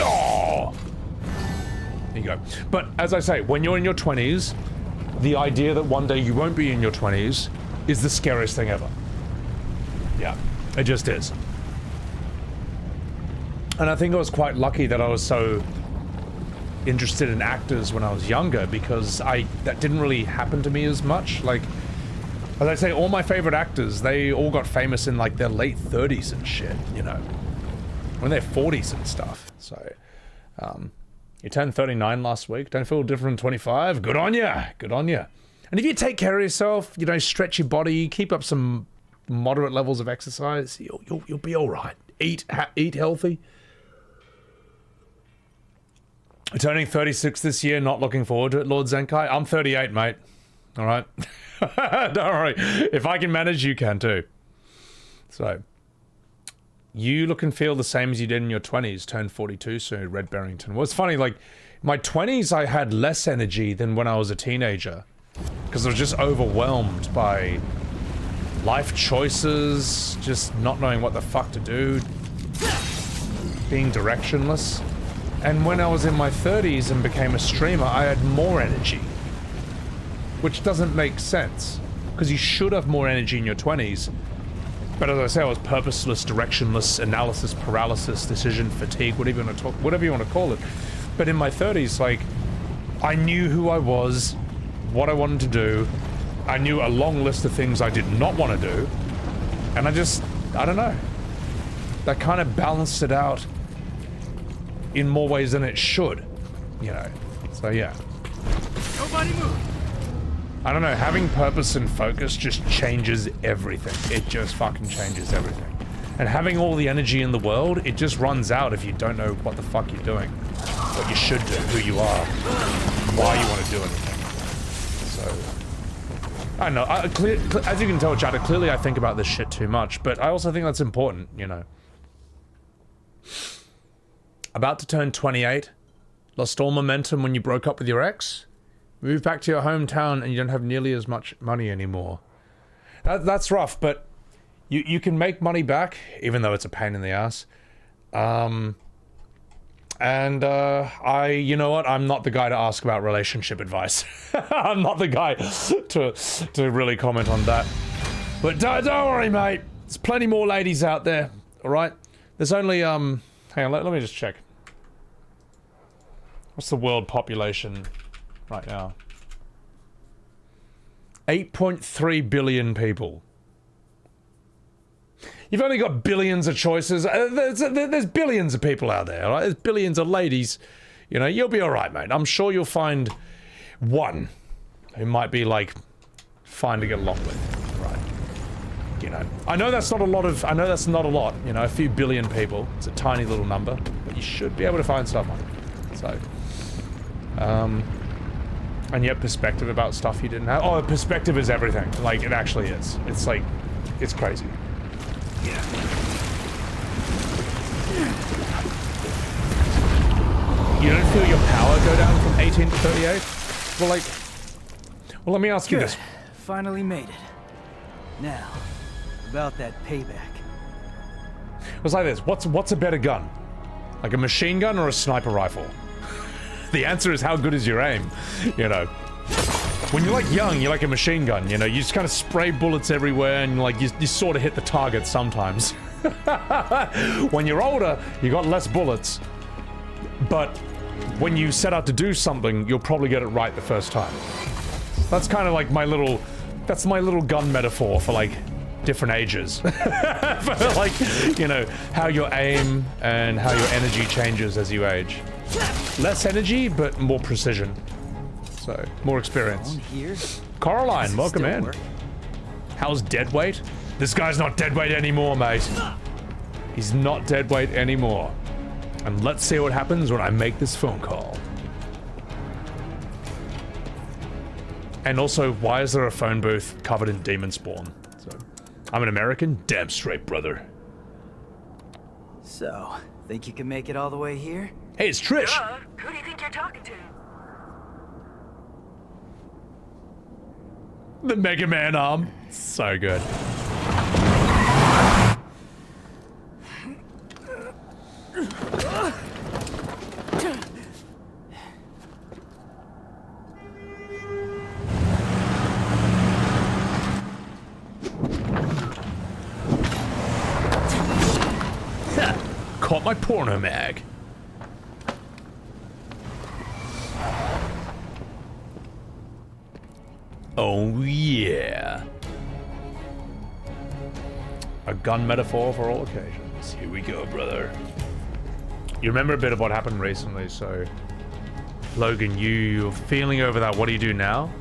there you go. But as I say, when you're in your 20s, the idea that one day you won't be in your 20s is the scariest thing ever. Yeah, it just is. And I think I was quite lucky that I was so interested in actors when I was younger, because that didn't really happen to me as much. Like, as I say, all my favorite actors, they all got famous in like their late 30s and shit, you know, when they're 40s and stuff. So, you turned 39 last week. Don't feel different than 25. Good on ya. Good on ya. And if you take care of yourself, you know, stretch your body, keep up some moderate levels of exercise, you'll be all right. Eat healthy. Turning 36 this year, not looking forward to it, Lord Zenkai. I'm 38, mate. All right. Don't worry. If I can manage, you can too. So, you look and feel the same as you did in your 20s. Turned 42 soon, Red Barrington. Well, it's funny, like, my 20s I had less energy than when I was a teenager. Because I was just overwhelmed by life choices, just not knowing what the fuck to do, being directionless. And when I was in my 30s and became a streamer, I had more energy. Which doesn't make sense, because you should have more energy in your 20s. But as I say, I was purposeless, directionless, analysis paralysis, decision fatigue, whatever you want to call it. But in my 30s, like, I knew who I was, what I wanted to do. I knew a long list of things I did not want to do. And I don't know. That kind of balanced it out in more ways than it should, you know. So yeah. Nobody move. I don't know, having purpose and focus just changes everything. It just fucking changes everything. And having all the energy in the world, it just runs out if you don't know what the fuck you're doing. What you should do, who you are, why you want to do anything. So, I don't know, as you can tell, Chad, clearly I think about this shit too much, but I also think that's important, you know. About to turn 28, lost all momentum when you broke up with your ex, moved back to your hometown and you don't have nearly as much money anymore. That's rough, but you can make money back, even though it's a pain in the ass. You know what? I'm not the guy to ask about relationship advice. I'm not the guy to really comment on that. But don't worry, mate. There's plenty more ladies out there, all right? There's only, hang on, let me just check. What's the world population right now? 8.3 billion people. You've only got billions of choices. There's billions of people out there, right? There's billions of ladies. You know, you'll be all right, mate. I'm sure you'll find one who might be, like, fine to get along with, right? You know, I know that's not a lot, you know, a few billion people. It's a tiny little number, but you should be able to find someone. So, and yet perspective about stuff you didn't have. Oh, perspective is everything. Like, it actually is. It's like, it's crazy. Yeah. You don't feel your power go down from 18 to 38? Well, let me ask you this. Finally made it. Now, about that payback. It was like this. What's a better gun? Like a machine gun or a sniper rifle? The answer is how good is your aim, you know. When you're like young, you're like a machine gun, you know, you just kind of spray bullets everywhere and like you sort of hit the target sometimes. When you're older, you got less bullets, but when you set out to do something, you'll probably get it right the first time. That's kind of like my little gun metaphor for like different ages. For like, you know, how your aim and how your energy changes as you age. Less energy, but more precision. So, more experience. Coraline, welcome in. How's deadweight? This guy's not deadweight anymore, mate. He's not deadweight anymore. And let's see what happens when I make this phone call. And also, why is there a phone booth covered in demon spawn? So, I'm an American? Damn straight, brother. So, think you can make it all the way here? Hey, it's Trish! Who do you think you're talking to? The Mega Man arm. So good. Caught my porno mag. Oh yeah. A gun metaphor for all occasions. Here we go, brother. You remember a bit of what happened recently, so... Logan, you're feeling over that. What do you do now?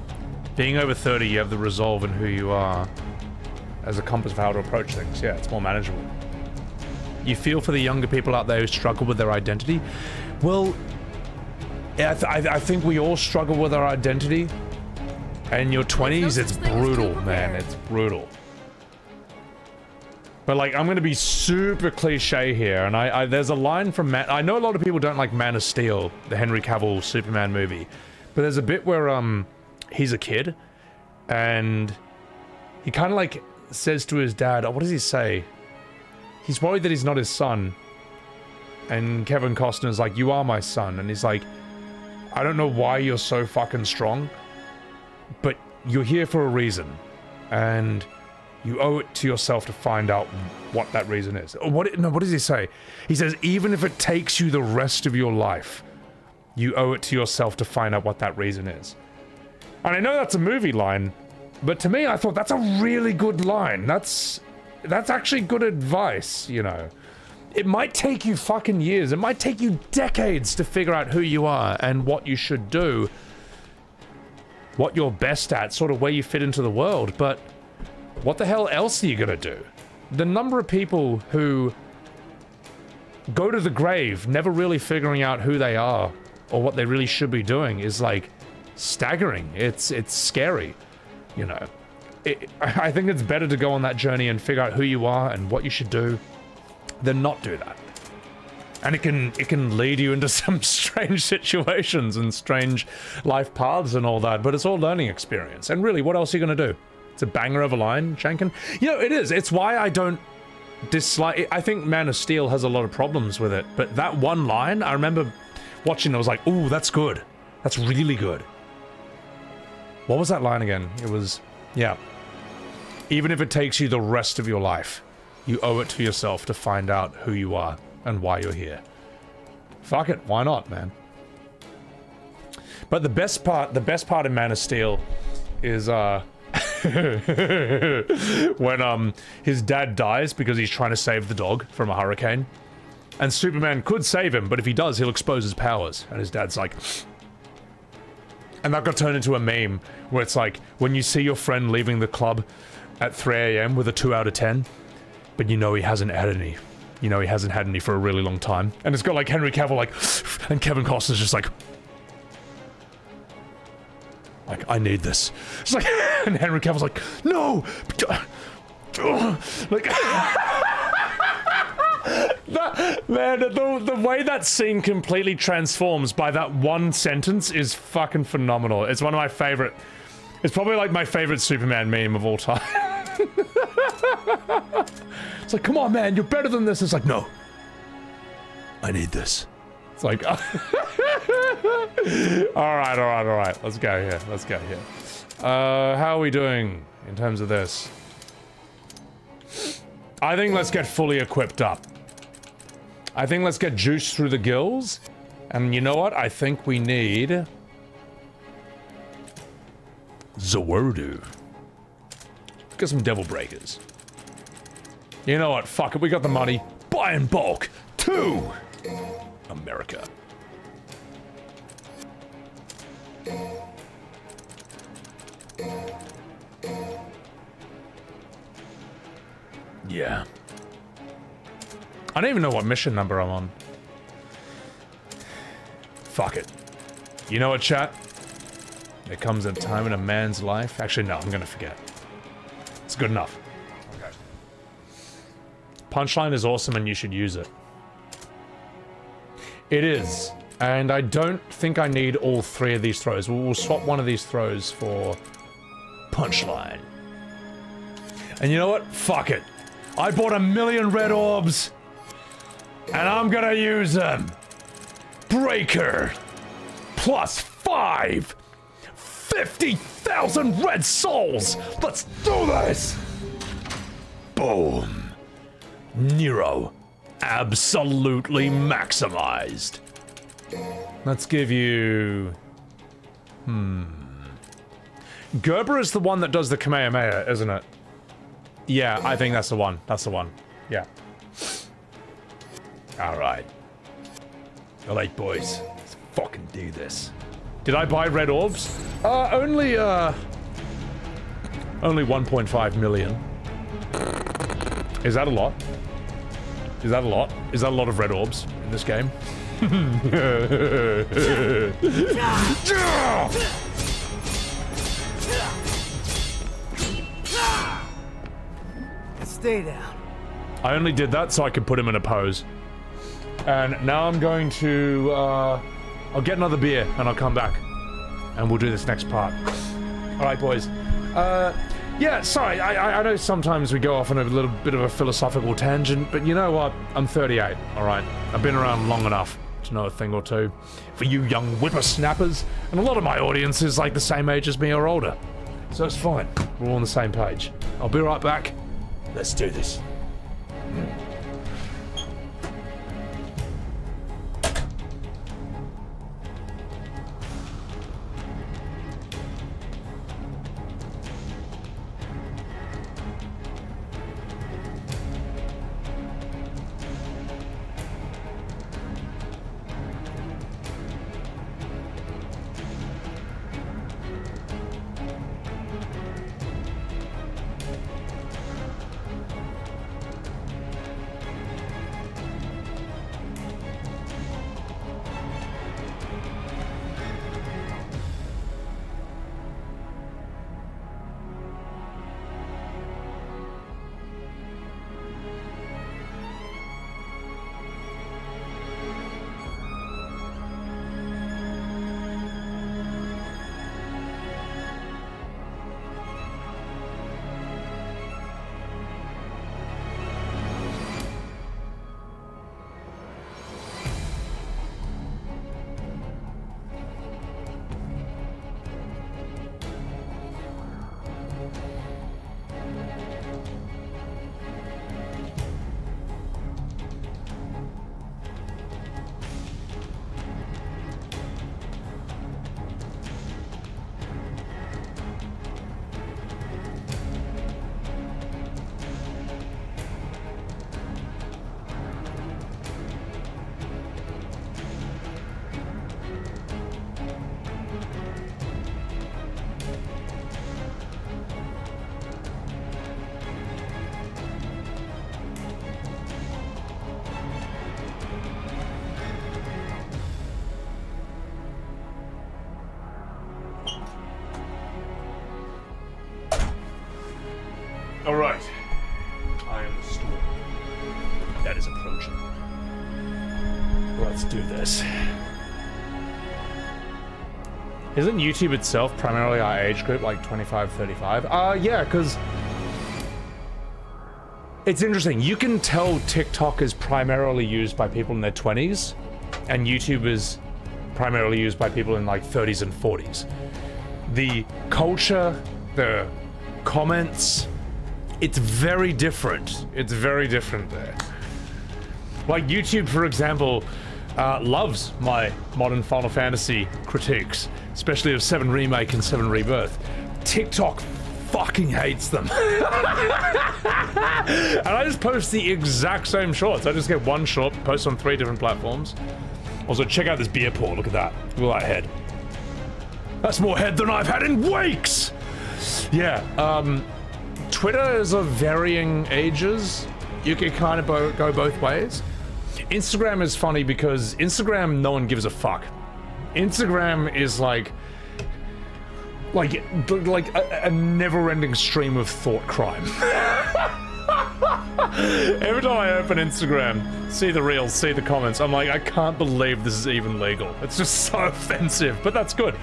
Being over 30, you have the resolve in who you are as a compass for how to approach things. Yeah, it's more manageable. You feel for the younger people out there who struggle with their identity? Well, yeah, I think we all struggle with our identity. And in your 20s, it's brutal, man. It's brutal. But like, I'm gonna be super cliche here, and there's a line from I know a lot of people don't like Man of Steel, the Henry Cavill Superman movie, but there's a bit where he's a kid, and he kind of like says to his dad, what does he say? He's worried that he's not his son, and Kevin Costner's like, you are my son, and he's like, I don't know why you're so fucking strong, but you're here for a reason, and you owe it to yourself to find out what that reason is. What does he say? He says, even if it takes you the rest of your life, you owe it to yourself to find out what that reason is. And I know that's a movie line, but to me, I thought that's a really good line. That's actually good advice, you know. It might take you fucking years. It might take you decades to figure out who you are and what you should do, what you're best at, sort of where you fit into the world, but what the hell else are you gonna do? The number of people who go to the grave never really figuring out who they are or what they really should be doing is like staggering. It's scary, you know. I think it's better to go on that journey and figure out who you are and what you should do than not do that. And it can lead you into some strange situations and strange life paths and all that, but it's all learning experience. And really, what else are you gonna do? It's a banger of a line, Shanken. You know, it is. It's why I don't dislike it. I think Man of Steel has a lot of problems with it, but that one line, I remember watching, I was like, ooh, that's good. That's really good. What was that line again? It was, yeah. Even if it takes you the rest of your life, you owe it to yourself to find out who you are and why you're here. Fuck it, why not, man? But the best part in Man of Steel is, when his dad dies because he's trying to save the dog from a hurricane, and Superman could save him, but if he does, he'll expose his powers, and his dad's like, and that got turned into a meme where it's like, when you see your friend leaving the club at 3 AM with a 2 out of 10, but you know he hasn't had any, you know he hasn't had any for a really long time, and it's got like Henry Cavill like, and Kevin Costner's just like, I need this. It's like, and Henry Cavill's like, no! Like, the way that scene completely transforms by that one sentence is fucking phenomenal. It's one of my favorite, it's probably like my favorite Superman meme of all time. It's like, come on, man, you're better than this. It's like, no. I need this. It's like, all right. Let's go here. How are we doing in terms of this? I think let's get fully equipped up. I think let's get juice through the gills. And you know what? I think we need... Zawardu. Get some devil breakers. You know what? Fuck it. We got the money. Buy in bulk. To America. Yeah. I don't even know what mission number I'm on. Fuck it. You know what, chat? There comes a time in a man's life. Actually, no, I'm gonna forget. It's good enough. Okay. Punchline is awesome and you should use it. It is. And I don't think I need all 3 of these throws. We'll swap one of these throws for punchline. And you know what? Fuck it. I bought 1,000,000 red orbs. And I'm gonna use them. Breaker. Plus 5. 50,000 red souls. Let's do this. Boom. Nero. Absolutely maximized. Let's give you... Gerber is the one that does the Kamehameha, isn't it? Yeah, I think that's the one. That's the one. Yeah. Alright. Alright, boys. Let's fucking do this. Did I buy red orbs? Only 1.5 million. Is that a lot? Is that a lot? Is that a lot of red orbs in this game? Stay down. I only did that so I could put him in a pose. And now I'm going to, I'll get another beer and I'll come back. And we'll do this next part. Alright, boys. Yeah, sorry, I know sometimes we go off on a little bit of a philosophical tangent, but you know what? I'm 38, alright? I've been around long enough to know a thing or two. For you young whippersnappers, and a lot of my audience is like the same age as me or older. So it's fine. We're all on the same page. I'll be right back. Let's do this. Alright. I am the storm. That is approaching. Let's do this. Isn't YouTube itself primarily our age group, like 25, 35? Yeah, because... It's interesting. You can tell TikTok is primarily used by people in their 20s, and YouTube is primarily used by people in like 30s and 40s. the culture, the comments, it's very different. It's very different there. Like YouTube, for example, loves my modern Final Fantasy critiques, especially of 7 Remake and 7 Rebirth. TikTok fucking hates them. And I just post the exact same shorts. I just get one short, post on 3 different platforms. Also, check out this beer pour. Look at that. Look at that head. That's more head than I've had in weeks! Yeah, Twitter is of varying ages. You can kind of go both ways. Instagram is funny because Instagram, no one gives a fuck. Instagram is like a never-ending stream of thought crime. Every time I open Instagram, see the reels, see the comments, I'm like, I can't believe this is even legal. It's just so offensive, but that's good.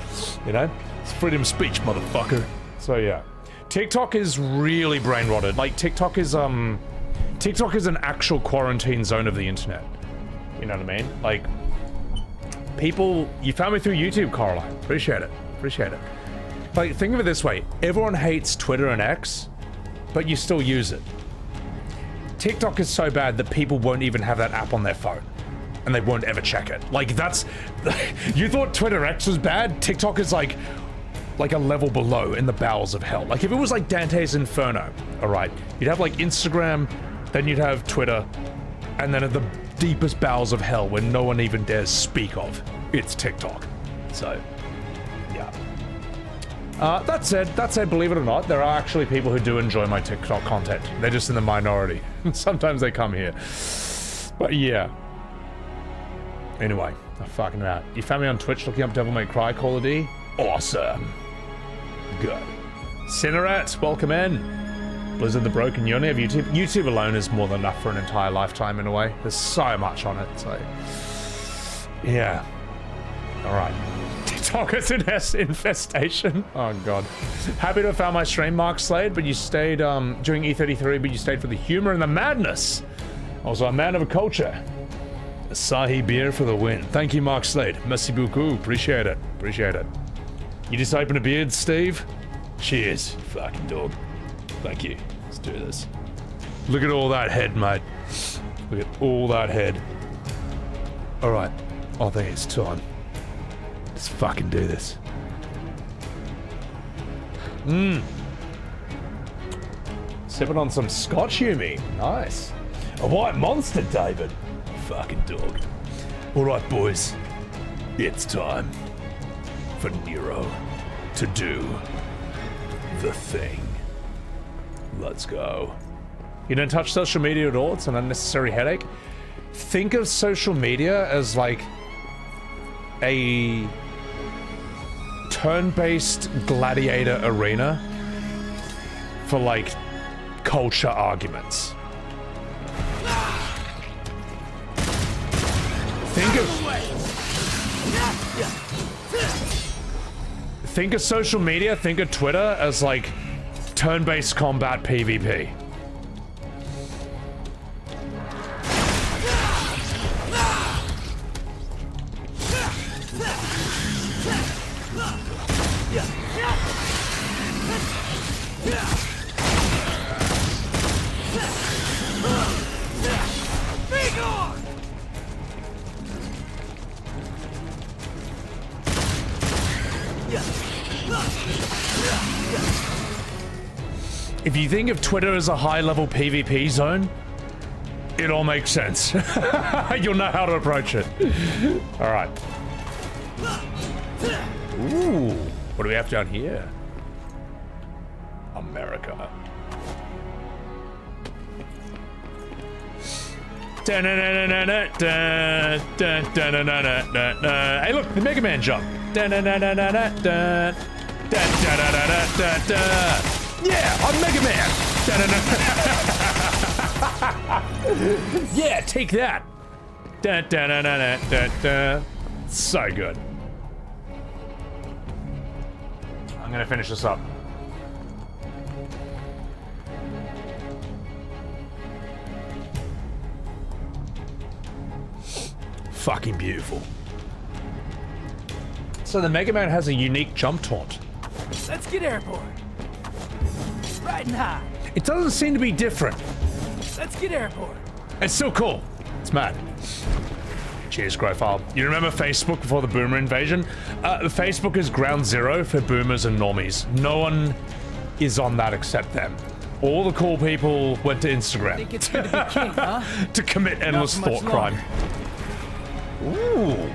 You know, it's freedom of speech, motherfucker. So yeah, TikTok is really brain-rotted. Like TikTok is an actual quarantine zone of the internet. You know what I mean? Like, people, you found me through YouTube, Caroline. Appreciate it. Appreciate it. Like, think of it this way. Everyone hates Twitter and X, but you still use it. TikTok is so bad that people won't even have that app on their phone. And they won't ever check it. Like, that's... You thought Twitter X was bad? TikTok is like a level below in the bowels of hell. Like, if it was like Dante's Inferno, alright, you'd have like Instagram, then you'd have Twitter, and then at the deepest bowels of hell where no one even dares speak of, it's TikTok. So, yeah. That said, believe it or not, there are actually people who do enjoy my TikTok content. They're just in the minority. Sometimes they come here. But yeah. Anyway, I'm fucking out. You found me on Twitch looking up Devil May Cry Call of Duty? Awesome. Good. Cinerat, welcome in. Blizzard the Broken, you only have YouTube. YouTube alone is more than enough for an entire lifetime in a way. There's so much on it, so... Yeah. Alright. TikTokers infestation. Oh god. Happy to have found my stream, Mark Slade, but you stayed during E33, but you stayed for the humor and the madness. Also a man of a culture. Asahi beer for the win. Thank you, Mark Slade. Merci beaucoup. Appreciate it. Appreciate it. You just opened a beard, Steve? Cheers, you fucking dog. Thank you. Let's do this. Look at all that head, mate. Look at all that head. Alright. I think it's time. Let's fucking do this. Sipping on some Scotch, Yumi. Nice. A white monster, David. Fucking dog. Alright, boys. It's time for Nero to do the thing. Let's go. You don't touch social media at all? It's an unnecessary headache. Think of social media as like a turn-based gladiator arena for like culture arguments. Think of social media, think of Twitter as like turn-based combat PvP. If you think of Twitter as a high-level PvP zone, it all makes sense. You'll know how to approach it. All right. Ooh, what do we have down here? America. Hey, look, the Mega Man jump. Yeah, I'm Mega Man. Yeah, take that. So good. I'm gonna finish this up. Fucking beautiful. So the Mega Man has a unique jump taunt. Let's get airborne. Riding high. It doesn't seem to be different. Let's get airborne. It's still cool. It's mad. Cheers, Growfile. You remember Facebook before the boomer invasion? Facebook is ground zero for boomers and normies. No one is on that except them. All the cool people went to Instagram. Think it's good to be king, huh? To commit endless Not for much thought crime. Ooh.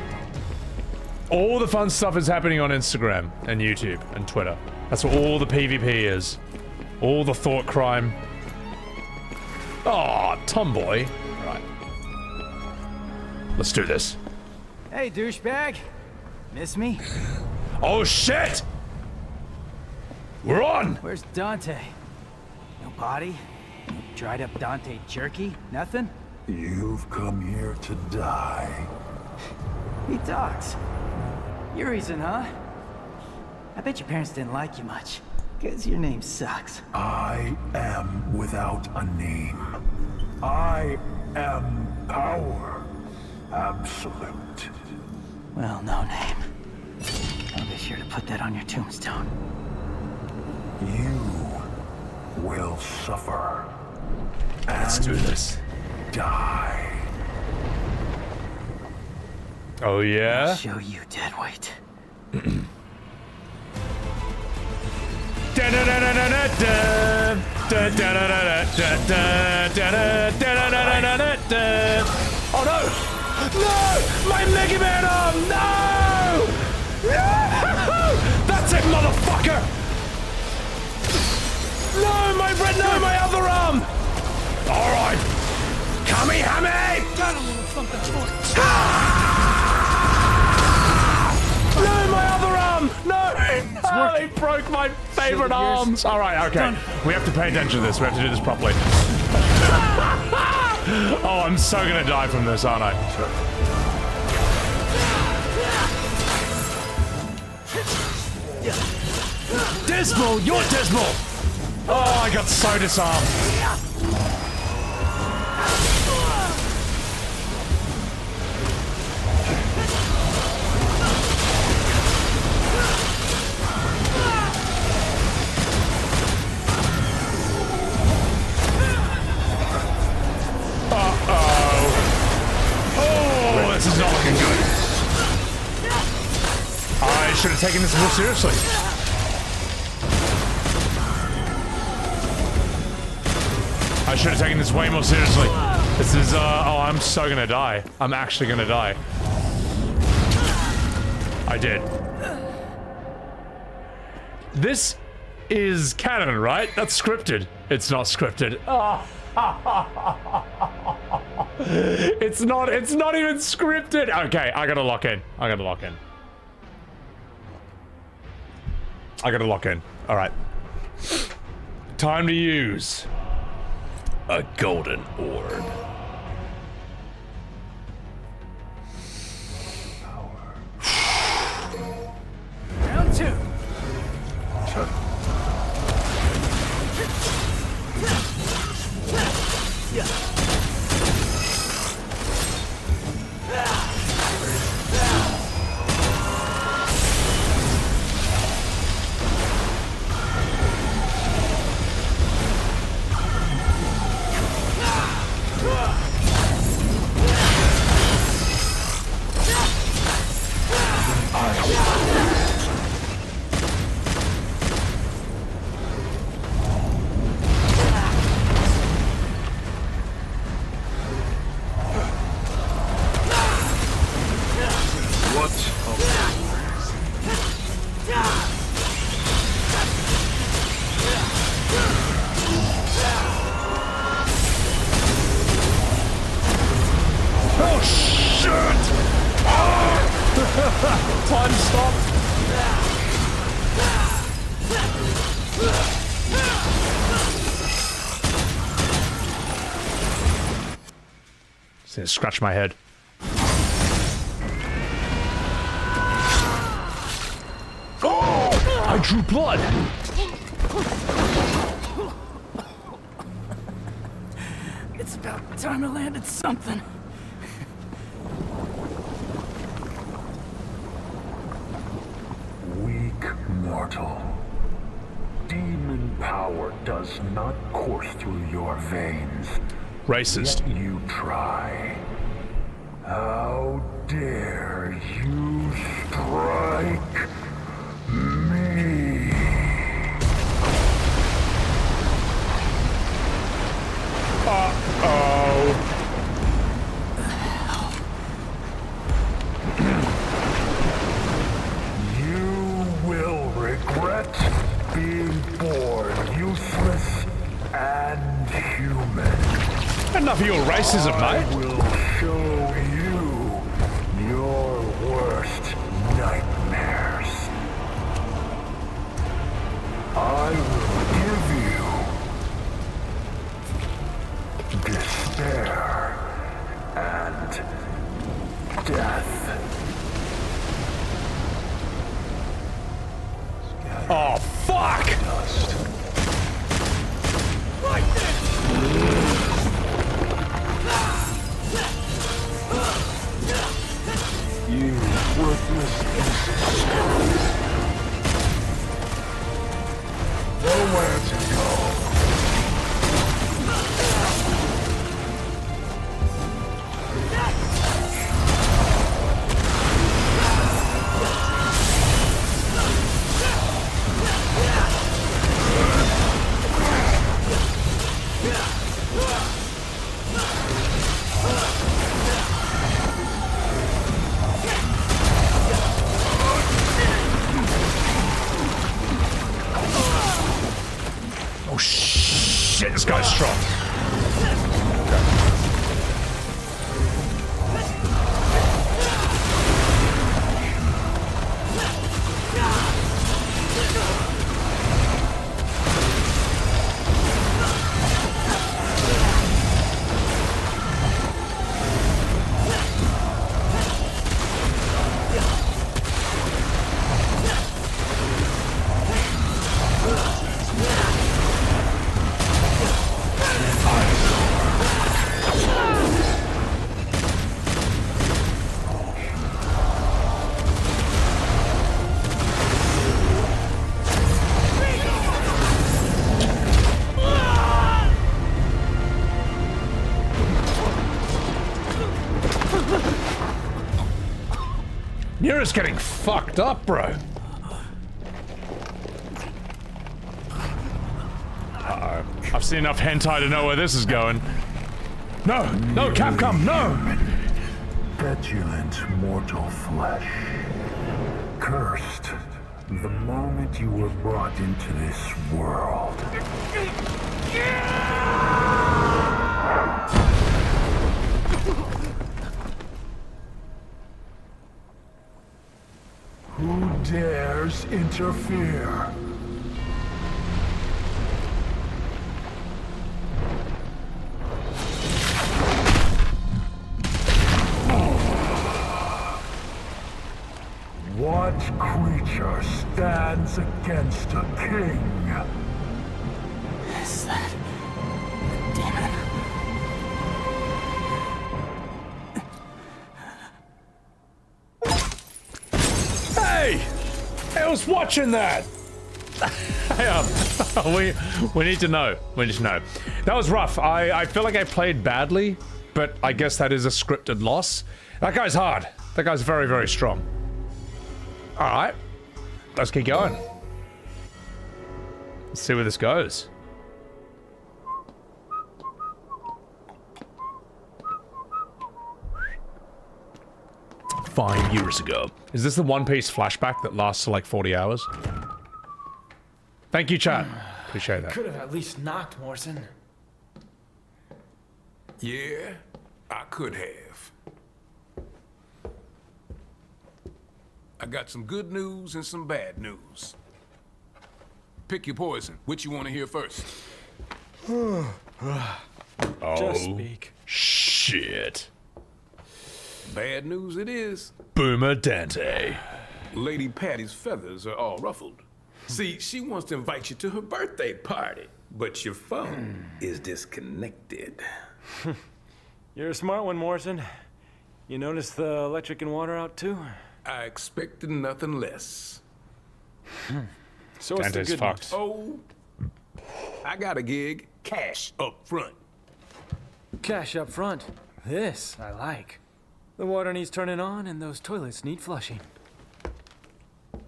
All the fun stuff is happening on Instagram and YouTube and Twitter. That's what all the PvP is. All the thought crime. Oh, tomboy. Right. Let's do this. Hey, douchebag. Miss me? Oh, shit! We're on! Where's Dante? No body? No dried up Dante jerky? Nothing? You've come here to die. He talks. Your reason, huh? I bet your parents didn't like you much. Because your name sucks. I am without a name. I am power. Absolute. Well, no name. I'll be sure to put that on your tombstone. You will suffer. Let's do this. Die. Oh, yeah? I'll show you, deadweight. Oh no! No! My Mega Man arm! No! No! That's it, motherfucker! No, my other arm! Alright! Kamehame! Got a little something for you. No, my other arm! No! Oh, he broke my favorite arms! Alright, okay. We have to pay attention to this. We have to do this properly. Oh, I'm so gonna die from this, aren't I? Dismal! You're dismal! Oh, I got so disarmed. This is not looking good. I should have taken this more seriously. I should have taken this way more seriously. This is, oh, I'm so gonna die. I'm actually gonna die. I did. This is canon, right? That's scripted. It's not scripted. It's not even scripted. Okay, I gotta lock in. I gotta lock in. All right. Time to use a golden orb. Round two. Time stop. Just gonna scratch my head. Oh! I drew blood. It's about time I landed something. Weak mortal. demon power does not course through your veins. Racist. Yet you try. How dare you strike me? Uh-oh. You will regret being born useless and human. Enough of your racism, I mate. will show you your worst nightmares. I will give you despair and death. Oh, fuck! You worthless insignificant. Nowhere to go. Oh shit, this guy's strong. Nero's getting fucked up, bro. Uh-oh. I've seen enough hentai to know where this is going. No! No, Capcom, no! Petulant mortal flesh. Cursed the moment you were brought into this world. Who dares interfere? What creature stands against a king? Is that a demon? Hey! I was watching that! Hey, we need to know. We need to know. That was rough. I feel like I played badly, but I guess that is a scripted loss. That guy's hard. That guy's very, very strong. Alright. Let's keep going. Let's see where this goes. "5 years ago." Is this the One Piece flashback that lasts like 40 hours? Thank you, chat. Appreciate that. Could have at least knocked, Morrison. Yeah, I could have. I got some good news and some bad news. Pick your poison. Which you want to hear first? Just speak. Shit. Bad news it is. Boomer Dante. Lady Patty's feathers are all ruffled. See, she wants to invite you to her birthday party, but your phone is disconnected. You're a smart one, Morrison. You noticed the electric and water out too? I expected nothing less. So what's the Dante's good fucked. news? Oh, I got a gig. Cash up front. Cash up front. This I like. The water needs turning on and those toilets need flushing. I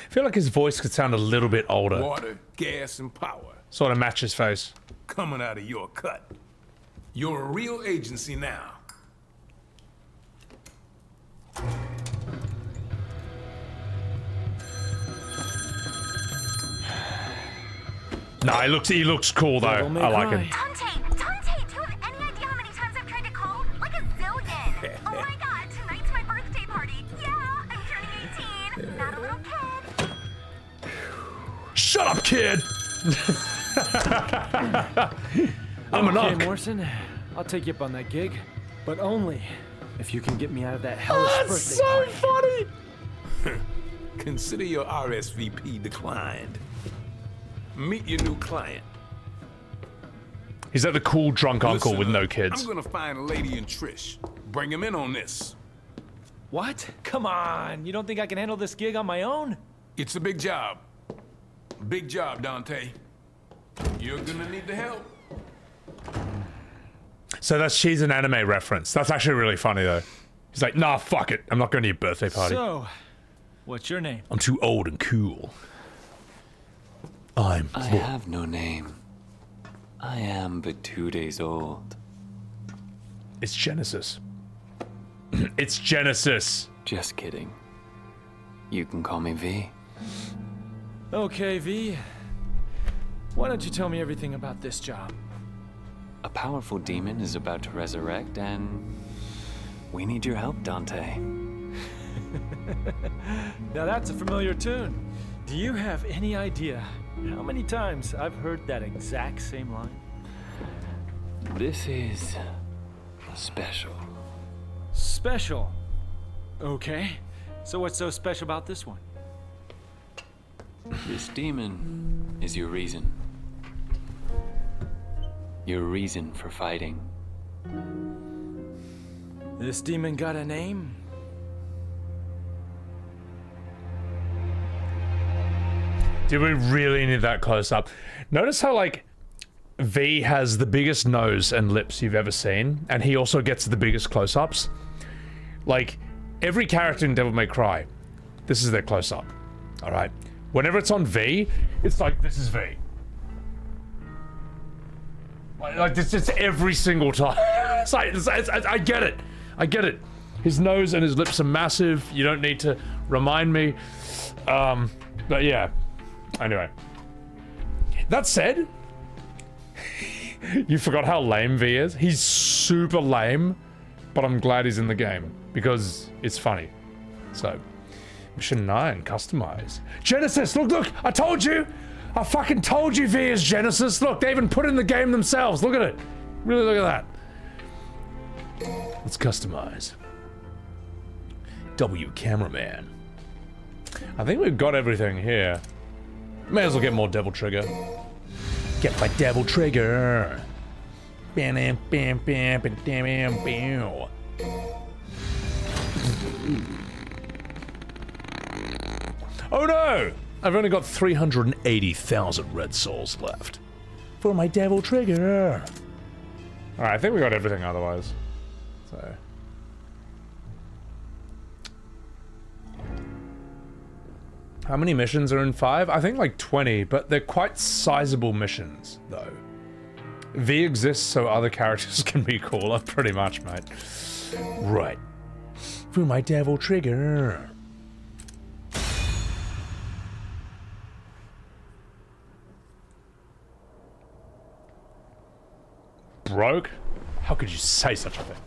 feel like his voice could sound a little bit older. Water, gas, and power. Sort of match his face. Coming out of your cut. You're a real agency now. No, he looks cool though. Devil may I like cry. him. Dante, do you have any idea how many times I've tried to call? Like a zillion. Oh my god, tonight's my birthday party. Yeah, I'm turning 18. Not a little kid. Shut up, kid! I'm an Okay, unk. Morrison, I'll take you up on that gig, but only if you can get me out of that hellish That's birthday so party. funny! Consider your RSVP declined. Meet your new client. He's like the cool drunk uncle Listen with no up. kids. I'm gonna find a lady in Trish. Bring him in on this. What? Come on, you don't think I can handle this gig on my own? It's a big job. Big job, Dante. You're gonna need the help. So she's an anime reference. That's actually really funny though. He's like, nah, fuck it. I'm not going to your birthday party. So, what's your name? I'm too old and cool. I have no name. I am but 2 days old. It's Genesis. It's Genesis. Just kidding. You can call me V. Okay, V. Why don't you tell me everything about this job? A powerful demon is about to resurrect, and we need your help, Dante. Now that's a familiar tune. Do you have any idea how many times I've heard that exact same line? This is special. Special. Okay. So what's so special about this one? This demon is your reason. Your reason for fighting. This demon got a name? Do we really need that close up? Notice how, like, V has the biggest nose and lips you've ever seen, and he also gets the biggest close-ups. Like, every character in Devil May Cry, this is their close-up. Alright? Whenever it's on V, it's like, this is V. Like this, it's every single time. It's like, I get it. I get it. His nose and his lips are massive. You don't need to remind me. But yeah. Anyway. That said, you forgot how lame V is? He's super lame, but I'm glad he's in the game because it's funny. So, Mission 9, customize. Genesis, look, I told you! I fucking told you V is Genesis. Look, they even put it in the game themselves. Look at it. Really look at that. Let's customize. W cameraman. I think we've got everything here. May as well get more Devil Trigger. Get my Devil Trigger. Bam, bam, bam, bam, bam, bam. Oh no! I've only got 380,000 red souls left. For my Devil Trigger. Alright, I think we got everything otherwise. So. How many missions are in 5? I think like 20, but they're quite sizable missions, though. V exists so other characters can be cooler, pretty much, mate. Right. For my Devil Trigger. Broke? How could you say such a thing?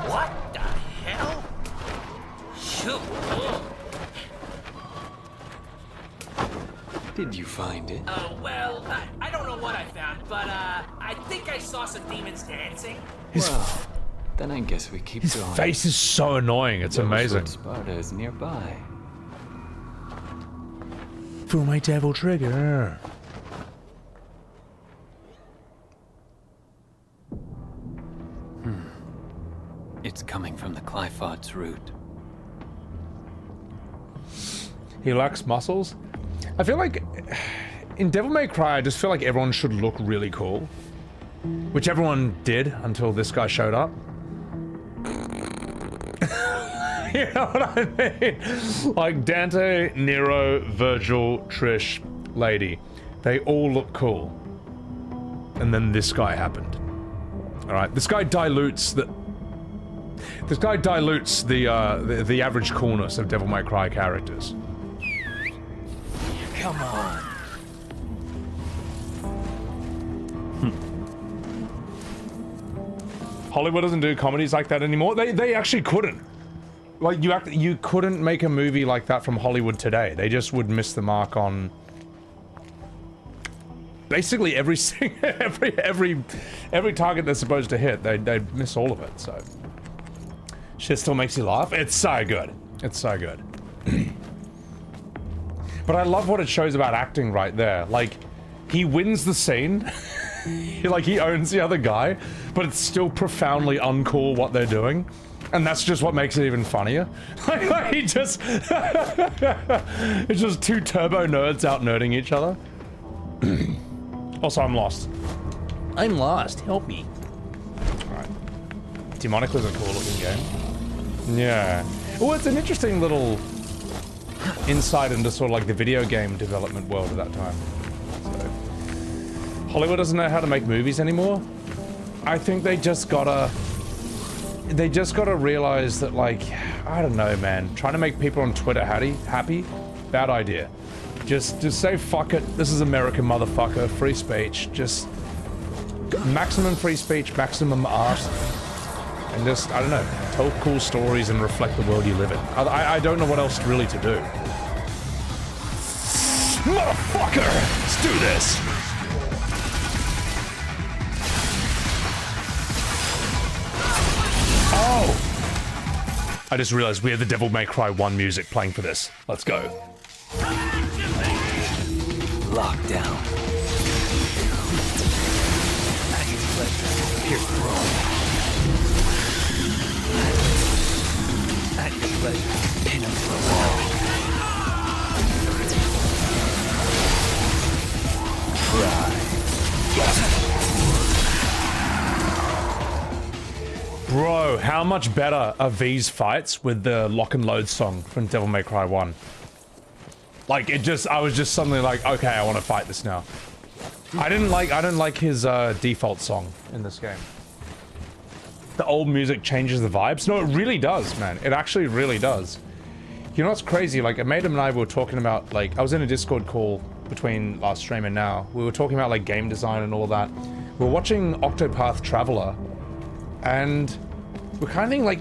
What the hell? Shoot. Did you find it? Well, I don't know what I found, but I think I saw some demons dancing. Well, then I guess we keep His going. face is so annoying, it's amazing. Sparta is nearby. For my Devil Trigger. thought's root. He lacks muscles? I feel like in Devil May Cry, I just feel like everyone should look really cool. Which everyone did until this guy showed up. You know what I mean? Like Dante, Nero, Vergil, Trish, Lady. They all look cool. And then this guy happened. Alright, this guy dilutes the average coolness of Devil May Cry characters. Come on. Hollywood doesn't do comedies like that anymore. They actually couldn't. Like you couldn't make a movie like that from Hollywood today. They just would miss the mark on basically every target they're supposed to hit. They'd miss all of it. So shit still makes you laugh. It's so good. It's so good. But I love what it shows about acting right there. Like he wins the scene. Like he owns the other guy, but it's still profoundly uncool what they're doing. And that's just what makes it even funnier. Like he just... it's just two turbo nerds out nerding each other. Also, I'm lost. I'm lost. Help me. Alright. Demonically is a cool looking game. Yeah. Well, it's an interesting little insight into sort of like the video game development world at that time. So, Hollywood doesn't know how to make movies anymore. I think they just gotta realize that, like, I don't know, man. Trying to make people on Twitter happy? Bad idea. Just say fuck it. This is America, motherfucker. Free speech. Just maximum free speech, maximum art, and just, I don't know, tell cool stories and reflect the world you live in. I don't know what else really to do. Motherfucker! Let's do this! Oh! I just realized we have the Devil May Cry 1 music playing for this. Let's go. Lockdown. Pierce Gronk. At your pleasure. Pin him to the wall. Bro, how much better are V's fights with the lock and load song from Devil May Cry 1? Like, I was just suddenly like, okay, I want to fight this now. I didn't like his default song in this game. The old music changes the vibes. No, it really does, man. It actually really does. You know what's crazy? Like, a mate and I were talking about, like, I was in a Discord call between last stream and now. We were talking about, like, game design and all that. We were watching Octopath Traveler, and we're kind of thinking, like,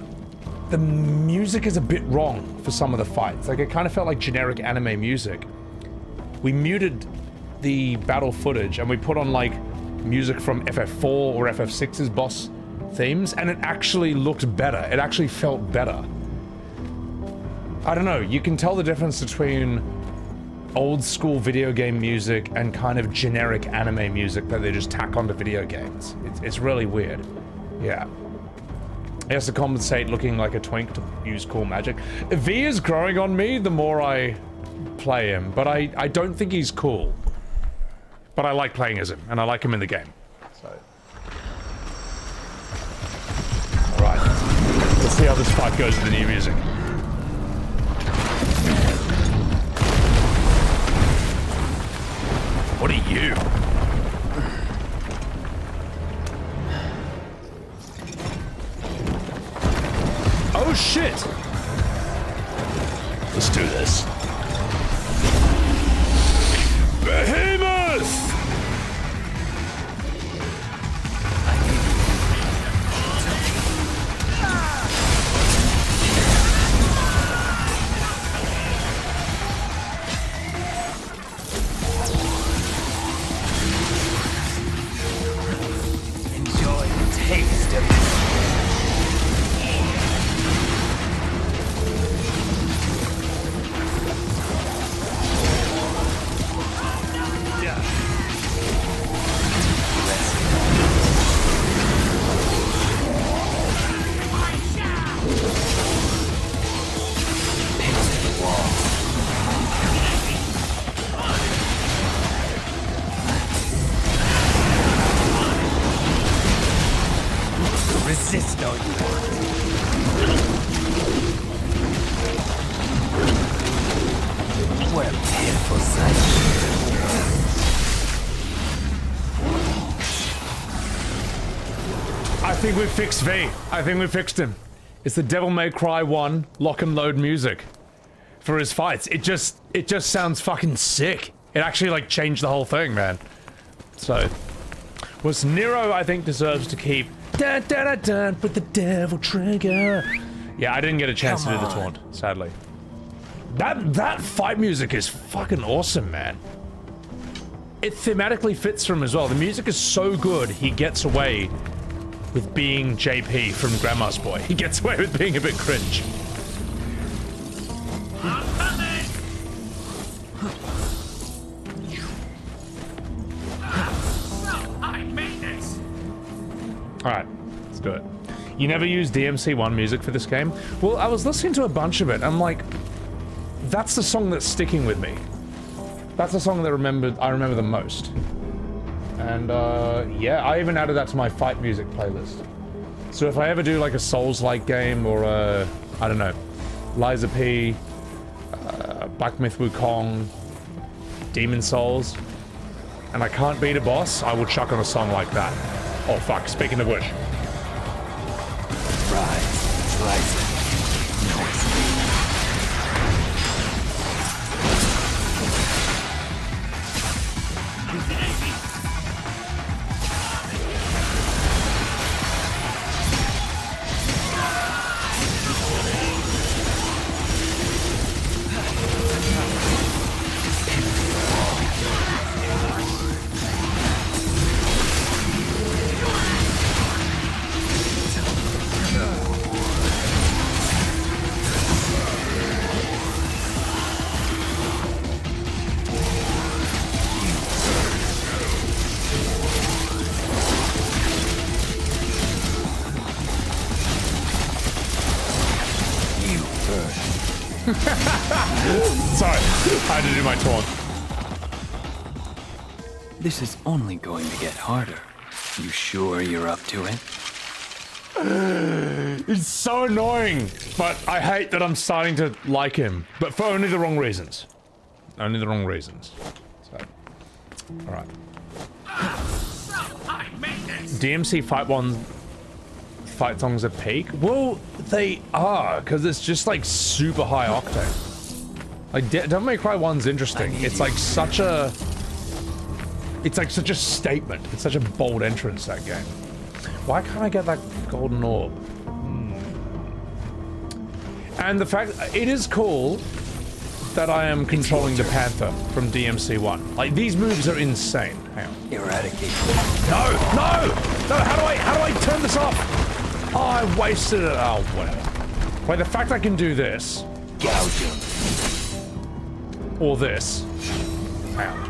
the music is a bit wrong for some of the fights. Like, it kind of felt like generic anime music. We muted the battle footage and we put on, like, music from FF4 or FF6's boss themes, and it actually looked better. It actually felt better. I don't know, you can tell the difference between old school video game music and kind of generic anime music that they just tack onto video games. It's really weird. Yeah. He has to compensate looking like a twink to use cool magic. V is growing on me the more I play him, but I don't think he's cool. But I like playing as him, and I like him in the game. So. Alright. Let's see how this fight goes with the new music. What are you? Oh shit! Let's do this. Behemoth! think we fixed V. I think we fixed him. It's the Devil May Cry 1 lock and load music for his fights. It just sounds fucking sick. It actually like changed the whole thing, man. So, was Nero, I think, deserves to keep dun dun dun dun with the devil trigger. Yeah, I didn't get a chance to do the taunt, sadly. That fight music is fucking awesome, man. It thematically fits for him as well. The music is so good, he gets away with being JP from Grandma's Boy. He gets away with being a bit cringe. Alright, let's do it. You never use DMC1 music for this game? Well, I was listening to a bunch of it, and I'm like, that's the song that's sticking with me. That's the song that I remember the most. And, yeah, I even added that to my fight music playlist. So if I ever do, like, a Souls-like game, or a, I don't know, Liza P, Black Myth Wukong, Demon Souls, and I can't beat a boss, I will chuck on a song like that. Oh fuck, speaking of which. Rise, slice it. No escape. Sorry, I had to do my taunt. This is only going to get harder. You sure you're up to it? It's so annoying, but I hate that I'm starting to like him, but for only the wrong reasons. Only the wrong reasons. So, alright. DMC fight songs at peak? Well, they are, because it's just like super high octane. Like, Devil May Cry 1's interesting. It's like such a... It's like such a statement. It's such a bold entrance, that game. Why can't I get that golden orb? And the fact... It is cool that I am controlling the Panther from DMC1. Like, these moves are insane. Hang on. Eradicate. No! No! No, how do I turn this off? Oh, I wasted it. Oh, whatever. Wait, the fact I can do this... Gouge him. Or this. Hang on.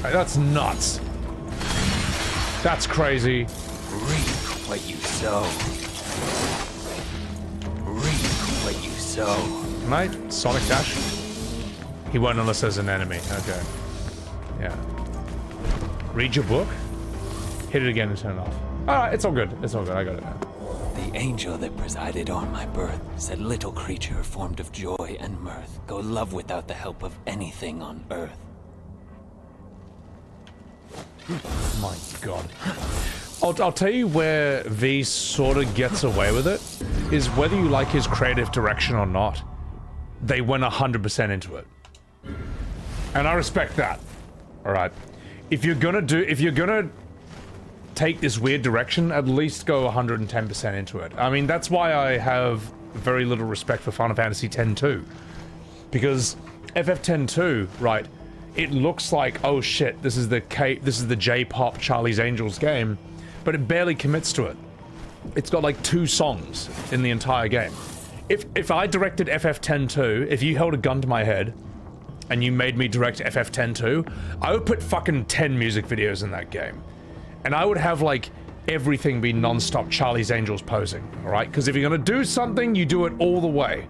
Hey, that's nuts. That's crazy. Reap what you sow. Reap what you sow. Can I Sonic Dash? He won't unless there's an enemy. Okay. Yeah. Read your book? Hit it again and turn it off. Alright, it's all good. It's all good. I got it now. The angel that presided on my birth said, little creature formed of joy and mirth, go love without the help of anything on earth. My god. I'll tell you where V sort of gets away with it, is whether you like his creative direction or not. They went 100% into it. And I respect that. Alright. If you're gonna take this weird direction, at least go 110% into it. I mean, that's why I have very little respect for Final Fantasy X-2. Because FF10-2, right, it looks like, oh shit, this is the J-pop Charlie's Angels game, but it barely commits to it. It's got like 2 songs in the entire game. If I directed FF10-2, if you held a gun to my head, and you made me direct FF10-2, I would put fucking 10 music videos in that game. And I would have, like, everything be non-stop Charlie's Angels posing, alright? Because if you're gonna do something, you do it all the way.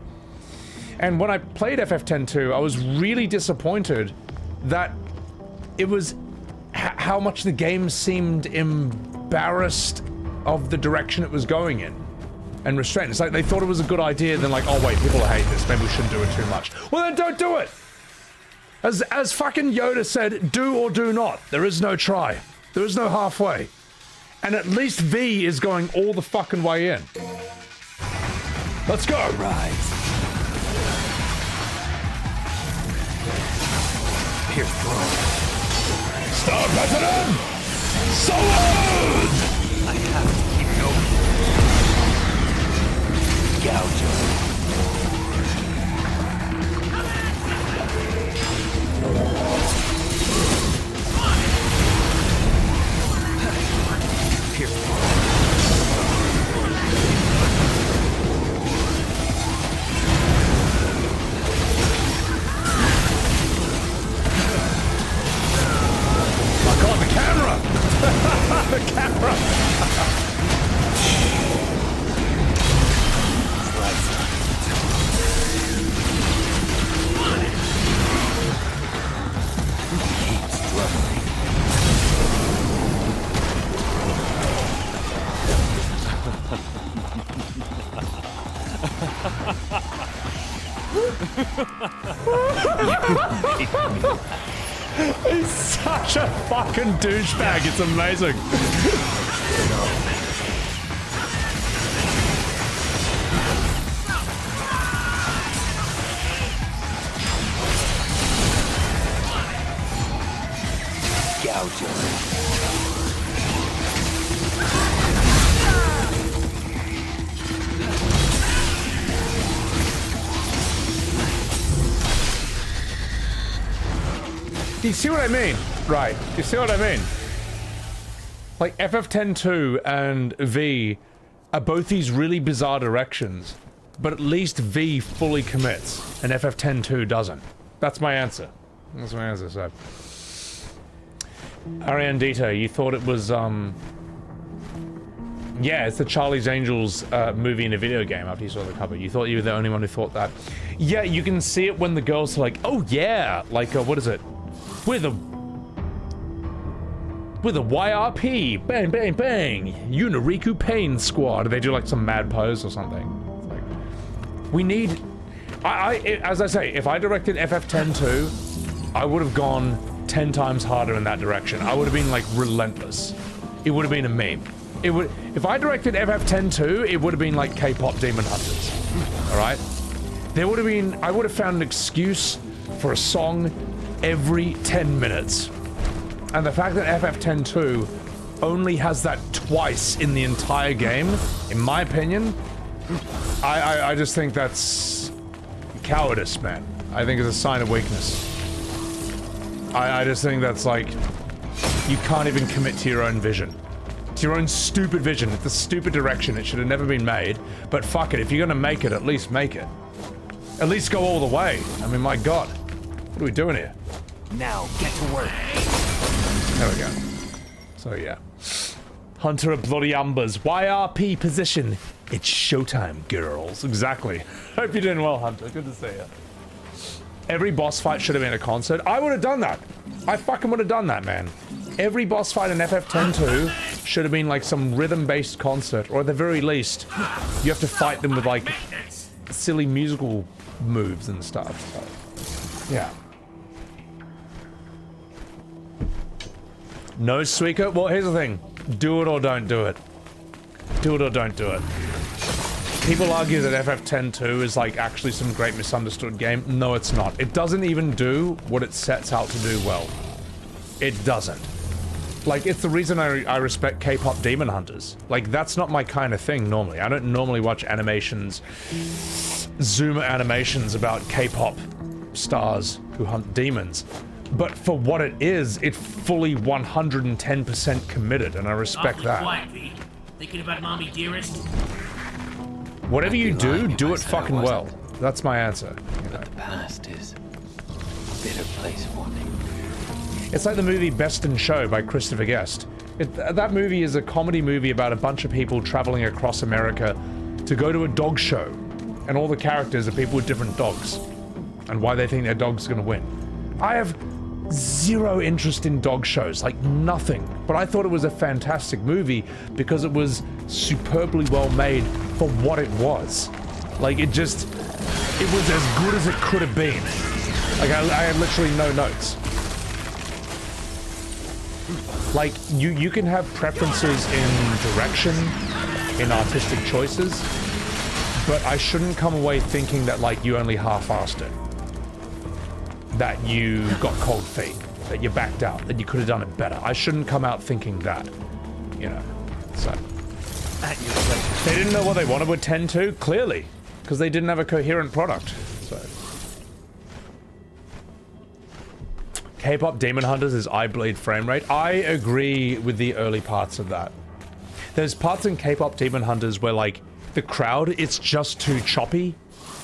And when I played FF10-2, I was really disappointed that it was how much the game seemed embarrassed of the direction it was going in. And restrained. It's like they thought it was a good idea, then like, oh wait, people hate this, maybe we shouldn't do it too much. Well then don't do it! As fucking Yoda said, do or do not. There is no try. There is no halfway. And at least V is going all the fucking way in. Let's go! Right. Pierce through. Star President! Salute! I have to keep going. Gouge him. Pierce through. The camera! The camera! He's such a fucking douchebag, it's amazing. Gouge him. Do you see what I mean? Right. You see what I mean? Like, FF10-2 and V are both these really bizarre directions, but at least V fully commits, and FF10-2 doesn't. That's my answer. That's my answer, so... Ariandita, you thought it was, yeah, it's the Charlie's Angels movie in a video game after you saw the cover. You thought you were the only one who thought that. Yeah, you can see it when the girls are like, oh yeah! Like, what is it? With a YRP, bang, bang, bang, Uniriku Pain Squad. They do like some mad pose or something. It's like, we need, as I say, if I directed FF10-2, I would have gone 10 times harder in that direction. I would have been like relentless. It would have been a meme. It would, if I directed FF10-2, it would have been like K-pop Demon Hunters. All right, there would have been, I would have found an excuse for a song every 10 minutes. And the fact that FF10-2 only has that twice in the entire game, in my opinion, I just think that's cowardice, man. I think it's a sign of weakness. I just think that's like, you can't even commit to your own vision. To your own stupid vision. It's a stupid direction. It should have never been made. But fuck it, if you're gonna make it, at least make it. At least go all the way. I mean, my god. What are we doing here? Now, get to work. There we go. So yeah. Hunter of Bloody Umbers. YRP position. It's showtime, girls. Exactly. Hope you're doing well, Hunter. Good to see you. Every boss fight should have been a concert. I would have done that. I fucking would have done that, man. Every boss fight in FF10-2 should have been like some rhythm-based concert, or at the very least, you have to fight them with like silly musical moves and stuff. So, yeah. No, Suika? Well, here's the thing. Do it or don't do it. Do it or don't do it. People argue that FF10-2 is like actually some great misunderstood game. No, it's not. It doesn't even do what it sets out to do well. It doesn't. Like, it's the reason I respect K-pop Demon Hunters. Like, that's not my kind of thing normally. I don't normally watch animations, Zoomer animations about K-pop stars who hunt demons. But for what it is, it fully 110% committed, and I respect that. Quiet, Pete. Thinking about Mommy Dearest? Whatever you do, do it fucking well. That's my answer. You know. But the past is a bitter place for me. It's like the movie Best in Show by Christopher Guest. That movie is a comedy movie about a bunch of people traveling across America to go to a dog show. And all the characters are people with different dogs. And why they think their dog's gonna win. I have zero interest in dog shows, like nothing. But I thought it was a fantastic movie because it was superbly well made for what it was. Like, it was as good as it could have been. Like, I had literally no notes. Like, you can have preferences in direction, in artistic choices, but I shouldn't come away thinking that, like, you only half-assed it. That you got cold feet, that you backed out, that you could have done it better. I shouldn't come out thinking that, you know, so. They didn't know what they wanted with 10-2, clearly, because they didn't have a coherent product, so. K-pop Demon Hunters is eye bleed frame rate. I agree with the early parts of that. There's parts in K-pop Demon Hunters where, like, the crowd, it's just too choppy.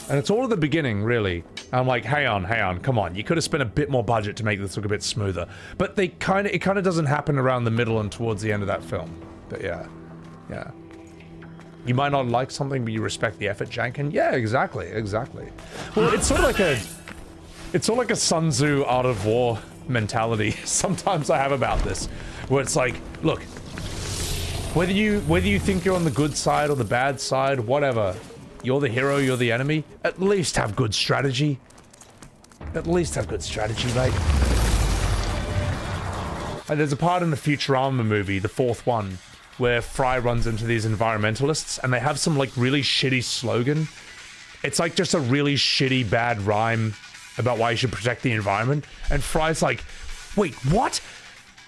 And it's all at the beginning, really. I'm like, hang on, come on. You could have spent a bit more budget to make this look a bit smoother. But it kind of doesn't happen around the middle and towards the end of that film. But yeah. You might not like something, but you respect the effort, Jankin. Yeah, exactly. Well, it's sort of like a Sun Tzu Art of War mentality sometimes I have about this, where it's like, look, whether you think you're on the good side or the bad side, whatever, you're the hero, you're the enemy, at least have good strategy. At least have good strategy, mate. And there's a part in the Futurama movie, the fourth one, where Fry runs into these environmentalists and they have some, like, really shitty slogan. It's like just a really shitty bad rhyme about why you should protect the environment. And Fry's like, wait, what?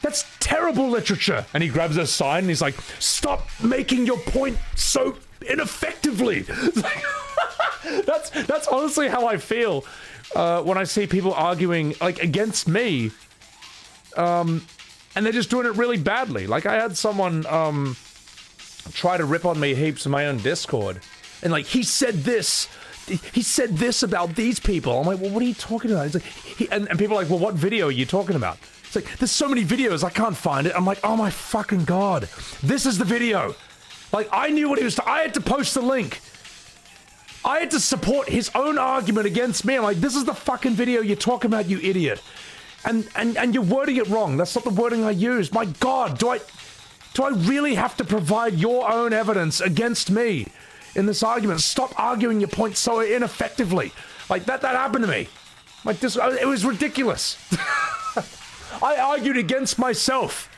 That's terrible literature. And he grabs a sign and he's like, stop making your point so ineffectively. That's honestly how I feel when I see people arguing, like, against me. And they're just doing it really badly. Like, I had someone try to rip on me heaps in my own Discord. And, like, he said this about these people. I'm like, well, what are you talking about? He's like, and people are like, well, what video are you talking about? It's like, there's so many videos, I can't find it. I'm like, oh my fucking god. This is the video. Like, I knew what he was, I had to post the link. I had to support his own argument against me. I'm like, this is the fucking video you're talking about, you idiot. And you're wording it wrong. That's not the wording I used. My god, do I really have to provide your own evidence against me in this argument? Stop arguing your point so ineffectively. Like, that happened to me. Like, this, it was ridiculous. I argued against myself,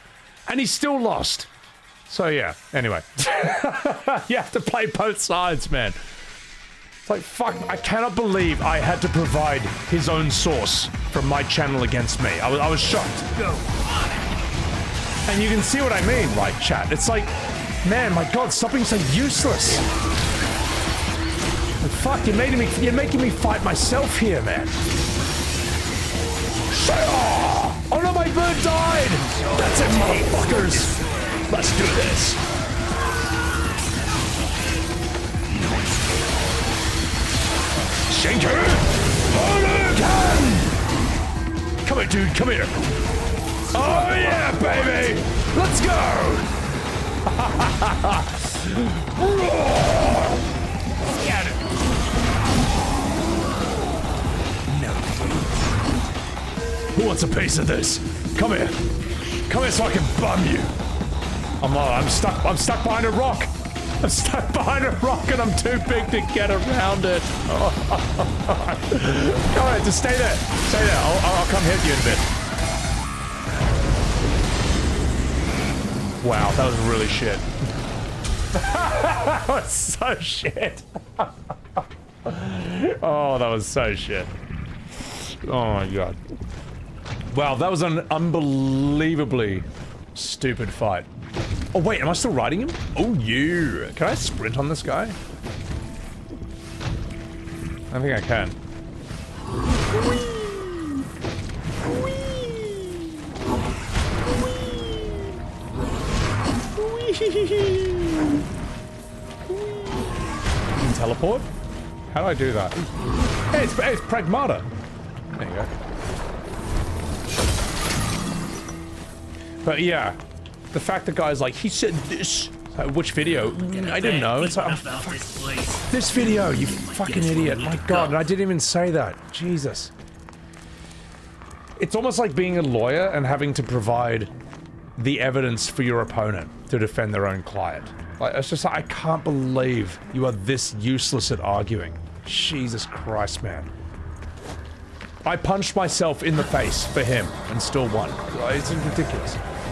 and he still lost. So yeah, anyway. You have to play both sides, man. It's like, fuck, I cannot believe I had to provide his own source from my channel against me. I was shocked. Go. And you can see what I mean, right, chat? It's like, man, my god, stop being so useless. And fuck, you're making me fight myself here, man. Oh no, my bird died! That's it, motherfuckers! Let's do this. Shaker! Come here, dude, come here. Oh yeah, baby! Let's go! Scatter. Who wants a piece of this? Come here. Come here so I can bum you. I'm stuck behind a rock. I'm stuck behind a rock and I'm too big to get around it. Go ahead, just stay there. Stay there. I'll come hit you in a bit. Wow, that was really shit. That was so shit. Oh, that was so shit. Oh my god. Wow, that was an unbelievably stupid fight. Oh wait, am I still riding him? Oh yeah. Can I sprint on this guy? I think I can. You can teleport? How do I do that? Hey, it's Pragmata. There you go. But yeah, the fact that guys like, he said this. Like, which video? I didn't know. It's like, oh, this video, you fucking idiot. My god, and I didn't even say that. Jesus. It's almost like being a lawyer and having to provide the evidence for your opponent to defend their own client. Like, it's just like, I can't believe you are this useless at arguing. Jesus Christ, man. I punched myself in the face for him and still won. It's ridiculous.